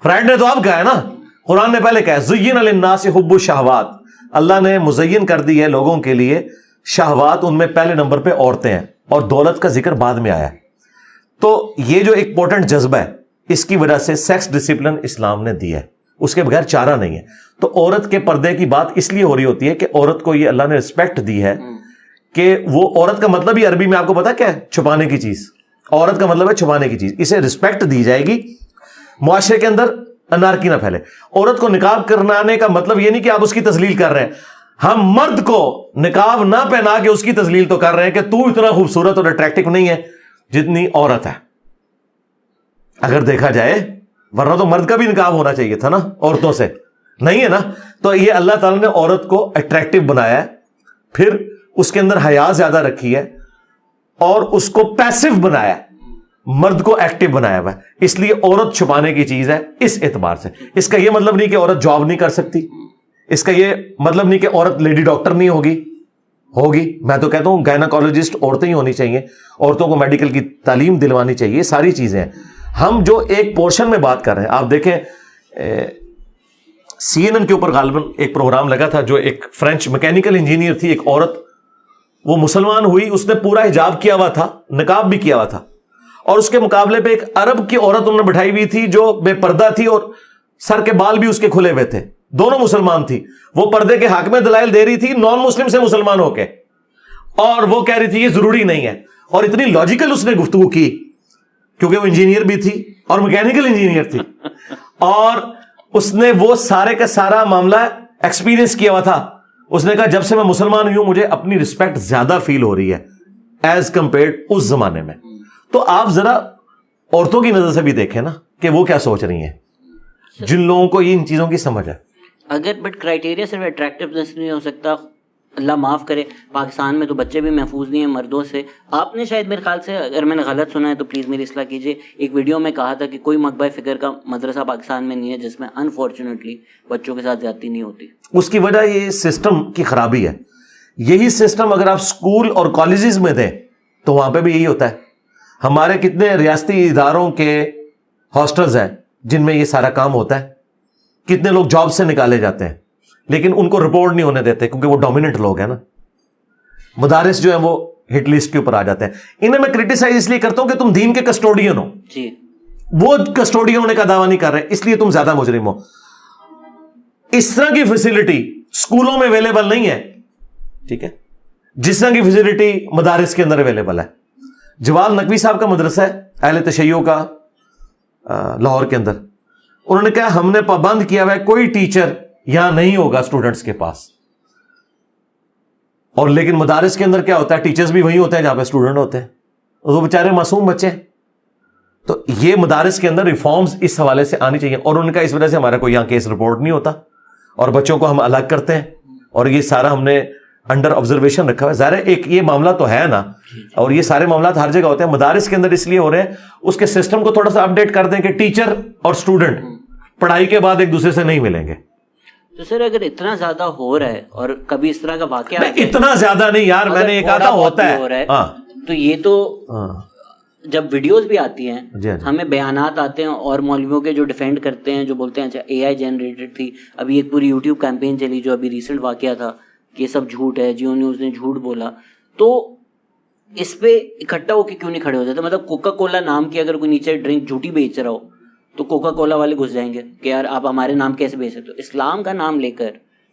S2: فرائڈ نے تو اب کہا ہے نا, قرآن نے پہلے کہا زین للناس حب الشہوات, اللہ نے مزین کر دی ہے لوگوں کے لیے شہوات, ان میں پہلے نمبر پہ عورتیں ہیں, اور دولت کا ذکر بعد میں آیا ہے. تو یہ جو ایک امپورٹنٹ جذبہ ہے اس کی وجہ سے سیکس ڈسپلن اسلام نے دیا ہے, اس کے بغیر چارہ نہیں ہے. تو عورت کے پردے کی بات اس لیے ہو رہی ہوتی ہے کہ عورت کو یہ اللہ نے رسپیکٹ دی ہے کہ وہ عورت کا مطلب ہی عربی میں آپ کو پتا کیا ہے؟ چھپانے کی چیز. عورت کا مطلب ہے چھپانے کی چیز, اسے رسپیکٹ دی جائے گی. معاشرے کے اندر انارکی نہ پھیلے. عورت کو نقاب کرنانے کا مطلب یہ نہیں کہ آپ اس کی تذلیل کر رہے ہیں. ہم مرد کو نقاب نہ پہنا کے اس کی تذلیل تو کر رہے ہیں کہ تو اتنا خوبصورت اور اٹریکٹیو نہیں ہے جتنی عورت ہے, اگر دیکھا جائے. ورنہ تو مرد کا بھی نقاب ہونا چاہیے تھا نا عورتوں سے, نہیں ہے نا. تو یہ اللہ تعالیٰ نے عورت کو اٹریکٹیو بنایا ہے, پھر اس کے اندر حیا زیادہ رکھی ہے, اور اس کو پیسو بنایا ہے, مرد کو ایکٹیو بنایا ہوا ہے. اس لیے عورت چھپانے کی چیز ہے اس اعتبار سے. اس کا یہ مطلب نہیں کہ عورت جاب نہیں کر سکتی, اس کا یہ مطلب نہیں کہ عورت لیڈی ڈاکٹر نہیں ہوگی. میں تو کہتا ہوں گائناکالوجسٹ عورتیں ہی ہونی چاہیے, عورتوں کو میڈیکل کی تعلیم دلوانی چاہیے. ساری چیزیں ہیں. ہم جو ایک پورشن میں بات کر رہے ہیں, آپ دیکھیں CNN کے اوپر غالباً ایک پروگرام لگا تھا, جو ایک فرینچ میکینیکل انجینئر تھی, ایک عورت, وہ مسلمان ہوئی, اس نے پورا حجاب کیا ہوا تھا, نقاب بھی کیا ہوا تھا, اور اس کے مقابلے پہ ایک عرب کی عورت انہوں نے بٹھائی ہوئی تھی جو بے پردہ تھی اور سر کے بال بھی اس کے کھلے ہوئے تھے. دونوں مسلمان تھی. وہ پردے کے حق میں دلائل دے رہی تھی نان مسلم سے مسلمان ہو کے, اور وہ کہہ رہی تھی یہ ضروری نہیں ہے. اور اتنی لاجیکل اس نے گفتگو کی, کیونکہ وہ انجینئر بھی تھی اور میکینیکل انجینئر تھی, اور اس نے وہ سارے کا سارا معاملہ ایکسپیرینس کیا ہوا تھا. اس نے کہا جب سے میں مسلمان ہوئی ہوں مجھے اپنی رسپیکٹ زیادہ فیل ہو رہی ہے ایز کمپیئرڈ اس زمانے میں. تو آپ ذرا عورتوں کی نظر سے بھی دیکھیں نا کہ وہ کیا سوچ رہی ہیں, جن لوگوں کو ان چیزوں کی سمجھ ہے.
S1: اگر بٹ کرائٹیریا صرف اٹریکٹیونیس نہیں ہو سکتا, اللہ معاف کرے, پاکستان میں تو بچے بھی محفوظ نہیں ہیں مردوں سے. آپ نے شاید میرے خیال سے, اگر میں نے غلط سنا ہے تو پلیز میری اصلاح کیجیے, ایک ویڈیو میں کہا تھا کہ کوئی مکبہ فکر کا مدرسہ پاکستان میں نہیں ہے جس میں انفارچونیٹلی بچوں کے ساتھ زیادتی نہیں ہوتی. اس
S2: کی وجہ یہ سسٹم کی خرابی ہے. یہی سسٹم اگر آپ اسکول اور کالجز میں دیں تو وہاں پہ بھی یہی ہوتا ہے. ہمارے کتنے ریاستی اداروں کے ہاسٹلز ہیں جن میں یہ سارا کام ہوتا ہے. کتنے لوگ جاب سے نکالے جاتے ہیں, لیکن ان کو رپورٹ نہیں ہونے دیتے کیونکہ وہ ڈومیننٹ لوگ ہیں نا. مدارس جو ہیں وہ ہٹ لسٹ کے اوپر آ جاتے ہیں. انہیں میں کرٹیسائز اس لیے کرتا ہوں کہ تم دین کے کسٹوڈین ہو, وہ کسٹوڈین ہونے کا دعویٰ نہیں کر رہے, اس لیے تم زیادہ مجرم ہو. اس طرح کی فیسلٹی اسکولوں میں اویلیبل نہیں ہے, ٹھیک ہے, جس طرح کی فیسلٹی مدارس کے اندر اویلیبل ہے. جوال نقوی صاحب کا مدرسہ ہے اہل تشیع کا لاہور کے اندر, انہوں نے کہا ہم نے پابند کیا ہوا ہے کوئی ٹیچر یہاں نہیں ہوگا اسٹوڈنٹس کے پاس. اور لیکن مدارس کے اندر کیا ہوتا ہے, ٹیچرز بھی وہی ہوتے ہیں جہاں پہ اسٹوڈنٹ ہوتے ہیں, وہ بیچارے معصوم بچے ہیں. تو یہ مدارس کے اندر ریفارمز اس حوالے سے آنی چاہیے. اور ان کا اس وجہ سے ہمارا کوئی یہاں کیس رپورٹ نہیں ہوتا, اور بچوں کو ہم الگ کرتے ہیں, اور یہ سارا ہم نے انڈر آبزرویشن رکھا ہوا ہے. ظاہر ہے ایک یہ معاملہ تو ہے نا, اور یہ سارے معاملات ہر جگہ ہوتے ہیں. مدارس کے اندر اس لیے ہو رہے ہیں, اس کے سسٹم کو تھوڑا سا اپڈیٹ کر دیں کہ ٹیچر اور اسٹوڈنٹ پڑھائی کے بعد ایک دوسرے سے نہیں ملیں گے.
S1: تو سر اگر اتنا زیادہ ہو رہا ہے, اور کبھی اس طرح کا واقعہ
S2: اتنا زیادہ نہیں یار, میں نے ایک آدھا ہوتا ہے,
S1: تو یہ تو جب ویڈیوز بھی آتی ہیں ہمیں بیانات آتے ہیں, اور مولویوں کے جو ڈیفینڈ کرتے ہیں, جو بولتے ہیں اچھا اے آئی جنریٹڈ تھی. ابھی ایک پوری یوٹیوب کیمپین چلی جو ابھی ریسنٹ واقعہ تھا کہ یہ سب جھوٹ ہے, جیو نیوز نے جھوٹ بولا. تو اس پہ اکٹھا ہو کے کیوں نہیں کھڑے ہو جاتے؟ مطلب کوکا کولا نام کی اگر کوئی نیچے ڈرنک جھوٹی بیچ رہا ہو تو کوکا کولا والے گھس جائیں گے کہ یار آپ ہمارے نام کیسے بیچ سکتے ہو. اسلام کا نام لے کر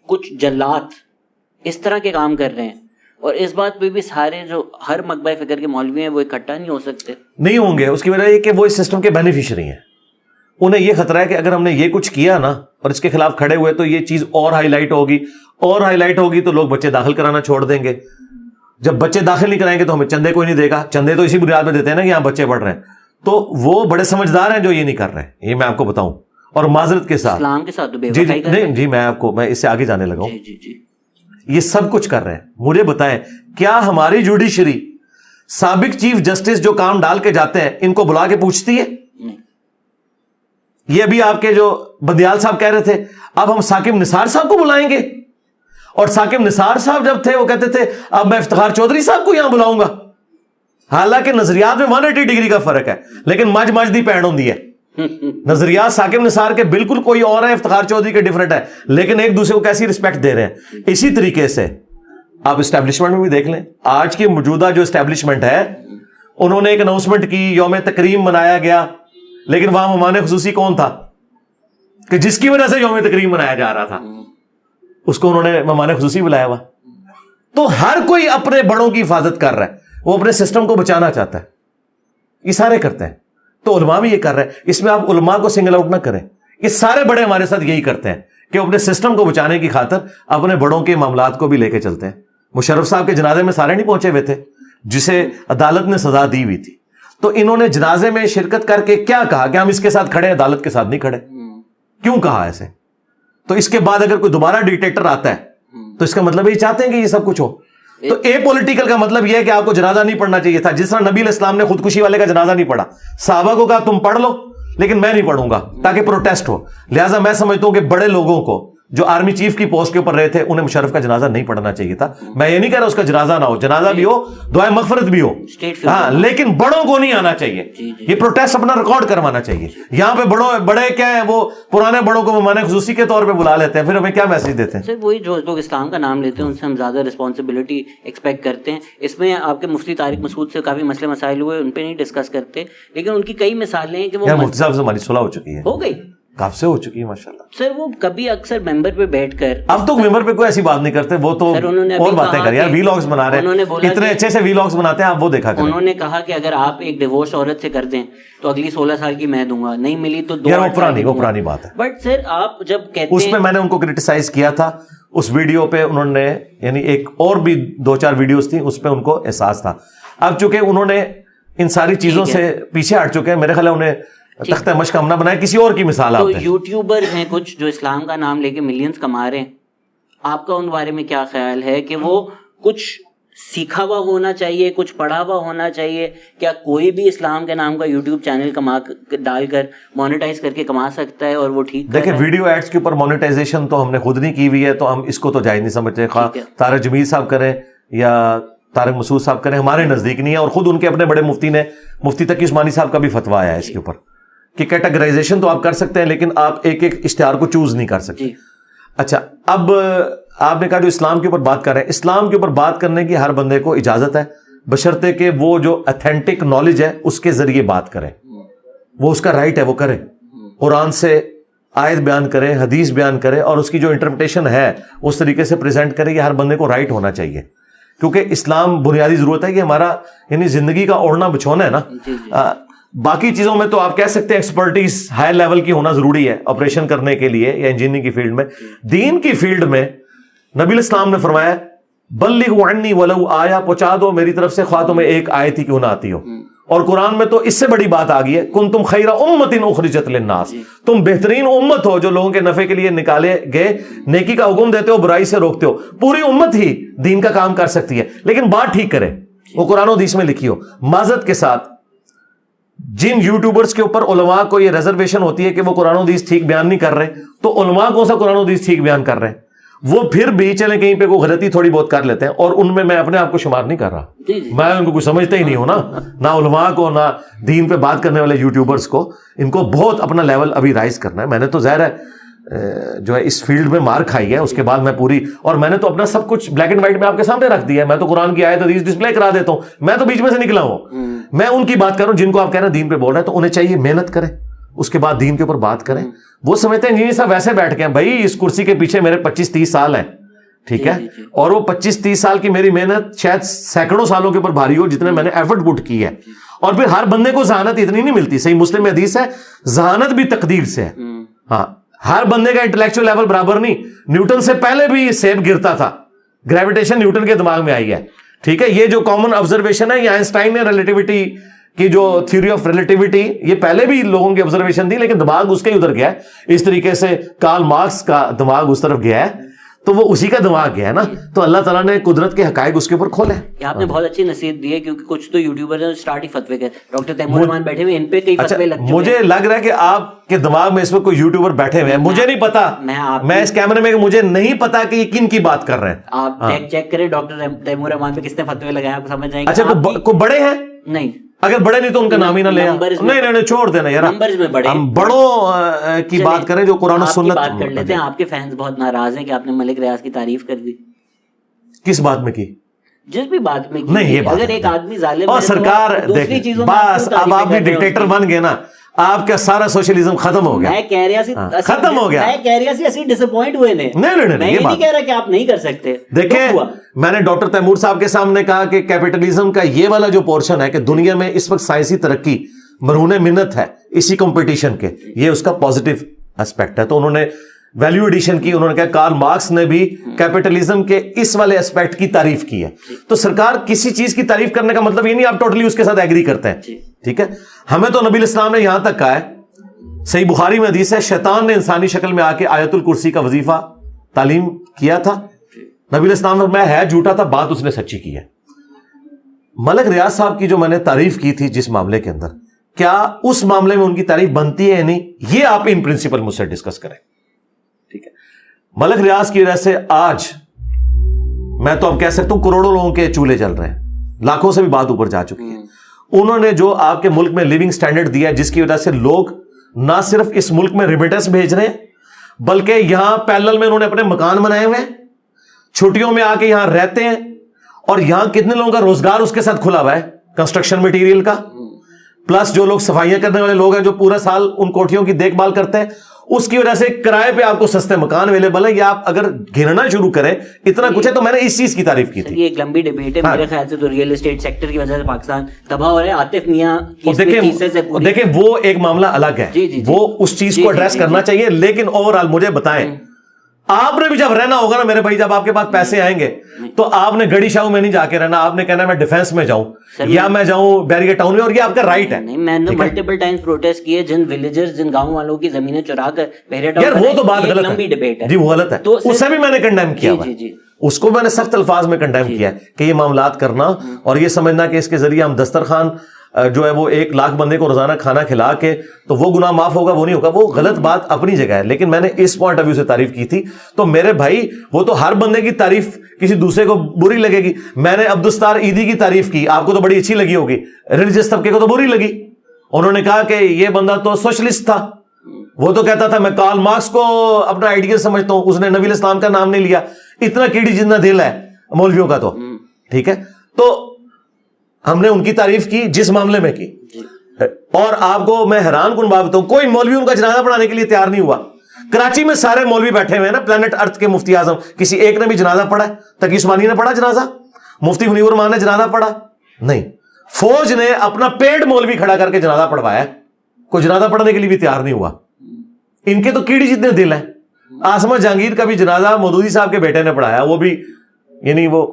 S1: کچھ جلات اس طرح کے کام کر رہے ہیں, اور اس بات پہ بھی سارے جو ہر مکبہ فکر کے مولوی ہیں وہ اکٹھا نہیں ہو سکتے,
S2: نہیں ہوں گے. اس کی وجہ یہ کہ وہ اس سسٹم کے بینیفیشری ہیں. انہیں یہ خطرہ ہے کہ اگر ہم نے یہ کچھ کیا نا اور اس کے خلاف کھڑے ہوئے تو یہ چیز اور ہائی لائٹ ہوگی, تو لوگ بچے داخل کرانا چھوڑ دیں گے. جب بچے داخل نہیں کرائیں گے تو ہمیں چندے کوئی نہیں دے گا. چندے تو اسی بنیاد پہ دیتے ہیں نا کہ یہاں بچے پڑھ رہے ہیں. تو وہ بڑے سمجھدار ہیں جو یہ نہیں کر رہے, یہ میں آپ کو بتاؤں. اور معذرت کے ساتھ
S1: اسلام کے ساتھ
S2: جی میں اس سے آگے جانے لگا ہوں. یہ سب کچھ کر رہے ہیں. مجھے بتائیں کیا ہماری جوڈیشری سابق چیف جسٹس جو کام ڈال کے جاتے ہیں ان کو بلا کے پوچھتی ہے؟ یہ ابھی آپ کے جو بندیال صاحب کہہ رہے تھے اب ہم ثاقب نثار صاحب کو بلائیں گے, اور ثاقب نثار صاحب جب تھے وہ کہتے تھے اب میں افتخار چودھری صاحب کو یہاں بلاؤں گا. حالانکہ نظریات میں 180 ڈگری کا فرق ہے, لیکن مجھ دی پینڈ ہوندی ہے. نظریات ثاقب نثار کے بالکل کوئی اور ہے, افتخار چودھری کے ڈفرنٹ ہے, لیکن ایک دوسرے کو کیسی رسپیکٹ دے رہے ہیں. اسی طریقے سے آپ اسٹیبلشمنٹ میں بھی دیکھ لیں. آج کی موجودہ جو اسٹیبلشمنٹ ہے انہوں نے ایک اناؤنسمنٹ کی, یوم تکریم منایا گیا, لیکن وہاں مہمان خصوصی کون تھا کہ جس کی وجہ سے یوم تکریم منایا جا رہا تھا, اس کو انہوں نے مہمان خصوصی بلایا ہوا. تو ہر کوئی اپنے بڑوں کی حفاظت کر رہا ہے, وہ اپنے سسٹم کو بچانا چاہتا ہے. یہ سارے کرتے ہیں. تو علماء بھی یہ کر رہے ہیں. اس میں آپ علماء کو سنگل آؤٹ نہ کریں, یہ سارے بڑے ہمارے ساتھ یہی کرتے ہیں کہ اپنے سسٹم کو بچانے کی خاطر اپنے بڑوں کے معاملات کو بھی لے کے چلتے ہیں. مشرف صاحب کے جنازے میں سارے نہیں پہنچے ہوئے تھے جسے عدالت نے سزا دی ہوئی تھی, تو انہوں نے جنازے میں شرکت کر کے کیا کہا کہ ہم اس کے ساتھ کھڑے ہیں, عدالت کے ساتھ نہیں کھڑے. کیوں کہا ایسے؟ تو اس کے بعد اگر کوئی دوبارہ ڈکٹیٹر آتا ہے تو اس کا مطلب یہ چاہتے ہیں کہ یہ سب کچھ ہو. تو اے پولیٹیکل کا مطلب یہ ہے کہ آپ کو جنازہ نہیں پڑھنا چاہیے تھا, جس طرح نبی علیہ السلام نے خودکشی والے کا جنازہ نہیں پڑھا, صحابہ کو کہا تم پڑھ لو لیکن میں نہیں پڑھوں گا تاکہ پروٹیسٹ ہو. لہٰذا میں سمجھتا ہوں کہ بڑے لوگوں کو جو آرمی چیف کی پوسٹ کے اوپر رہے تھے انہیں مشرف کا جنازہ نہیں پڑھنا چاہیے تھا. میں یہ نہیں کہہ رہا اس کا جنازہ نہ ہو, جنازہ بھی ہو, دعائے مغفرت بھی ہو, ہاں, لیکن بڑوں کو نہیں آنا چاہیے. یہ پروٹیسٹ اپنا ریکارڈ کروانا چاہیے. یہاں پہ بڑے کیا ہیں, وہ پرانے بڑوں کو مہمان خصوصی کے طور پہ بلا لیتے ہیں, پھر ہمیں کیا میسج دیتے ہیں؟
S1: وہی جو لوگ اسلام کا نام لیتے ہیں ان سے ہم زیادہ رسپانسبلٹی ایکسپیکٹ کرتے ہیں. اس میں آپ کے مفتی طارق مسعود سے کافی مسئلے مسائل ہوئے, ان پہ نہیں ڈسکس کرتے, لیکن ان کی کئی مثالیں ہیں کہ وہ
S2: مفتی صاحب سے ہماری صلح ہو چکی ہے,
S1: ہو گئی,
S2: کب سے ہو چکی ہے ماشاءاللہ.
S1: سر وہ کبھی اکثر ممبر پہ بیٹھ کر,
S2: اب تو ممبر پہ کوئی ایسی بات نہیں کرتے, وہ تو اور باتیں کر یار, ویلاگز بنا رہے ہیں, اتنے اچھے سے ویلاگز بناتے ہیں, آپ وہ دیکھا کریں.
S1: انہوں نے کہا کہ اگر آپ ایک ڈیورس عورت سے کر دیں تو اگلی 16 سال کی میں دوں گا, نہیں ملی تو 2
S2: یار وہ پرانی بات ہے.
S1: بٹ سر آپ جب کہتے
S2: اس میں میں نے ان کو کرٹیسائز کیا تھا, اس ویڈیو پہ انہوں نے, یعنی ایک اور بھی 2-4 ویڈیوز تھیں اس پہ ان کو احساس تھا. اب چونکہ انہوں نے ان ساری چیزوں سے پیچھے ہٹ چکے ہیں, میرے خیال ہے انہیں تختہ مشق ہم نہ بنائے, کسی اور کی مثال آپ دیں.
S1: تو یوٹیوبر ہیں کچھ جو اسلام کا نام لے کے ملینز کما رہے ہیں, آپ کا ان بارے میں کیا خیال ہے کہ وہ کچھ سیکھا ہوا ہونا چاہیے, کچھ پڑھا ہوا ہونا چاہیے, کیا کوئی بھی اسلام کے نام کا یوٹیوب چینل ڈال کر مانیٹائز کر کے کما سکتا ہے اور وہ ٹھیک؟
S2: دیکھیں ویڈیو ایڈز کے اوپر مانیٹائزیشن تو ہم نے خود نہیں کی ہوئی ہے, تو ہم اس کو تو جائز نہیں سمجھتے. خواہ طارق جمیل صاحب کریں یا طارق مسعود صاحب کریں, ہمارے نزدیک نہیں ہے. اور خود ان کے اپنے بڑے مفتی نے, مفتی تقی عثمانی صاحب کا بھی فتویٰ آیا ہے اس کے اوپر کہ کیٹاگرائزیشن تو آپ کر سکتے ہیں لیکن آپ ایک ایک اشتہار کو چوز نہیں کر سکتے. اچھا, اب آپ نے کہا جو اسلام کے اوپر بات کر رہے ہیں, اسلام کے اوپر بات کرنے کی ہر بندے کو اجازت ہے, بشرطے کہ وہ جو اتھینٹک نالج ہے اس کے ذریعے بات کرے, وہ اس کا رائٹ ہے, وہ کرے, قرآن سے آیت بیان کرے, حدیث بیان کرے, اور اس کی جو انٹرپریٹیشن ہے اس طریقے سے پریزنٹ کرے. یہ ہر بندے کو رائٹ ہونا چاہیے, کیونکہ اسلام بنیادی ضرورت ہے کہ ہمارا یعنی زندگی کا اوڑھنا بچھونا ہے نا. باقی چیزوں میں تو آپ کہہ سکتے ہیں ایکسپرٹیز ہائی لیول کی ہونا ضروری ہے آپریشن کرنے کے لیے یا انجینئرنگ کی فیلڈ میں. دین کی فیلڈ میں نبی علیہ السلام نے فرمایا بلغوا عنی ولو آیا, پہنچا دو میری طرف سے خواہ تمہیں ایک آیت ہی کیوں نہ آتی ہو. اور قرآن میں تو اس سے بڑی بات آ گئی ہے, کنتم خیر امۃ اخرجت للناس, تم بہترین امت ہو جو لوگوں کے نفع کے لیے نکالے گئے, نیکی کا حکم دیتے ہو, برائی سے روکتے ہو. پوری امت ہی دین کا کام کر سکتی ہے, لیکن بات ٹھیک کرے, وہ قرآن و حدیث میں لکھی ہو. معذرت کے ساتھ جن یوٹیوبرز کے اوپر علماء کو یہ ریزرویشن ہوتی ہے کہ وہ قرآن و حدیث ٹھیک بیان نہیں کر رہے, تو علماء کون سا قرآن و حدیث ٹھیک بیان کر رہے ہیں؟ وہ پھر بھی چلیں کہیں پہ کوئی غلطی تھوڑی بہت کر لیتے ہیں, اور ان میں اپنے آپ کو شمار نہیں کر رہا, میں ان کو کچھ سمجھتا ہی نہیں ہوں نا, نہ علماء کو نہ دین پہ بات کرنے والے یوٹیوبرز کو. ان کو بہت اپنا لیول ابھی رائز کرنا ہے. میں نے تو ظاہر ہے جو ہے اس فیلڈ میں مار کھائی ہے, اس کے بعد میں پوری, اور میں نے تو اپنا سب کچھ بلیک اینڈ وائٹ میں آپ کے سامنے رکھ دیا ہے. میں تو قرآن کی آیت حدیث ڈسپلے کرا دیتا ہوں, میں تو بیچ میں سے نکلا ہوں. میں ان کی بات کر رہا ہوں جن کو آپ کہہ رہے ہیں دین پہ بول رہے ہیں, تو انہیں چاہیے محنت کریں, اس کے بعد دین کے اوپر بات کریں. وہ سمجھتے ہیں انجینئر صاحب ویسے بیٹھ کے ہیں, بھائی اس کرسی کے پیچھے میرے 25-30 سال ہیں, ٹھیک ہے, اور وہ 25-30 سال کی میری محنت شاید سینکڑوں سالوں کے اوپر بھاری ہو جتنے میں نے ایفرٹ پٹ کی ہے. اور پھر ہر بندے کو ذہانت اتنی نہیں ملتی. صحیح مسلم میں حدیث ہے ذہانت بھی تقدیر سے ہے. ہاں, ہر بندے کا انٹلیکچوئل لیول برابر نہیں. نیوٹن سے پہلے بھی سیب گرتا تھا, گریویٹیشن نیوٹن کے دماغ میں آئی ہے, ٹھیک ہے. یہ جو کامن آبزرویشن ہے, یہ آئنسٹائن نے ریلیٹیوٹی کی جو تھیوری آف ریلیٹیوٹی, یہ پہلے بھی لوگوں کی آبزرویشن تھی, لیکن دماغ اس کے ادھر گیا ہے. اس طریقے سے کارل مارکس کا دماغ اس طرف گیا ہے, تو وہ اسی کا دماغ گیا ہے نا. تو اللہ تعالیٰ نے قدرت کے حقائق اس کے اوپر کھولے.
S1: آپ نے بہت اچھی نصیحت دی ہے, کیونکہ کچھ تو یوٹیوبر ہیں اسٹارٹ ہی فتوے کے, ڈاکٹر تیمور رحمان بیٹھے ہوئے, ان پہ کئی فتوے لگ چکے ہیں.
S2: مجھے لگ رہا ہے کہ آپ کے دماغ میں اس وقت کوئی یوٹیوبر بیٹھے ہوئے ہیں, مجھے نہیں پتا, میں اس کیمرے میں مجھے نہیں پتا کہ یہ کن کی بات کر رہے ہیں.
S1: آپ چیک کریں ڈاکٹر تیمور رحمان پہ کس نے فتوے لگائے, آپ سمجھ جائیں گے.
S2: اچھا, کوئی بڑے ہیں؟
S1: نہیں,
S2: اگر بڑے نہیں تو ان کا نام ہی نہ لے. نہیں, چھوڑ دینا یار, ہم بڑوں کی بات کریں جو قرآن و سنت
S1: بات کر لیتے ہیں. آپ کے فینس بہت ناراض ہیں کہ آپ نے ملک ریاض کی تعریف کر دی.
S2: کس بات میں کی؟
S1: جس بھی بات میں کی.
S2: نہیں, یہ بات
S1: اگر ایک آدمی ظالم
S2: اور سرکار دیکھیں, بس اب آپ بھی ڈکٹیٹر بن گئے نا, آپ کا سارا سوشلزم ختم ہو گیا.
S1: میں کہہ رہا سی
S2: ختم ہو گیا.
S1: میں کہہ رہا سی اسی ڈس اپوائنٹ ہوئے نے.
S2: نہیں,
S1: میں یہ نہیں کہہ رہا کہ آپ نہیں کر سکتے.
S2: دیکھیں, میں نے ڈاکٹر تیمور صاحب کے سامنے کہا کہ کیپٹلزم کا یہ والا جو پورشن ہے کہ دنیا میں اس وقت سائنسی ترقی مرہون منت ہے اسی کمپٹیشن کے, یہ اس کا پازیٹو اسپیکٹ ہے. تو انہوں نے ویلیو ایڈیشن کی, انہوں نے کہا کارل مارکس نے بھی کیپٹلزم کے اس والے اسپیکٹ کی تعریف کی ہے. تو سرکار کسی چیز کی تعریف کرنے کا مطلب یہ نہیں آپ ٹوٹلی اس کے ساتھ ایگری کرتے ہیں, ٹھیک ہے. ہمیں تو نبی الاسلام نے یہاں تک کہا ہے, صحیح بخاری میں حدیث ہے, شیطان نے انسانی شکل میں آ کے آیت الکرسی کا وظیفہ تعلیم کیا تھا. نبی الاسلام نے میں ہے جھوٹا تھا, بات اس نے سچی کی ہے. ملک ریاض صاحب کی جو میں نے تعریف کی تھی جس معاملے کے اندر, کیا اس معاملے میں ان کی تعریف بنتی ہے یا نہیں, یہ آپ ان پرنسپل مجھ سے ڈسکس کریں, ٹھیک ہے. ملک ریاض کی وجہ سے آج میں تو اب کہہ سکتا ہوں کروڑوں لوگوں کے چولہے چل رہے ہیں, لاکھوں سے بھی بات اوپر جا چکی ہے. انہوں نے جو آپ کے ملک میں لیونگ سٹینڈرڈ دیا, جس کی وجہ سے لوگ نہ صرف اس ملک میں ریمیٹنس بھیج رہے ہیں بلکہ یہاں پیرلل میں انہوں نے اپنے مکان بنائے ہوئے ہیں, چھٹیوں میں آ کے یہاں رہتے ہیں, اور یہاں کتنے لوگوں کا روزگار اس کے ساتھ کھلا ہوا ہے کنسٹرکشن مٹیریل کا, پلس جو لوگ صفائیاں کرنے والے لوگ ہیں جو پورا سال ان کوٹھیوں کی دیکھ بھال کرتے ہیں, اس کی وجہ سے کرائے پہ آپ کو سستے مکان اویلیبل ہیں. یا آپ اگر گننا شروع کریں اتنا کچھ ہے, تو میں نے اس چیز کی تعریف کی تھی.
S1: یہ ایک لمبی ڈیبیٹ ہے میرے خیال سے, تو ریئل اسٹیٹ سیکٹر کی وجہ سے پاکستان تباہ ہو رہا ہے. عاطف میاں
S2: دیکھیں وہ ایک معاملہ الگ ہے, وہ اس چیز کو ایڈریس کرنا چاہیے, لیکن اوور آل مجھے بتائیں, آپ نے بھی جب رہنا ہوگا نا میرے بھائی, جب آپ کے پاس پیسے آئیں گے تو آپ نے گڑی شاہو میں نہیں جا کے رہنا, آپ نے کہنا میں ڈیفینس میں جاؤں یا میں جاؤں بیریگیٹ ٹاؤن میں, اور یہ آپ کا رائٹ ہے.
S1: میں نے ملٹیپل ٹائمز پروٹیسٹ کیے, جن ولیجرز جن گاؤں والوں کی زمینیں چرا کر بیریگیٹ ٹاؤن,
S2: یار وہ تو بات غلط ہے جی, وہ غلط ہے, اسے بھی میں نے کنڈیم کیا ہوا ہے, اس کو میں نے سخت الفاظ میں کنڈیم کیا ہے کہ یہ معاملات کرنا اور یہ سمجھنا کہ اس کے ذریعے ہم دسترخوان جو ہے وہ 1 لاکھ بندے کو روزانہ کھانا کھلا کے تو وہ گناہ معاف ہوگا, وہ نہیں ہوگا. وہ غلط بات اپنی جگہ ہے, لیکن میں نے اس پوائنٹ آف ویو سے تعریف کی تھی. تو میرے بھائی وہ تو ہر بندے کی تعریف کسی دوسرے کو بری لگے گی. میں نے عبدالستار عیدی کی تعریف کی, آپ کو تو بڑی اچھی لگی ہوگی, ریلیجس طبقے کو تو بری لگی. انہوں نے کہا کہ یہ بندہ تو سوشلسٹ تھا, وہ تو کہتا تھا میں کارل مارکس کو اپنا آئیڈیل سمجھتا ہوں, اس نے نبی الاسلام کا نام نہیں لیا. اتنا کیڑی جتنا دل ہے مولویوں کا, تو ٹھیک ہے. تو ہم نے ان کی تعریف کی جس معاملے میں کی, اور آپ کو میں حیران کن بات بتاؤں, کوئی مولوی ان کا جنازہ پڑھانے کے لیے تیار نہیں ہوا. کراچی میں سارے مولوی بیٹھے ہوئے ہیں نا, پلانٹ ارتھ کے مفتی اعظم, کسی ایک نے بھی جنازہ پڑھا ہے؟ تقی عثمانی نے پڑھا جنازہ؟ مفتی منیر الرحمان نے جنازہ پڑھا؟ نہیں. فوج نے اپنا پیڈ مولوی کھڑا کر کے جنازہ پڑھوایا, کوئی جنازہ پڑھنے کے لیے بھی تیار نہیں ہوا. ان کے تو کیڑی جتنے دل ہیں. آسما جہانگیر کا بھی جنازہ مودودی صاحب کے بیٹے نے پڑھایا, وہ بھی یعنی وہ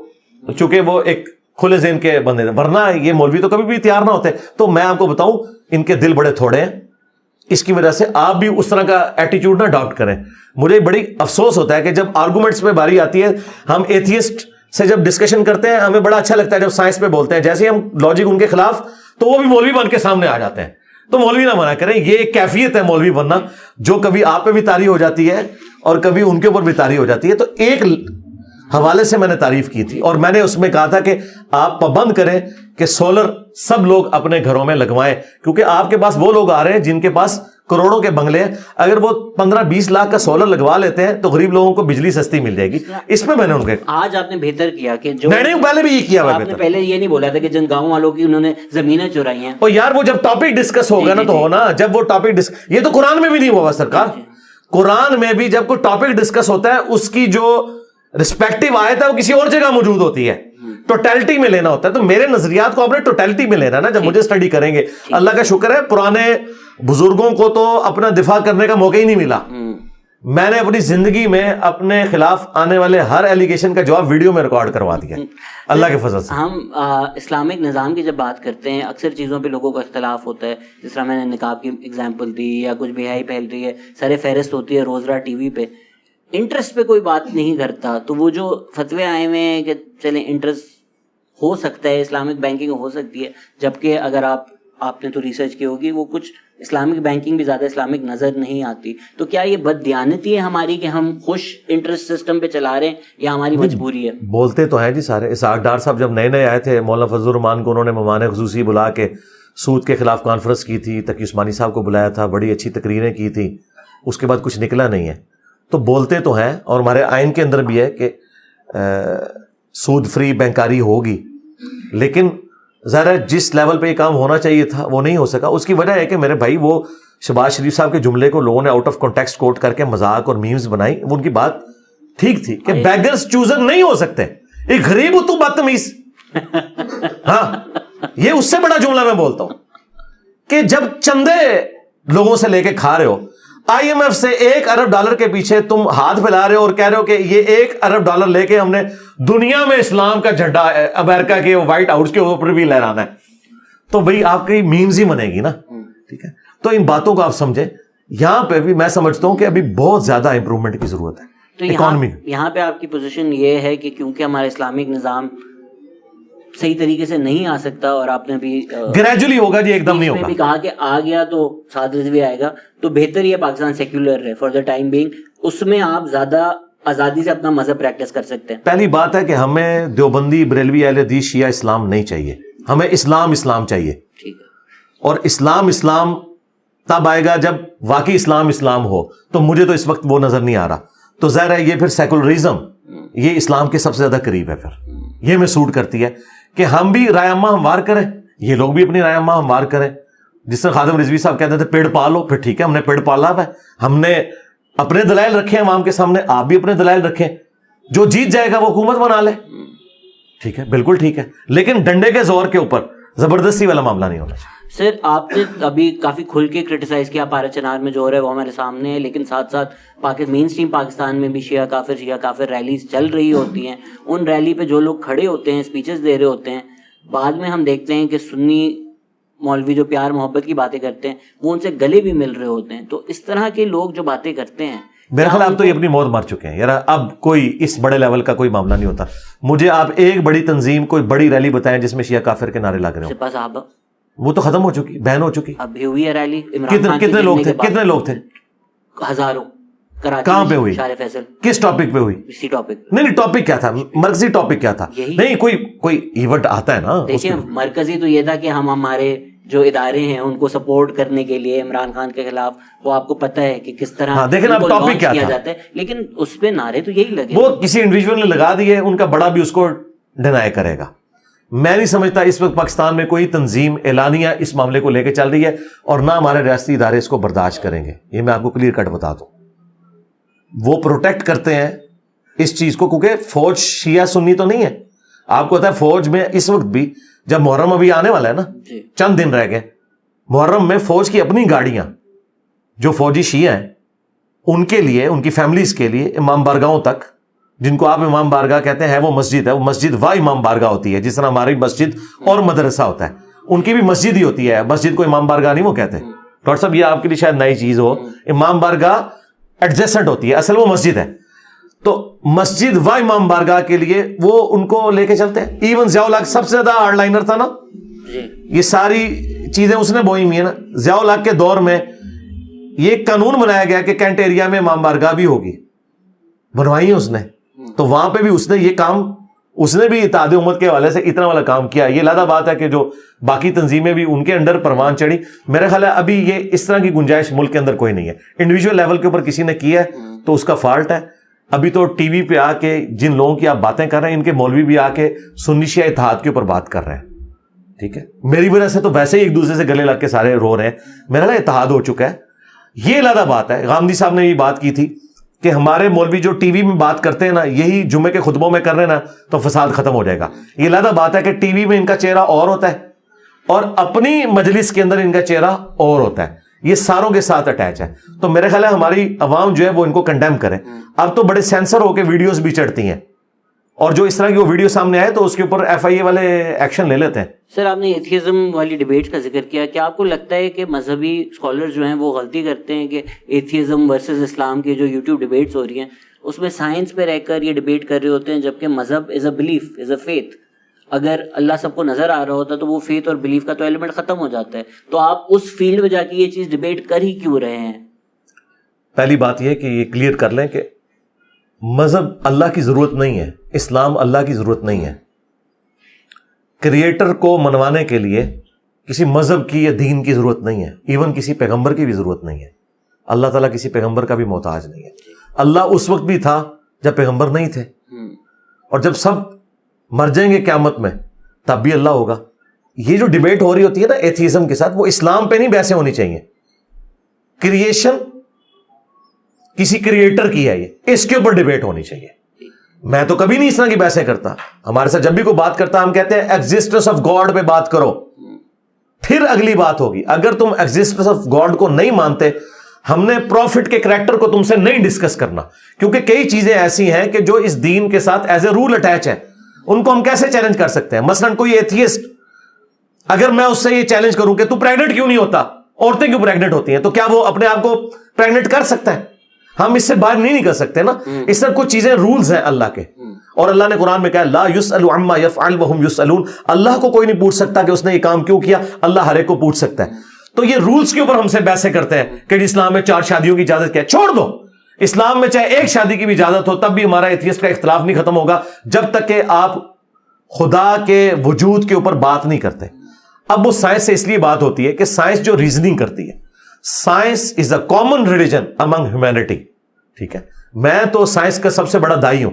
S2: چونکہ وہ ایک کھلے ذہن کے بندے ہیں, ورنہ یہ مولوی تو کبھی بھی تیار نہ ہوتے. تو میں آپ کو بتاؤں ان کے دل بڑے تھوڑے ہیں, اس کی وجہ سے آپ بھی اس طرح کا ایٹیٹیوڈ نہ اڈاپٹ کریں. مجھے بڑی افسوس ہوتا ہے کہ جب آرگومنٹس میں باری آتی ہے, ہم ایتھیسٹ سے جب ڈسکشن کرتے ہیں ہمیں بڑا اچھا لگتا ہے جب سائنس پہ بولتے ہیں, جیسے ہم لاجک ان کے خلاف تو وہ بھی مولوی بن کے سامنے آ جاتے ہیں. تو مولوی نہ منع کریں, یہ ایک کیفیت ہے مولوی بننا, جو کبھی آپ پہ بھی طاری ہو جاتی ہے اور کبھی ان کے اوپر بھی طاری ہو جاتی ہے. تو ایک حوالے سے میں نے تعریف کی تھی, اور میں نے اس میں کہا تھا کہ آپ پابند کریں کہ سولر سب لوگ اپنے گھروں میں لگوائیں, کیونکہ آپ کے پاس وہ لوگ آ رہے ہیں جن کے پاس کروڑوں کے بنگلے ہیں. اگر وہ 15-20 لاکھ کا سولر لگوا لیتے ہیں تو غریب لوگوں کو بجلی سستی مل جائے گی. اس میں نے ان کے
S1: آج آپ نے بہتر کیا کہ جو
S2: نہیں پہلے بھی یہ کیا ہوا,
S1: آپ نے پہلے یہ نہیں بولا تھا کہ جن گاؤں والوں کی انہوں نے زمینیں چرائی ہیں.
S2: اور یار وہ جب ٹاپک ڈسکس ہوگا نا تو ہونا, جب وہ ٹاپک یہ تو قرآن میں بھی نہیں ہوا سرکار. قرآن میں بھی جب کوئی ٹاپک ڈسکس ہوتا ہے اس کی جو رسپیکٹو آیت ہے وہ کسی اور جگہ موجود ہوتی ہے, ٹوٹیلٹی میں لینا ہوتا ہے. تو میرے نظریات کو آپ نے ٹوٹیلٹی میں لینا نا جب مجھے اسٹڈی کریں گے. اللہ کا شکر ہے پرانے بزرگوں کو تو اپنا دفاع کرنے کا موقع ہی نہیں ملا. میں نے اپنی زندگی میں اپنے خلاف آنے والے ہر ایلیگیشن کا جواب ویڈیو میں ریکارڈ کروا دیا اللہ کے فضل سے.
S1: ہم اسلامک نظام کی جب بات کرتے ہیں اکثر چیزوں پہ لوگوں کا اختلاف ہوتا ہے, جس طرح میں نے نقاب کی اگزامپل دی, یا کچھ بہائی پھیل رہی ہے, سر فہرست ہوتی ہے روزرا ٹی وی پہ, انٹرسٹ پہ کوئی بات نہیں کرتا. تو وہ جو فتوے آئے ہوئے ہیں کہ چلیں انٹرسٹ ہو سکتا ہے, اسلامک بینکنگ ہو سکتی ہے, جبکہ اگر آپ نے تو ریسرچ کی ہوگی وہ کچھ اسلامک بینکنگ بھی زیادہ اسلامک نظر نہیں آتی. تو کیا یہ بد دیانتی ہے ہماری کہ ہم خوش انٹرسٹ سسٹم پہ چلا رہے ہیں, یا ہماری مجبوری ہے؟
S2: بولتے تو ہیں جی سارے. اسحاق ڈار صاحب جب نئے آئے تھے, مولانا فضل الرحمان کو انہوں نے مہمان خصوصی بلا کے سود کے خلاف کانفرنس کی تھی, تقی عثمانی صاحب کو بلایا تھا, بڑی اچھی تقریریں کی تھی, اس کے بعد کچھ نکلا نہیں ہے. تو بولتے تو ہیں, اور ہمارے آئین کے اندر بھی ہے کہ سود فری بینکاری ہوگی, لیکن ذرا جس لیول پہ یہ کام ہونا چاہیے تھا وہ نہیں ہو سکا. اس کی وجہ ہے کہ میرے بھائی وہ شہباز شریف صاحب کے جملے کو لوگوں نے آؤٹ آف کانٹیکسٹ کوٹ کر کے مذاق اور میمز بنائی. وہ ان کی بات ٹھیک تھی کہ بیگرز چوزر نہیں ہو سکتے, ایک غریب تو بدتمیز. ہاں یہ اس سے بڑا جملہ میں بولتا ہوں کہ جب چندے لوگوں سے لے کے کھا رہے ہو, IMF سے $1 ارب کے پیچھے تم ہاتھ پھیلا رہے ہو اور کہہ رہے ہو کہ یہ $1 ارب لے کے ہم نے دنیا میں اسلام کا جھنڈا امریکہ کے وائٹ ہاؤس کے اوپر بھی لہرانا ہے, تو بھائی آپ کی میمز ہی بنے گی نا. ٹھیک ہے, تو ان باتوں کو آپ سمجھیں. یہاں پہ بھی میں سمجھتا ہوں کہ ابھی بہت زیادہ امپروومنٹ کی ضرورت ہے.
S1: تو یہاں پہ آپ کی پوزیشن یہ ہے کہ کیونکہ ہمارا اسلامک نظام صحیح طریقے سے نہیں آ سکتا, اور آپ نے بھی
S2: گریجولی ہوگا جی, ایک دم نہیں ہوگا.
S1: بھی کہا کہ آ گیا تو ساتھ بھی آئے گا, تو بہتر یہ پاکستان سیکولر ہے فار دا ٹائم بینگ, اس میں آپ زیادہ آزادی سے اپنا مذہب پریکٹس کر سکتے ہیں.
S2: پہلی بات ہے کہ ہمیں دیوبندی, بریلوی, اہل حدیث, شیعہ اسلام نہیں چاہیے, ہمیں اسلام چاہیے.
S1: ٹھیک ہے,
S2: اور اسلام تب آئے گا جب واقعی اسلام ہو. تو مجھے تو اس وقت وہ نظر نہیں آ رہا, تو ظاہر ہے یہ پھر سیکولرزم یہ اسلام کے سب سے زیادہ قریب ہے. پھر یہ میں سوٹ کرتی ہے کہ ہم بھی رائے عامہ ہموار کریں, یہ لوگ بھی اپنی رائے عامہ ہموار کریں. جس طرح خادم رضوی صاحب کہتے تھے پیڑ پالو, پھر ٹھیک ہے ہم نے پیڑ پالا ہے, ہم نے اپنے دلائل رکھے ہیں عوام کے سامنے, آپ بھی اپنے دلائل رکھیں. جو جیت جائے گا وہ حکومت بنا لے, ٹھیک ہے, بالکل ٹھیک ہے, لیکن ڈنڈے کے زور کے اوپر زبردستی والا معاملہ نہیں ہونا چاہیے.
S1: سر آپ نے ابھی کافی کھل کے کرٹیسائز کیا پارا چنار میں جو ہو رہا ہے وہ ہمارے سامنے ہے, لیکن ساتھ ساتھ مین اسٹریم پاکستان میں بھی شیعہ کافر ریلیز چل رہی ہوتی ہیں. ان ریلی پہ جو لوگ کھڑے ہوتے ہیں, اسپیچز دے رہے ہوتے ہیں, بعد میں ہم دیکھتے ہیں کہ سنی مولوی جو پیار محبت کی باتیں کرتے ہیں وہ ان سے گلے بھی مل رہے ہوتے ہیں. تو اس طرح کے لوگ جو باتیں کرتے ہیں,
S2: میرے خیال آپ تو یہ اپنی موت مار چکے ہیں یار. اب کوئی اس بڑے لیول کا کوئی معاملہ نہیں ہوتا. مجھے آپ ایک بڑی تنظیم, کوئی بڑی ریلی بتائیں جس میں شیعہ کافر کے نارے لگ رہے ہوں.
S1: صاحب
S2: وہ تو ختم ہو چکی, بین ہو چکی.
S1: ابھی ہوئی ہے ریلی,
S2: کتنے لوگ تھے؟
S1: ہزاروں.
S2: کہاں پہ ہوئی؟
S1: شار فیصل.
S2: کس ٹاپک پہ ہوئی؟
S1: اسی ٹاپک.
S2: نہیں ٹاپک کیا تھا, مرکزی ٹاپک کیا تھا؟ نہیں کوئی ایونٹ آتا ہے نا.
S1: دیکھیں مرکزی تو یہ تھا کہ ہم ہمارے جو ادارے ہیں ان کو سپورٹ کرنے کے لیے عمران خان کے خلاف, وہ آپ کو پتہ ہے کہ کس طرح
S2: ٹاپک کیا
S1: جاتا ہے, لیکن اس پہ نعرے تو یہی لگے.
S2: وہ کسی انڈیویجول نے لگا دیے, ان کا بڑا بھی اس کو ڈینائی کرے گا. میں نہیں سمجھتا اس وقت پاکستان میں کوئی تنظیم اعلانیہ اس معاملے کو لے کے چل رہی ہے, اور نہ ہمارے ریاستی ادارے اس کو برداشت کریں گے. یہ میں آپ کو کلیئر کٹ بتا دوں. وہ پروٹیکٹ کرتے ہیں اس چیز کو, کیونکہ فوج شیعہ سنی تو نہیں ہے. آپ کو پتا ہے فوج میں اس وقت بھی, جب محرم ابھی آنے والا ہے نا, چند دن رہ گئے, محرم میں فوج کی اپنی گاڑیاں, جو فوجی شیعہ ہیں ان کے لیے, ان کی فیملیز کے لیے امام بارگاہوں تک, جن کو آپ امام بارگاہ کہتے ہیں, وہ مسجد ہے, وہ مسجد و امام بارگاہ ہوتی ہے. جس طرح ہماری مسجد اور مدرسہ ہوتا ہے, ان کی بھی مسجد ہی ہوتی ہے. مسجد کو امام بارگاہ نہیں وہ کہتے. ڈاکٹر صاحب یہ آپ کے لیے شاید نئی چیز ہو, امام بارگاہ ایڈجسٹنٹ ہوتی ہے, اصل وہ مسجد ہے. تو مسجد و امام بارگاہ کے لیے وہ ان کو لے کے چلتے ہیں. ایون ضیاء الحق سب سے زیادہ ہارڈ لائنر تھا نا, یہ ساری چیزیں اس نے بوئی ہوئی ہیں نا. ضیاء الحق کے دور میں یہ قانون بنایا گیا کہ کینٹ ایریا میں امام بارگاہ بھی ہوگی, بنوائی ہے اس نے. تو وہاں پہ بھی اس نے یہ کام, اس نے بھی اتحاد امت کے حوالے سے اتنا والا کام کیا. یہ لادہ بات ہے کہ جو باقی تنظیمیں بھی ان کے انڈر پروان چڑھی. میرا خیال ہے ابھی یہ اس طرح کی گنجائش ملک کے اندر کوئی نہیں ہے. انڈیویجول لیول کے اوپر کسی نے کیا ہے تو اس کا فالٹ ہے. ابھی تو ٹی وی پہ آ کے جن لوگوں کی آپ باتیں کر رہے ہیں, ان کے مولوی بھی آ کے سنی شیعہ اتحاد کے اوپر بات کر رہے ہیں. ٹھیک ہے, میری وجہ سے تو ویسے ہی ایک دوسرے سے گلے لگ کے سارے رو رہے ہیں. میرا خیال اتحاد ہو چکا ہے. یہ لادہ بات ہے. غامدی صاحب نے یہ بات کی تھی کہ ہمارے مولوی جو ٹی وی میں بات کرتے ہیں نا, یہی جمعے کے خطبوں میں کر رہے ہیں نا, تو فساد ختم ہو جائے گا. یہ لادہ بات ہے کہ ٹی وی میں ان کا چہرہ اور ہوتا ہے اور اپنی مجلس کے اندر ان کا چہرہ اور ہوتا ہے. یہ ساروں کے ساتھ اٹیچ ہے. تو میرے خیال ہے ہماری عوام جو ہے وہ ان کو کنڈیم کرے. اب تو بڑے سینسر ہو کے ویڈیوز بھی چڑھتی ہیں, اور جو اس طرح کی وہ ویڈیو سامنے آئے تو اس کے اوپر FIA والے ایکشن لے لیتے ہیں.
S1: سر آپ نے ایتھیزم والی ڈیبیٹ کا ذکر کیا, کیا آپ کو لگتا ہے کہ مذہبی اسکالر جو ہیں وہ غلطی کرتے ہیں کہ ایتھیزم ورسز اسلام کی جو یوٹیوب ڈیبیٹس ہو رہی ہیں اس میں سائنس پہ رہ کر یہ ڈیبیٹ کر رہے ہوتے ہیں, جبکہ مذہب از a belief, is a faith. اگر اللہ سب کو نظر آ رہا ہوتا تو وہ فیتھ اور بلیف کا تو ایلیمنٹ ختم ہو جاتا ہے. تو آپ اس فیلڈ میں جا کے یہ چیز ڈیبیٹ کر ہی کیوں رہے ہیں؟
S2: پہلی بات یہ کہ یہ کلیئر کر لیں کہ مذہب اللہ کی ضرورت نہیں ہے, اسلام اللہ کی ضرورت نہیں ہے. کریٹر کو منوانے کے لیے کسی مذہب کی یا دین کی ضرورت نہیں ہے, ایون کسی پیغمبر کی بھی ضرورت نہیں ہے. اللہ تعالیٰ کسی پیغمبر کا بھی محتاج نہیں ہے. اللہ اس وقت بھی تھا جب پیغمبر نہیں تھے, اور جب سب مر جائیں گے قیامت میں تب بھی اللہ ہوگا. یہ جو ڈیبیٹ ہو رہی ہوتی ہے نا ایتھیزم کے ساتھ, وہ اسلام پہ نہیں بحثیں ہونی چاہیے. کریشن کسی کریٹر کی ہے, یہ اس کے اوپر ڈیبیٹ ہونی چاہیے. میں تو کبھی نہیں اس طرح کی بحثیں کرتا. ہمارے ساتھ جب بھی کوئی بات کرتا ہم کہتے ہیں ایگزسٹنس آف گاڈ پہ بات کرو, پھر اگلی بات ہوگی. اگر تم ایگزسٹنس آف گاڈ کو نہیں مانتے, ہم نے پروفٹ کے کریکٹر کو تم سے نہیں ڈسکس کرنا, کیونکہ کئی چیزیں ایسی ہیں کہ جو اس دین کے ساتھ ایز اے رول اٹیچ ہے, ان کو ہم کیسے چیلنج کر سکتے ہیں. مثلا کوئی ایتھیسٹ, اگر میں اس سے یہ چیلنج کروں کہ تو پریگنٹ کیوں نہیں ہوتا, عورتیں کیوں پریگنٹ ہوتی ہیں, تو کیا وہ اپنے آپ کو پریگنٹ کر سکتا ہے؟ ہم اس سے باہر نہیں نکل سکتے نا. اس طرح کچھ چیزیں رولز ہیں اللہ کے, اور اللہ نے قرآن میں کہا لا یسأل عما یفعل وهم یسألون, اللہ کو کوئی نہیں پوچھ سکتا کہ اس نے یہ کام کیوں کیا, اللہ ہر ایک کو پوچھ سکتا ہے. تو یہ رولز کے اوپر ہم سے بحثیں کرتے ہیں کہ اسلام میں 4 شادیوں کی اجازت کیا ہے. چھوڑ دو, اسلام میں چاہے 1 شادی کی بھی اجازت ہو, تب بھی ہمارا ایتھیسٹ کا اختلاف نہیں ختم ہوگا جب تک کہ آپ خدا کے وجود کے اوپر بات نہیں کرتے. اب وہ سائنس سے اس لیے بات ہوتی ہے کہ سائنس جو ریزننگ کرتی ہے, science is a common religion Umang humanity. ٹھیک ہے, میں تو سائنس کا سب سے بڑا دائی ہوں.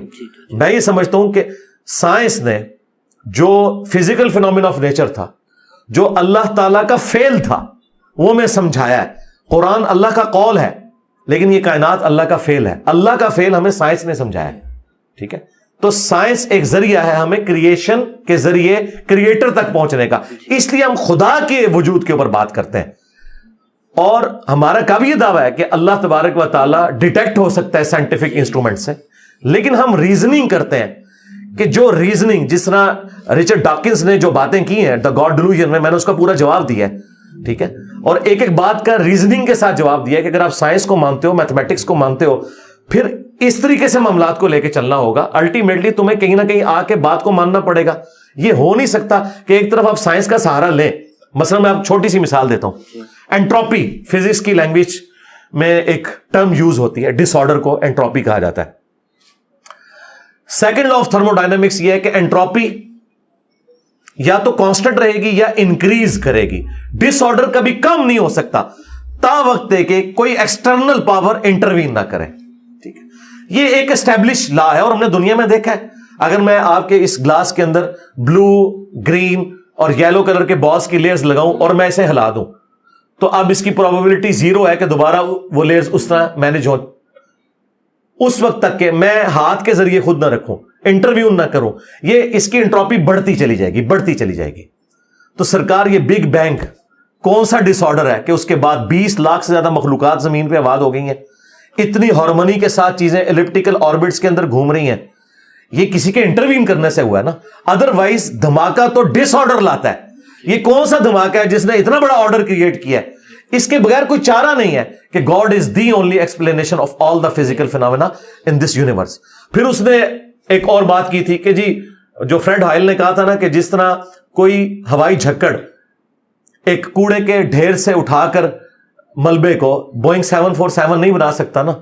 S2: میں یہ سمجھتا ہوں کہ سائنس نے جو فزیکل فینومینا آف نیچر تھا, جو اللہ تعالیٰ کا فعل تھا, وہ میں سمجھایا ہے. قرآن اللہ کا قول ہے, لیکن یہ کائنات اللہ کا فعل ہے. اللہ کا فعل ہمیں سائنس نے سمجھایا ہے. ٹھیک ہے, تو سائنس ایک ذریعہ ہے ہمیں کریشن کے ذریعے کریٹر تک پہنچنے کا. اس لیے ہم خدا کے وجود کے اوپر بات کرتے ہیں, اور ہمارا کا بھی یہ دعویٰ ہے کہ اللہ تبارک و تعالیٰ ڈیٹیکٹ ہو سکتا ہے سائنٹیفک انسٹرومنٹ سے, لیکن ہم ریزننگ کرتے ہیں کہ جو ریزننگ, جس طرح رچرڈ ڈاکنز نے جو باتیں کی ہیں دا گاڈ ڈیلوژن میں نے اس کا پورا جواب دیا ہے. ٹھیک ہے, اور ایک ایک بات کا ریزننگ کے ساتھ جواب دیا کہ اگر آپ سائنس کو مانتے ہو, میتھمیٹکس کو مانتے ہو, پھر اس طریقے سے معاملات کو لے کے چلنا ہوگا. الٹیمیٹلی تمہیں کہیں نہ کہیں آ کے بات کو ماننا پڑے گا. یہ ہو نہیں سکتا کہ ایک طرف آپ سائنس کا سہارا لیں. مثلا میں آپ چھوٹی سی مثال دیتا ہوں. انٹروپی, فزکس کی لینگویج میں ایک ٹرم یوز ہوتی ہے, ڈس آرڈر کو انٹروپی کہا جاتا ہے. Second law of thermo dynamics یہ ہے کہ انٹروپی یا تو کانسٹنٹ رہے گی یا انکریز کرے گی. ڈس آرڈر کبھی کم نہیں ہو سکتا تا وقت کہ کوئی ایکسٹرنل پاور انٹروین نہ کرے. ٹھیک ہے, یہ ایک اسٹیبلش لا ہے اور ہم نے دنیا میں دیکھا ہے. اگر میں آپ کے اس گلاس کے اندر بلو, گرین اور یلو کلر کے بالز کی لیئرز لگاؤں اور میں اسے ہلا دوں, تو اب اس کی پروبیبلٹی 0 ہے کہ دوبارہ وہ لیئرز اس طرح مینج ہوں, اس وقت تک کہ میں ہاتھ کے ذریعے خود نہ رکھوں, انٹرویو نہ کروں. یہ اس کی انٹروپی بڑھتی چلی جائے گی, بڑھتی چلی جائے گی. تو سرکار, یہ بگ بینگ کون سا ڈس آرڈر ہے کہ اس کے بعد 20 لاکھ سے زیادہ مخلوقات زمین پہ آباد ہو گئی ہیں, اتنی ہارمونی کے ساتھ چیزیں ایلپٹیکل آربٹس کے اندر گھوم رہی ہیں. یہ کسی کے انٹروین کرنے سے ہوا ہے نا, ادروائز دھماکہ تو ڈس آرڈر لاتا ہے. یہ کون سا دھماکہ ہے جس نے اتنا بڑا آرڈر کریٹ کیا ہے؟ اس کے بغیر کوئی چارہ نہیں ہے کہ God is the only explanation of all the physical phenomena in this universe. پھر اس نے ایک اور بات کی تھی کہ جی, جو فرینڈ ہائل نے کہا تھا نا کہ جس طرح کوئی ہوائی جھکڑ ایک کوڑے کے ڈھیر سے اٹھا کر ملبے کو بوئنگ 747 نہیں بنا سکتا نا,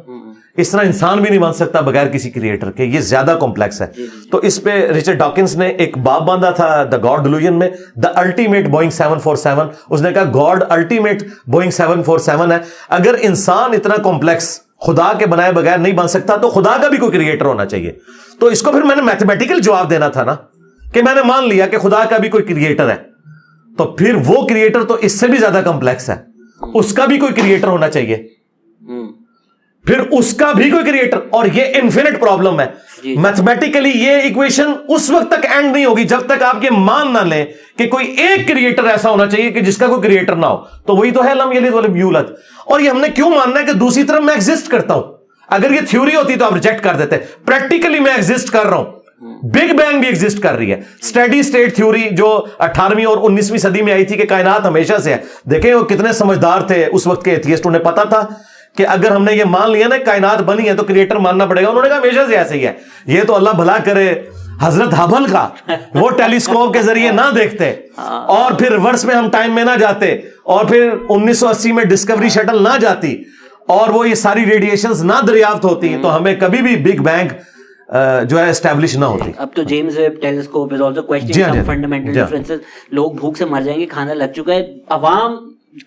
S2: اس طرح انسان بھی نہیں بن سکتا بغیر کسی کریٹر کے. یہ زیادہ کمپلیکس ہے. تو اس پہ رچرڈ ڈاکنز نے ایک باب باندھا تھا دا گاڈ ڈیلوژن میں, دا الٹیمیٹ بوئنگ 747. اس نے کہا گاڈ الٹیمیٹ بوئنگ 747 ہے. اگر انسان اتنا کمپلیکس خدا کے بنائے بغیر نہیں بن سکتا تو خدا کا بھی کوئی کریٹر ہونا چاہیے. تو اس کو پھر میں نے میتھمیٹیکل جواب دینا تھا نا, کہ میں نے مان لیا کہ خدا کا بھی کوئی کریٹر ہے, تو پھر وہ کریٹر تو اس سے بھی زیادہ کمپلیکس ہے, اس کا بھی کوئی کریٹر ہونا چاہیے, پھر اس کا بھی کوئی کریٹر, اور یہ انفینٹ پرابلم ہے. میتھمیٹیکلی یہ ایکویشن اس وقت تک اینڈ نہیں ہوگی جب تک آپ یہ مان نہ لیں کہ کوئی ایک کریٹر ایسا ہونا چاہیے کہ جس کا کوئی کریٹر نہ ہو. تو وہی تو ہے لم یلد ولم یولد. اور یہ ہم نے کیوں ماننا ہے کہ دوسری طرف میں ایگزسٹ کرتا ہوں. اگر یہ تھیوری ہوتی تو آپ ریجیکٹ کر دیتے. پریکٹیکلی میں ایگزسٹ کر رہا ہوں, بگ بینگ بھی ایگزسٹ کر رہی ہے. اسٹیڈی اسٹیٹ تھیوری جو 18ویں اور 19ویں صدی میں آئی تھی کہ کائنات ہمیشہ سے ہے. دیکھیں وہ کتنے سمجھدار تھے اس وقت کے ایتھیسٹ, انہیں پتا تھا کہ اگر ہم نے یہ مان لیا نا کائنات بنی ہے تو کریٹر ماننا پڑے گا. انہوں نے کہا ہمیشہ سے ایسے ہی ہے. یہ تو اللہ بھلا کرے حضرت ہبل کا وہ ٹیلیسکوپ کے ذریعے نہ دیکھتے, اور پھر ریورس میں ہم ٹائم میں نہ جاتے, اور پھر 1980 میں ڈسکوری شٹل نہ جاتی, اور وہ یہ ساری ریڈیشنز نہ دریافت ہوتی, تو ہمیں کبھی بھی بگ بینگ جو ہے اسٹیبلش نہ ہوتی.
S1: اب تو James Webb telescope is also questioning some fundamental differences. لوگ بھوک سے مر جائیں گے, کھانا لگ چکا ہے. عوام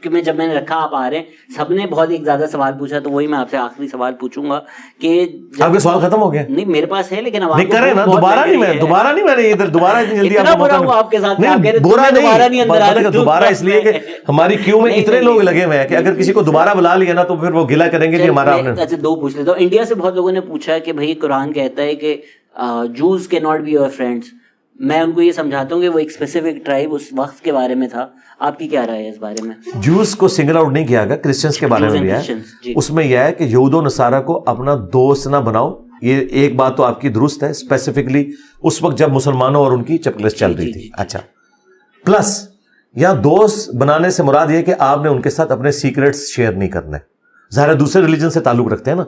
S1: میں جب میں نے رکھا, آپ آ رہے ہیں, سب نے بہت ایک زیادہ سوال پوچھا, تو وہی میں آپ سے آخری سوال پوچھوں گا کہ
S2: آپ کے سوال ختم ہو گیا؟
S1: نہیں, میرے پاس ہے, لیکن
S2: نہیں کریں نا, دوبارہ نہیں میں نے ادھر دوبارہ اتنی جلدی
S1: آپ کے ساتھ
S2: برا نہیں, دوبارہ اس لیے کہ ہماری کیو میں اتنے لوگ لگے ہوئے ہیں کہ اگر کسی کو دوبارہ بلا لیا نا تو پھر وہ گلا کریں گے کہ ہمارا.
S1: اچھا, 2 پوچھ لیتا ہوں. انڈیا سے بہت لوگوں نے پوچھا کہ بھائی قرآن کہتا ہے کہ Jews cannot be your friends, میں ان کو یہ سمجھاتا ہوں کہ وہ ایک اسپیسیفک ٹرائب اس وقت کے بارے میں تھا. آپ کی کیا رائے ہے اس بارے میں؟
S2: جوز کو سنگل آؤٹ نہیں کیا گیا, کرسچنس کے بارے میں بھی ہے. اس میں یہ ہے کہ یہود و نصارہ کو اپنا دوست نہ بناؤ. یہ ایک بات تو آپ کی درست ہے, اسپیسیفکلی اس وقت جب مسلمانوں اور ان کی چپلس چل رہی تھی. اچھا, پلس یا دوست بنانے سے مراد یہ کہ آپ نے ان کے ساتھ اپنے سیکریٹس شیئر نہیں کرنے. ظاہر دوسرے ریلیجن سے تعلق رکھتے ہیں نا,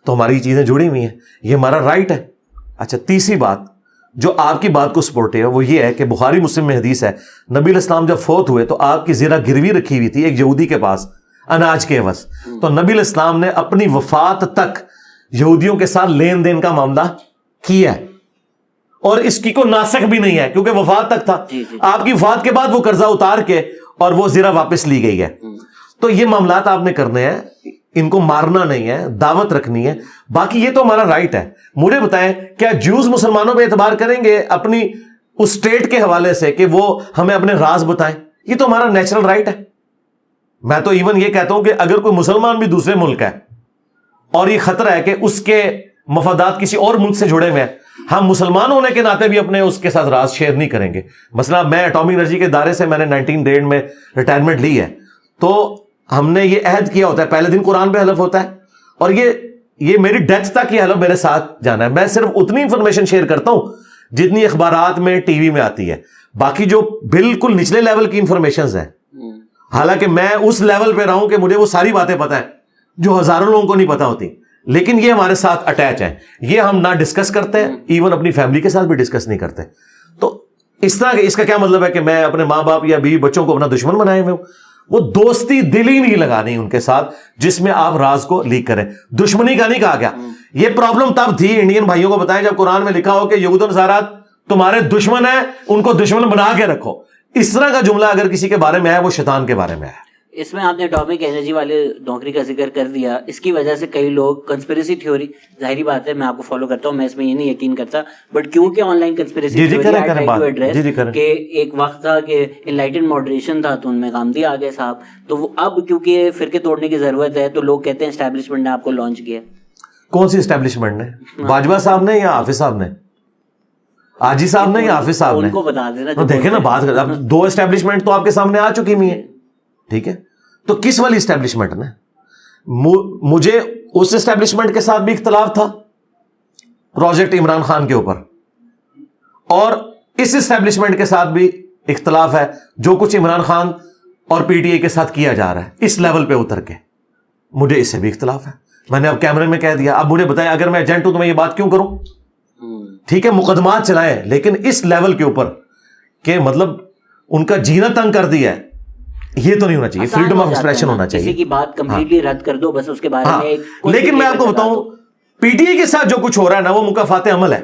S2: تو ہماری یہ چیزیں جڑی ہوئی ہیں, یہ ہمارا رائٹ ہے. اچھا, تیسری بات جو آپ کی بات کو سپورٹ ہے وہ یہ ہے کہ بخاری مسلم میں حدیث ہے, نبی علیہ السلام جب فوت ہوئے تو آپ کی زیرہ گروی رکھی ہوئی تھی ایک یہودی کے پاس اناج کے عوض. تو نبی علیہ السلام نے اپنی وفات تک یہودیوں کے ساتھ لین دین کا معاملہ کیا ہے, اور اس کی کوئی ناسخ بھی نہیں ہے کیونکہ وفات تک تھا. آپ کی وفات کے بعد وہ قرضہ اتار کے اور وہ زیرہ واپس لی گئی ہے. تو یہ معاملات آپ نے کرنے ہیں, ان کو مارنا نہیں ہے, دعوت رکھنی ہے. باقی یہ تو ہمارا رائٹ ہے. مجھے بتائیں, کیا جوز مسلمانوں پہ اعتبار کریں گے اپنی اس اسٹیٹ کے حوالے سے کہ وہ ہمیں اپنے راز بتائیں؟ یہ تو ہمارا نیچرل رائٹ ہے. میں تو ایون یہ کہتا ہوں کہ اگر کوئی مسلمان بھی دوسرے ملک ہے اور یہ خطرہ ہے کہ اس کے مفادات کسی اور ملک سے جڑے ہوئے ہیں, ہم مسلمان ہونے کے ناطے بھی اپنے اس کے ساتھ راز شیئر نہیں کریں گے. مثلا میں ایٹامک انرجی کے ادارے سے میں نے 1963 میں ریٹائرمنٹ لی ہے, تو ہم نے یہ عہد کیا ہوتا ہے, پہلے دن قرآن پہ حلف ہوتا ہے, اور یہ میری ڈیتھ تک یہ حلف میرے ساتھ جانا ہے. میں صرف اتنی انفارمیشن شیئر کرتا ہوں جتنی اخبارات میں ٹی وی میں آتی ہے. باقی جو بالکل نچلے لیول کی انفارمیشنز ہیں, حالانکہ میں اس لیول پہ رہا ہوں کہ مجھے وہ ساری باتیں پتہ ہیں جو ہزاروں لوگوں کو نہیں پتہ ہوتی, لیکن یہ ہمارے ساتھ اٹیچ ہیں. یہ ہم نہ ڈسکس کرتے ہیں, ایون اپنی فیملی کے ساتھ بھی ڈسکس نہیں کرتے. تو اس طرح اس کا کیا مطلب ہے کہ میں اپنے ماں باپ یا بیوی بچوں کو اپنا دشمن بنائے ہوئے ہوں؟ وہ دوستی دل ہی نہیں لگانی ان کے ساتھ جس میں آپ راز کو لیک کریں. دشمنی کا نہیں کہا گیا. یہ پرابلم تب تھی, انڈین بھائیوں کو بتائیں, جب قرآن میں لکھا ہو کہ یہود و نصارہ تمہارے دشمن ہیں, ان کو دشمن بنا کے رکھو. اس طرح کا جملہ اگر کسی کے بارے میں ہے وہ شیطان کے بارے میں ہے.
S1: اس میں آپ نے اٹامک انرجی والے نوکری کا ذکر کر دیا. اس کی وجہ سے کئی لوگ کنسپریسی تھیوری, ظاہری بات ہے میں آپ کو فالو کرتا ہوں, میں اس میں یہ نہیں یقین کرتا, بٹ کیونکہ آن لائن کنسپریسی تھیوری کہ ایک وقت تھا کہ انلائٹن ماڈریشن تھا تو ان میں غامدی آ گئے صاحب, تو وہ اب کیونکہ فرقے توڑنے کی ضرورت ہے تو لوگ کہتے ہیں اسٹیبلشمنٹ نے آپ کو لانچ کیا.
S2: کون سی اسٹیبلشمنٹ نے؟ باجوہ صاحب نے یا حافظ صاحب نے؟ آجی صاحب نے یا حافظ صاحب نے؟
S1: ان کو بتا دینا.
S2: دیکھیں نا, بات کر, اب دو اسٹیبلشمنٹ تو آپ کے سامنے آ چکی ہوئی ہیں, ٹھیک ہے, تو کس والی اسٹیبلشمنٹ نے؟ مجھے اس اسٹیبلشمنٹ کے ساتھ بھی اختلاف تھا پروجیکٹ عمران خان کے اوپر, اور اس اسٹیبلشمنٹ کے ساتھ بھی اختلاف ہے جو کچھ عمران خان اور پی ٹی آئی کے ساتھ کیا جا رہا ہے اس لیول پہ اتر کے. مجھے اس سے بھی اختلاف ہے. میں نے اب کیمرے میں کہہ دیا. اب مجھے بتائیں, اگر میں ایجنٹ ہوں تو میں یہ بات کیوں کروں؟ ٹھیک ہے, مقدمات چلائیں, لیکن اس لیول کے اوپر کہ مطلب ان کا جینا تنگ کر دیا ہے, یہ تو نہیں ہونا چاہیے. فریڈم آف ایکسپریشن ہونا چاہیے.
S1: کسی کی بات کمپلیٹلی رد کر دو بس اس کے بارے میں.
S2: لیکن میں آپ کو بتاؤں, پی ٹی آئی کے ساتھ جو کچھ ہو رہا ہے نا وہ مکافات عمل ہے.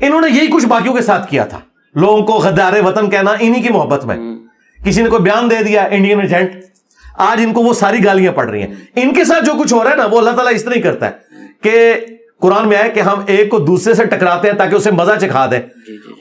S2: انہوں نے یہی کچھ باقیوں کے ساتھ کیا تھا, لوگوں کو غدار وطن کہنا انہی کی محبت میں. کسی نے کوئی بیان دے دیا انڈین ایجنٹ, آج ان کو وہ ساری گالیاں پڑ رہی ہیں. ان کے ساتھ جو کچھ ہو رہا ہے نا وہ اللہ تعالیٰ اس طرح ہی کرتا ہے کہ قرآن میں ہے کہ ہم ایک کو دوسرے سے ٹکراتے ہیں تاکہ اسے مزہ چکھا دیں,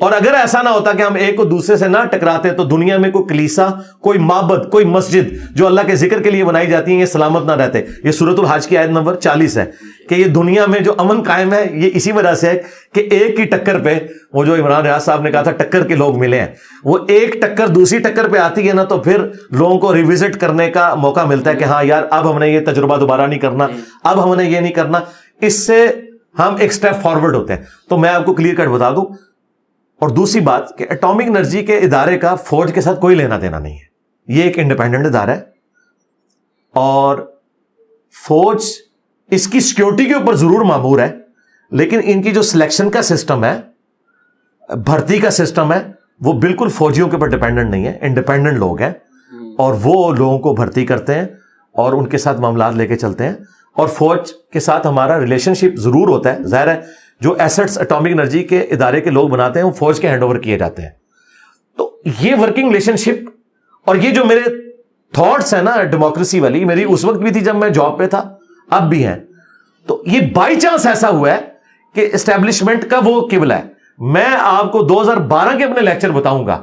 S2: اور اگر ایسا نہ ہوتا کہ ہم ایک کو دوسرے سے نہ ٹکراتے تو دنیا میں کوئی کلیسا, کوئی معبد, کوئی مسجد جو اللہ کے ذکر کے لیے بنائی جاتی ہیں یہ سلامت نہ رہتے. یہ سورۃ الحج کی آیت نمبر 40 ہے کہ یہ دنیا میں جو امن قائم ہے یہ اسی وجہ سے ہے کہ ایک کی ٹکر پہ, وہ جو عمران ریاض صاحب نے کہا تھا ٹکر کے لوگ ملے ہیں, وہ ایک ٹکر دوسری ٹکر پہ آتی ہے نا تو پھر لوگوں کو ریوزٹ کرنے کا موقع ملتا ہے کہ ہاں یار اب ہم نے یہ تجربہ دوبارہ نہیں کرنا, اب ہم نے یہ نہیں کرنا. اس سے ہم ایک سٹیپ فارورڈ ہوتے ہیں. تو میں آپ کو کلیئر کٹ بتا دوں. اور دوسری بات کہ ایٹامک انرجی کے ادارے کا فوج کے ساتھ کوئی لینا دینا نہیں ہے. یہ ایک انڈیپینڈنٹ ادارہ ہے, اور فوج اس کی سیکیورٹی کے اوپر ضرور مامور ہے, لیکن ان کی جو سلیکشن کا سسٹم ہے, بھرتی کا سسٹم ہے, وہ بالکل فوجیوں کے اوپر ڈیپینڈنٹ نہیں ہے. انڈیپینڈنٹ لوگ ہیں اور وہ لوگوں کو بھرتی کرتے ہیں اور ان کے ساتھ معاملات لے کے چلتے ہیں. اور فوج کے ساتھ ہمارا ریلیشن شپ ضرور ہوتا ہے. ظاہر ہے جو ایسٹس ایٹامک انرجی کے ادارے کے لوگ بناتے ہیں وہ فوج کے ہینڈ اوور کیے جاتے ہیں. تو یہ ورکنگ ریلیشن شپ اور یہ جو میرے تھاٹس ہیں نا ڈیموکریسی والی, میری اس وقت بھی تھی جب میں جاب پہ تھا, اب بھی ہیں. تو یہ بائی چانس ایسا ہوا ہے کہ اسٹیبلشمنٹ کا وہ قبلہ ہے. میں آپ کو 2012 کے اپنے لیکچر بتاؤں گا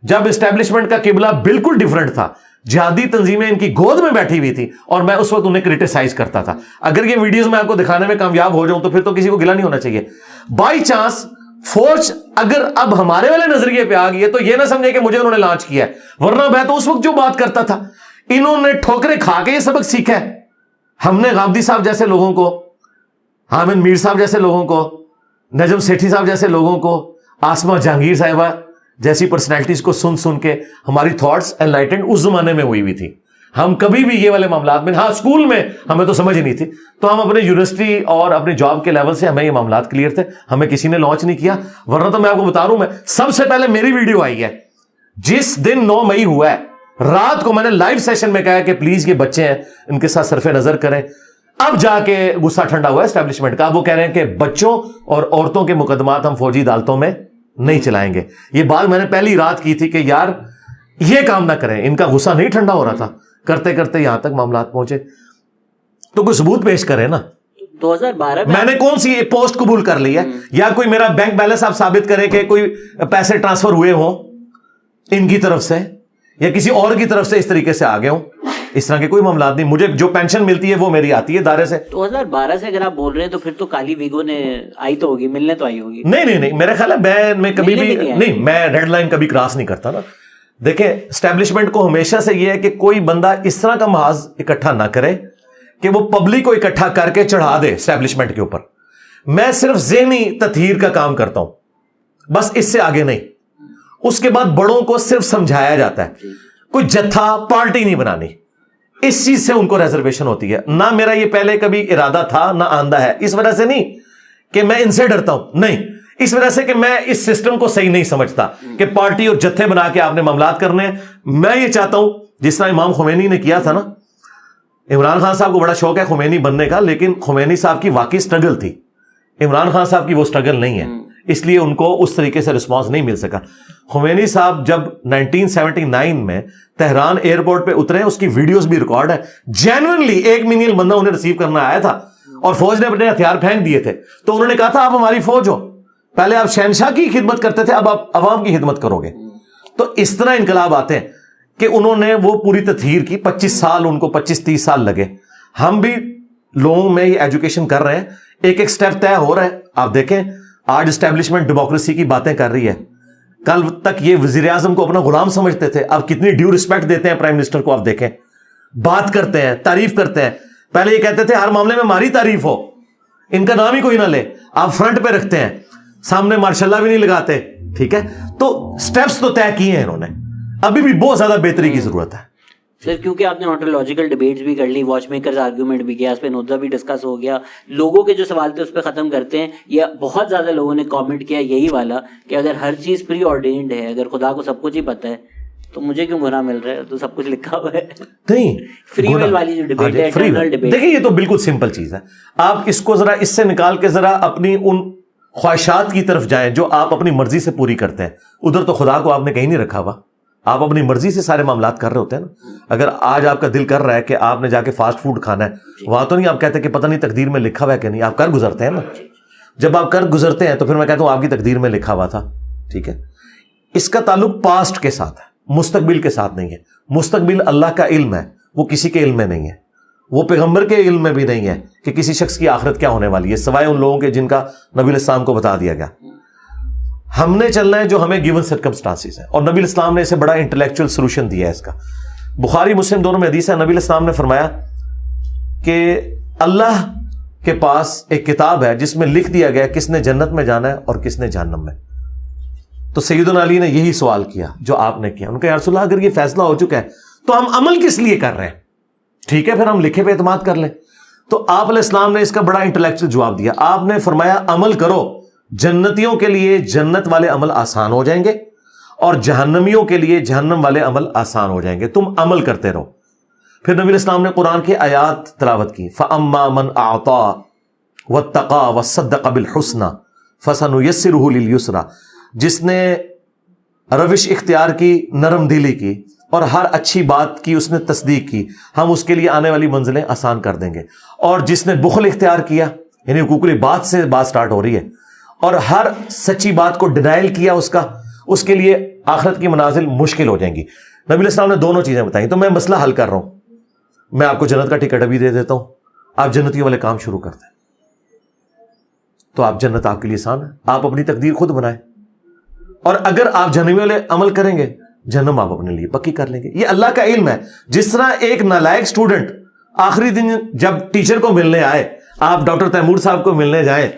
S2: جب اسٹیبلشمنٹ کا قبلہ بالکل ڈیفرنٹ تھا, جہادی تنظیمیں ان کی گود میں بیٹھی ہوئی تھی, اور میں اس وقت انہیں کرٹیسائز کرتا تھا. اگر یہ ویڈیوز میں آپ کو دکھانے میں کامیاب ہو جاؤں تو پھر تو کسی کو گلا نہیں ہونا چاہیے. بائی چانس فوج اگر اب ہمارے والے نظریے پہ آ گئی ہے تو یہ نہ سمجھے کہ مجھے انہوں نے لانچ کیا ہے، ورنہ میں تو اس وقت جو بات کرتا تھا، انہوں نے ٹھوکریں کھا کے یہ سبق سیکھا ہے. ہم نے غامدی صاحب جیسے لوگوں کو، حامد میر صاحب جیسے لوگوں کو، نجم سیٹھی صاحب جیسے لوگوں کو، آسمہ جہانگیر صاحبہ جیسی پرسنالٹیز کو سن سن کے ہماری تھاٹس انلائٹنڈ اس زمانے میں ہوئی تھی. ہم کبھی بھی یہ والے معاملات میں، ہاں اسکول میں ہمیں تو سمجھ ہی نہیں تھی، تو ہم اپنے یونیورسٹی اور اپنے جاب کے لیول سے ہمیں یہ معاملات کلیئر تھے، ہمیں کسی نے لانچ نہیں کیا. ورنہ تو میں آپ کو بتا رہا ہوں، میں سب سے پہلے میری ویڈیو آئی ہے جس دن 9 مئی ہوا ہے، رات کو میں نے لائیو سیشن میں کہا کہ پلیز یہ بچے ہیں ان کے ساتھ صرف نظر کریں. اب جا کے غصہ ٹھنڈا ہوا ہے اسٹیبلشمنٹ کا. اب وہ کہہ رہے ہیں کہ بچوں اور عورتوں کے مقدمات ہم فوجی عدالتوں میں نہیں چلائیں گے. یہ بات میں نے پہلی رات کی تھی کہ یار یہ کام نہ کریں. ان کا غصہ نہیں ٹھنڈا ہو رہا تھا، کرتے کرتے یہاں تک معاملات پہنچے. تو کوئی ثبوت پیش کرے نا.
S1: 2012
S2: میں نے کون سی پوسٹ قبول کر لی ہے، یا کوئی میرا بینک بیلنس آپ ثابت کرے کہ کوئی پیسے ٹرانسفر ہوئے ہوں ان کی طرف سے یا کسی اور کی طرف سے اس طریقے سے آگے ہوں. اس طرح کے کوئی معاملات نہیں. مجھے جو پینشن ملتی ہے وہ میری آتی ہے دائرے سے.
S1: 2012 سے اگر آپ بول رہے ہیں تو پھر تو کالی ویگو نے آئی تو ہوگی، ملنے تو آئی ہوگی.
S2: نہیں میرا خیال ہے میں کبھی بھی نہیں، میں ریڈ لائن کبھی کراس نہیں کرتا نا. دیکھیں اسٹیبلشمنٹ کو ہمیشہ سے یہ ہے کہ کوئی بندہ اس طرح کا محاذ اکٹھا نہ کرے کہ وہ پبلک کو اکٹھا کر کے چڑھا دے اسٹیبلشمنٹ کے اوپر. میں صرف ذہنی تطہیر کا کام کرتا ہوں، بس اس سے آگے نہیں. اس کے بعد بڑوں کو صرف سمجھایا جاتا ہے، کوئی جتھا پارٹی نہیں بنانی. اس چیز سے ان کو ریزرویشن ہوتی ہے. نہ میرا یہ پہلے کبھی ارادہ تھا نہ آندہ ہے. اس وجہ سے نہیں کہ میں ان سے ڈرتا ہوں، نہیں، اس وجہ سے کہ میں اس سسٹم کو صحیح نہیں سمجھتا کہ پارٹی اور جتھے بنا کے آپ نے معاملات کرنے ہیں. میں یہ چاہتا ہوں جس طرح امام خمینی نے کیا تھا نا. عمران خان صاحب کو بڑا شوق ہے خمینی بننے کا، لیکن خمینی صاحب کی واقعی سٹرگل تھی. عمران خان صاحب کی وہ سٹرگل نہیں ہے، اس لیے ان کو اس طریقے سے رسپانس نہیں مل سکا. خمینی صاحب جب 1979 میں تہران ایئرپورٹ پہ اترے، اس کی ویڈیوز بھی ریکارڈ ہے. جینوئنلی 1 ملین بندہ انہیں ریسیو کرنا آیا تھا اور فوج نے اپنے ہتھیار پھینک دیے تھے. تو انہوں نے کہا تھا آپ ہماری فوج ہو، پہلے آپ شہنشاہ کی خدمت کرتے تھے، اب آپ عوام کی خدمت کرو گے. تو اس طرح انقلاب آتے ہیں کہ انہوں نے وہ پوری تطہیر کی. 25 سال ان کو 25-30 سال لگے. ہم بھی لوگوں میں یہ ایجوکیشن کر رہے ہیں، ایک ایک سٹیپ طے ہو رہا ہے. آپ دیکھیں آج اسٹیبلشمنٹ ڈیموکریسی کی باتیں کر رہی ہے. کل تک یہ وزیر اعظم کو اپنا غلام سمجھتے تھے، اب کتنی ڈیو رسپیکٹ دیتے ہیں پرائم منسٹر کو. آپ دیکھیں بات کرتے ہیں، تعریف کرتے ہیں. پہلے یہ کہتے تھے ہر معاملے میں ہماری تعریف ہو، ان کا نام ہی کوئی نہ لے. آپ فرنٹ پہ رکھتے ہیں، سامنے ماشاءاللہ بھی نہیں لگاتے. ٹھیک ہے، تو سٹیپس تو طے کیے ہیں انہوں نے. ابھی بھی بہت زیادہ بہتری کی ضرورت ہے
S1: سر، کیونکہ آپ نے آنٹولوجیکل ڈیبیٹس بھی کر لی، واچ میکرز آرگیومنٹ بھی کیا، اس پہ نوزہ بھی ڈسکس ہو گیا. لوگوں کے جو سوال تھے اس پہ ختم کرتے ہیں. یا بہت زیادہ لوگوں نے کامنٹ کیا یہی والا کہ اگر ہر چیز پری آرڈینڈ ہے، اگر خدا کو سب کچھ ہی پتہ ہے تو مجھے کیوں گناہ مل رہا ہے؟ تو سب کچھ لکھا ہوا ہے.
S2: نہیں،
S1: فری ول والی جو ڈیبیٹ ہے، ایٹرنل ڈیبیٹ،
S2: دیکھیں یہ تو بالکل سمپل چیز ہے. آپ اس کو ذرا اس سے نکال کے ذرا اپنی ان خواہشات کی طرف جائیں جو آپ اپنی مرضی سے پوری کرتے ہیں. ادھر تو خدا کو آپ نے کہیں نہیں رکھا ہوا، آپ اپنی مرضی سے سارے معاملات کر رہے ہوتے ہیں نا. اگر آج آپ کا دل کر رہا ہے کہ آپ نے جا کے فاسٹ فوڈ کھانا ہے، وہاں تو نہیں آپ کہتے کہ پتہ نہیں تقدیر میں لکھا ہوا ہے کہ نہیں. آپ کر گزرتے ہیں نا. جب آپ کر گزرتے ہیں تو پھر میں کہتا ہوں آپ کی تقدیر میں لکھا ہوا تھا. ٹھیک ہے، اس کا تعلق پاسٹ کے ساتھ ہے، مستقبل کے ساتھ نہیں ہے. مستقبل اللہ کا علم ہے، وہ کسی کے علم میں نہیں ہے. وہ پیغمبر کے علم میں بھی نہیں ہے کہ کسی شخص کی آخرت کیا ہونے والی ہے، سوائے ان لوگوں کے جن کا نبی الاسلام کو بتا دیا گیا. ہم نے چلنا ہے جو ہمیں گیون سرکمسٹانسز ہیں، اور نبی الاسلام نے اسے بڑا انٹلیکچوئل سولوشن دیا ہے اس کا. بخاری مسلم دونوں میں حدیث ہے، نبی الاسلام نے فرمایا کہ اللہ کے پاس ایک کتاب ہے جس میں لکھ دیا گیا کس نے جنت میں جانا ہے اور کس نے جہنم میں. تو سیدنا علی نے یہی سوال کیا جو آپ نے کیا. ان کا یا رسول اللہ اگر یہ فیصلہ ہو چکا ہے تو ہم عمل کس لیے کر رہے ہیں؟ ٹھیک ہے، پھر ہم لکھے پہ اعتماد کر لیں. تو آپ علیہ السلام نے اس کا بڑا انٹلیکچوئل جواب دیا. آپ نے فرمایا عمل کرو، جنتیوں کے لیے جنت والے عمل آسان ہو جائیں گے اور جہنمیوں کے لیے جہنم والے عمل آسان ہو جائیں گے، تم عمل کرتے رہو. پھر نبی الاسلام نے قرآن کی آیات تلاوت کی. فَأَمَّا مَنْ أَعْطَى وَاتَّقَى وَصَدَّقَ بِالْحُسْنَى فَسَنُيَسِّرُهُ لِلْيُسْرَى. جس نے روش اختیار کی، نرم دلی کی اور ہر اچھی بات کی اس نے تصدیق کی، ہم اس کے لیے آنے والی منزلیں آسان کر دیں گے. اور جس نے بخل اختیار کیا، یعنی حقوق بات سے بات سٹارٹ ہو رہی ہے، اور ہر سچی بات کو ڈینائل کیا اس کے لیے آخرت کی منازل مشکل ہو جائیں گی. نبی علیہ السلام نے دونوں چیزیں بتائیں. تو میں مسئلہ حل کر رہا ہوں. میں آپ کو جنت کا ٹکٹ ابھی دے دیتا ہوں، آپ جنتیوں والے کام شروع کرتے ہیں. تو آپ جنت آپ کے لیے آسان ہے, آپ اپنی تقدیر خود بنائیں. اور اگر آپ جہنم والے عمل کریں گے, جہنم آپ اپنے لیے پکی کر لیں گے. یہ اللہ کا علم ہے. جس طرح ایک نالائق اسٹوڈنٹ آخری دن جب ٹیچر کو ملنے آئے, آپ ڈاکٹر تیمور صاحب کو ملنے جائیں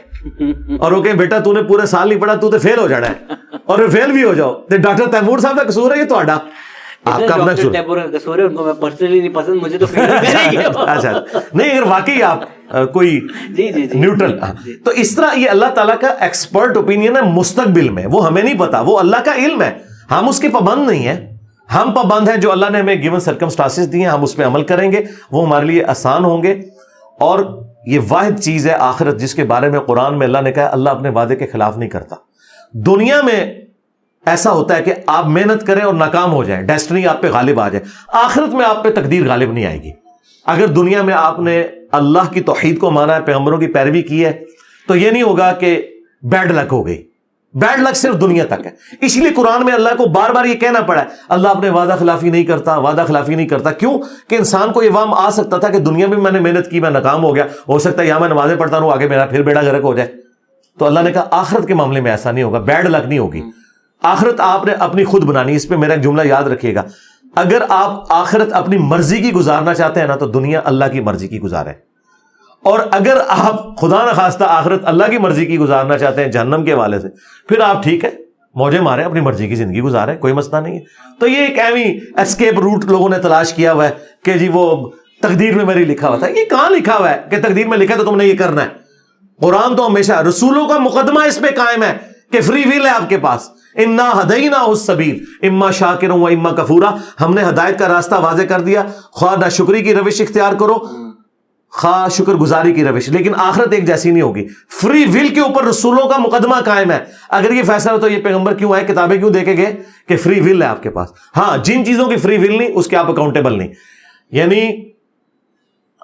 S2: اور وہ کہ بیٹا تو نے پورے سال نہیں پڑھا, تو فیل ہو جانا ہے, اور فیل بھی ہو جاؤ, تو ڈاکٹر تیمور صاحب کا قصور ہے یہ تو آپ کا اپنا قصور ہے.
S1: ان کو میں پرسنلی نہیں پسند, مجھے تو
S2: اچھا نہیں, اگر واقعی آپ کوئی نیوٹرل, تو اس طرح یہ اللہ تعالیٰ کا ایکسپرٹ اوپینین ہے مستقبل میں, وہ ہمیں نہیں پتا, وہ اللہ کا علم ہے, ہم اس کے پابند نہیں ہیں. ہم پابند ہیں جو اللہ نے ہمیں گیون سرکمسٹانسز دی ہیں, ہم اس پہ عمل کریں گے, وہ ہمارے لیے آسان ہوں گے. اور یہ واحد چیز ہے آخرت جس کے بارے میں قرآن میں اللہ نے کہا اللہ اپنے وعدے کے خلاف نہیں کرتا. دنیا میں ایسا ہوتا ہے کہ آپ محنت کریں اور ناکام ہو جائیں, ڈیسٹنی آپ پہ غالب آ جائے. آخرت میں آپ پہ تقدیر غالب نہیں آئے گی. اگر دنیا میں آپ نے اللہ کی توحید کو مانا ہے, پیغمبروں کی پیروی کی ہے, تو یہ نہیں ہوگا کہ بیڈ لک ہو گئی. بیڈ لک صرف دنیا تک ہے. اس لیے قرآن میں اللہ کو بار بار یہ کہنا پڑا ہے اللہ اپنے وعدہ خلافی نہیں کرتا, وعدہ خلافی نہیں کرتا. کیوں کہ انسان کو یہ وہم آ سکتا تھا کہ دنیا میں میں نے محنت کی, میں ناکام ہو گیا, ہو سکتا ہے یہاں میں نمازیں پڑھتا رہوں, آگے میرا پھر بیڑا غرق ہو جائے. تو اللہ نے کہا آخرت کے معاملے میں ایسا نہیں ہوگا, بیڈ لک نہیں ہوگی. آخرت آپ نے اپنی خود بنانی. اس پہ میرا ایک جملہ یاد رکھیے گا, اگر آپ آخرت اپنی مرضی کی گزارنا چاہتے ہیں نا, تو دنیا اللہ کی مرضی کی گزارے. اور اگر آپ خدا نخواستہ آخرت اللہ کی مرضی کی گزارنا چاہتے ہیں جہنم کے حوالے سے, پھر آپ ٹھیک ہے موجے مارے, اپنی مرضی کی زندگی گزارے, کوئی مسئلہ نہیں ہے. تو یہ ایک ایویں ایسکیپ روٹ لوگوں نے تلاش کیا ہوا ہے کہ جی وہ تقدیر میں میری لکھا ہوا تھا. یہ کہاں لکھا ہوا ہے کہ تقدیر میں لکھا تو تم نے یہ کرنا ہے؟ قرآن تو ہمیشہ رسولوں کا مقدمہ اس پہ قائم ہے کہ فری ویل ہے آپ کے پاس. انا ہدیناہ السبیل اما شاکرا و اما کفورا, ہم نے ہدایت کا راستہ واضح کر دیا, خواہ ناشکری کی روش اختیار کرو خواہ شکر گزاری کی روش. لیکن آخرت ایک جیسی نہیں ہوگی. فری ول کے اوپر رسولوں کا مقدمہ قائم ہے. اگر یہ فیصلہ ہو تو یہ پیغمبر کیوں آئے, کتابیں کیوں دے کے گئے کہ فری ول ہے آپ کے پاس. ہاں جن چیزوں کی فری ول نہیں اس کے آپ اکاؤنٹیبل نہیں, یعنی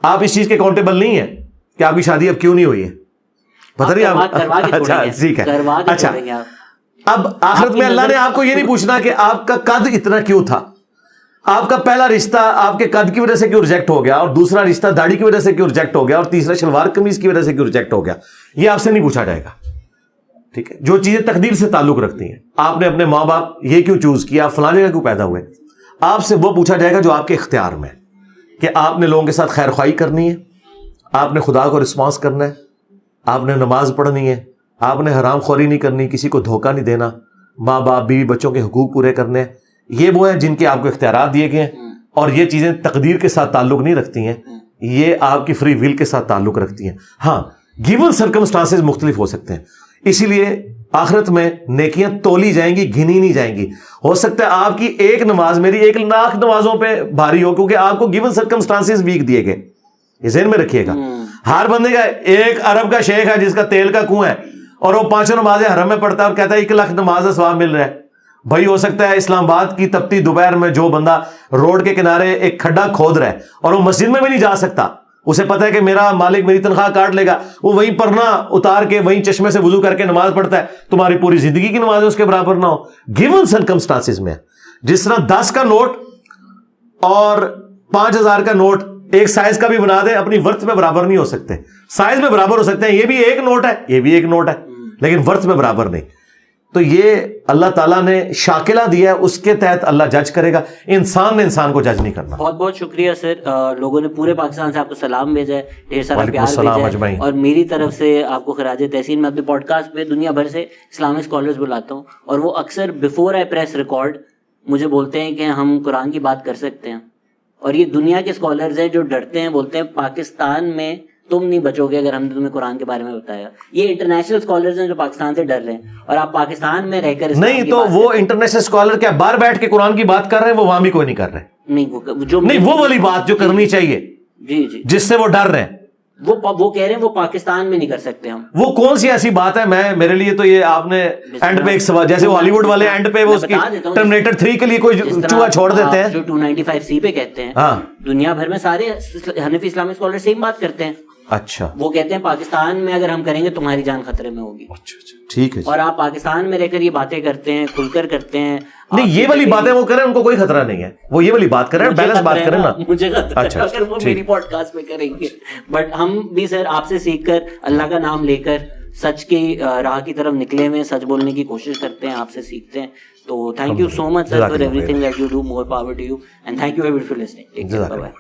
S2: آپ اس چیز کے اکاؤنٹیبل نہیں ہیں کہ آپ کی شادی اب کیوں نہیں ہوئی ہے, پتہ نہیں آپ. اچھا ٹھیک ہے. اچھا اب آخرت میں اللہ نے آپ کو یہ نہیں پوچھنا کہ آپ کا قد اتنا کیوں تھا, آپ کا پہلا رشتہ آپ کے قد کی وجہ سے کیوں ریجیکٹ ہو گیا, اور دوسرا رشتہ داڑھی کی وجہ سے کیوں ریجیکٹ ہو گیا, اور تیسرا شلوار قمیض کی وجہ سے کیوں ریجیکٹ ہو گیا. یہ آپ سے نہیں پوچھا جائے گا. ٹھیک ہے, جو چیزیں تقدیر سے تعلق رکھتی ہیں, آپ نے اپنے ماں باپ یہ کیوں چوز کیا, فلاں جگہ کیوں پیدا ہوئے, آپ سے وہ پوچھا جائے گا جو آپ کے اختیار میں, کہ آپ نے لوگوں کے ساتھ خیر خواہی کرنی ہے, آپ نے خدا کو رسپانس کرنا ہے, آپ نے نماز پڑھنی ہے, آپ نے حرام خوری نہیں کرنی, کسی کو دھوکہ نہیں دینا, ماں باپ بیوی بچوں کے حقوق پورے کرنے ہیں. یہ وہ ہیں جن کے آپ کو اختیارات دیے گئے ہیں, اور یہ چیزیں تقدیر کے ساتھ تعلق نہیں رکھتی ہیں, یہ آپ کی فری ول کے ساتھ تعلق رکھتی ہیں. ہاں گیون سرکمسٹانسز مختلف ہو سکتے ہیں, اسی لیے آخرت میں نیکیاں تولی جائیں گی, گنی نہیں جائیں گی. ہو سکتا ہے آپ کی ایک نماز میری 1 لاکھ نمازوں پہ بھاری ہو, کیونکہ آپ کو گیون سرکمسٹانسز ویک دیے گئے. یہ ذہن میں رکھیے گا. ہر بندے کا 1 ارب کا شیخ ہے جس کا تیل کا کنواں ہے, اور وہ 5 نمازیں حرم میں پڑھتا ہے اور کہتا ہے 1 لاکھ نماز کا ثواب مل رہا ہے. بھائی ہو سکتا ہے اسلام آباد کی تپتی دوپہر میں جو بندہ روڈ کے کنارے ایک کھڈا کھود رہا ہے اور وہ مسجد میں بھی نہیں جا سکتا, اسے پتا ہے کہ میرا مالک میری تنخواہ کاٹ لے گا, وہ وہیں پرنا اتار کے وہیں چشمے سے وضو کر کے نماز پڑھتا ہے, تمہاری پوری زندگی کی نمازیں اس کے برابر نہ ہو. گیون سرکمسٹانسز میں جس طرح 10 کا نوٹ اور 5000 کا نوٹ ایک سائز کا بھی بنا دیں, اپنی ورتھ میں برابر نہیں ہو سکتے. سائز میں برابر ہو سکتے ہیں, یہ بھی ایک نوٹ ہے, یہ بھی ایک نوٹ ہے, لیکن ورتھ میں برابر نہیں. تو یہ اللہ تعالیٰ نے شاکلہ دیا ہے, اس کے تحت اللہ جج کرے گا. انسان نے انسان کو جج نہیں کرنا.
S1: بہت بہت شکریہ سر, لوگوں نے پورے پاکستان سے آپ کو سلام بھیجا ہے, ڈھیر سارا پیار بھیجا ہے, اور میری طرف سے آپ کو خراج تحسین. میں اپنے پوڈ کاسٹ پہ دنیا بھر سے اسلامک اسکالرز بلاتا ہوں, اور وہ اکثر بیفور آئی پریس ریکارڈ مجھے بولتے ہیں کہ ہم قرآن کی بات کر سکتے ہیں. اور یہ دنیا کے اسکالرز ہیں جو ڈرتے ہیں, بولتے ہیں پاکستان میں تم نہیں بچو گے اگر ہم نے تمہیں قرآن کے بارے میں بتایا. یہ انٹرنیشنل اسکالرز ہیں جو پاکستان سے ڈر رہے ہیں, اور آپ پاکستان میں رہ کر
S2: نہیں, تو وہ انٹرنیشنل اسکالر کیا باہر بیٹھ کے قرآن کی بات کر رہے ہیں, وہ وہاں بھی کوئی نہیں کر رہے. نہیں, وہ والی بات جو کرنی چاہیے, جی جی, جس سے وہ ڈر رہے ہیں,
S1: وہ کہہ رہے ہیں وہ پاکستان میں نہیں کر سکتے ہم.
S2: وہ کون سی ایسی بات ہے؟ میں میرے لیے تو یہ آپ نے اینڈ پہ ایک سوال, جیسے ہالی ووڈ والے اینڈ پہ وہ اس کی ٹرمینیٹر 3 کے لیے کوئی چوہا چھوڑ دیتے ہیں
S1: جو 295C پہ کہتے ہیں. دنیا بھر میں سارے حنفی اسلامک اسکالر سیم بات کرتے ہیں.
S2: اچھا,
S1: وہ کہتے ہیں پاکستان میں اگر ہم کریں گے تمہاری جان خطرے میں ہوگی.
S2: ٹھیک ہے,
S1: اور آپ پاکستان میں رہ کر یہ باتیں کرتے ہیں, کھل کر کرتے ہیں.
S2: نہیں, یہ والی باتیں وہ کریں, ان کو کوئی خطرہ نہیں ہے, وہ یہ والی بات کریں, بیلنس بات کریں نا.
S1: مجھے خطرہ ہے اگر وہ میری پوڈ کاسٹ میں کریں گے, بٹ ہم بھی سر آپ سے سیکھ کر اللہ کا نام لے کر سچ کی راہ کی طرف نکلے ہوئے ہیں, سچ بولنے کی کوشش کرتے ہیں, آپ سے سیکھتے ہیں. تو thank you so much sir for everything that you do, more power to you, and thank you every for listening. Take care, bye bye.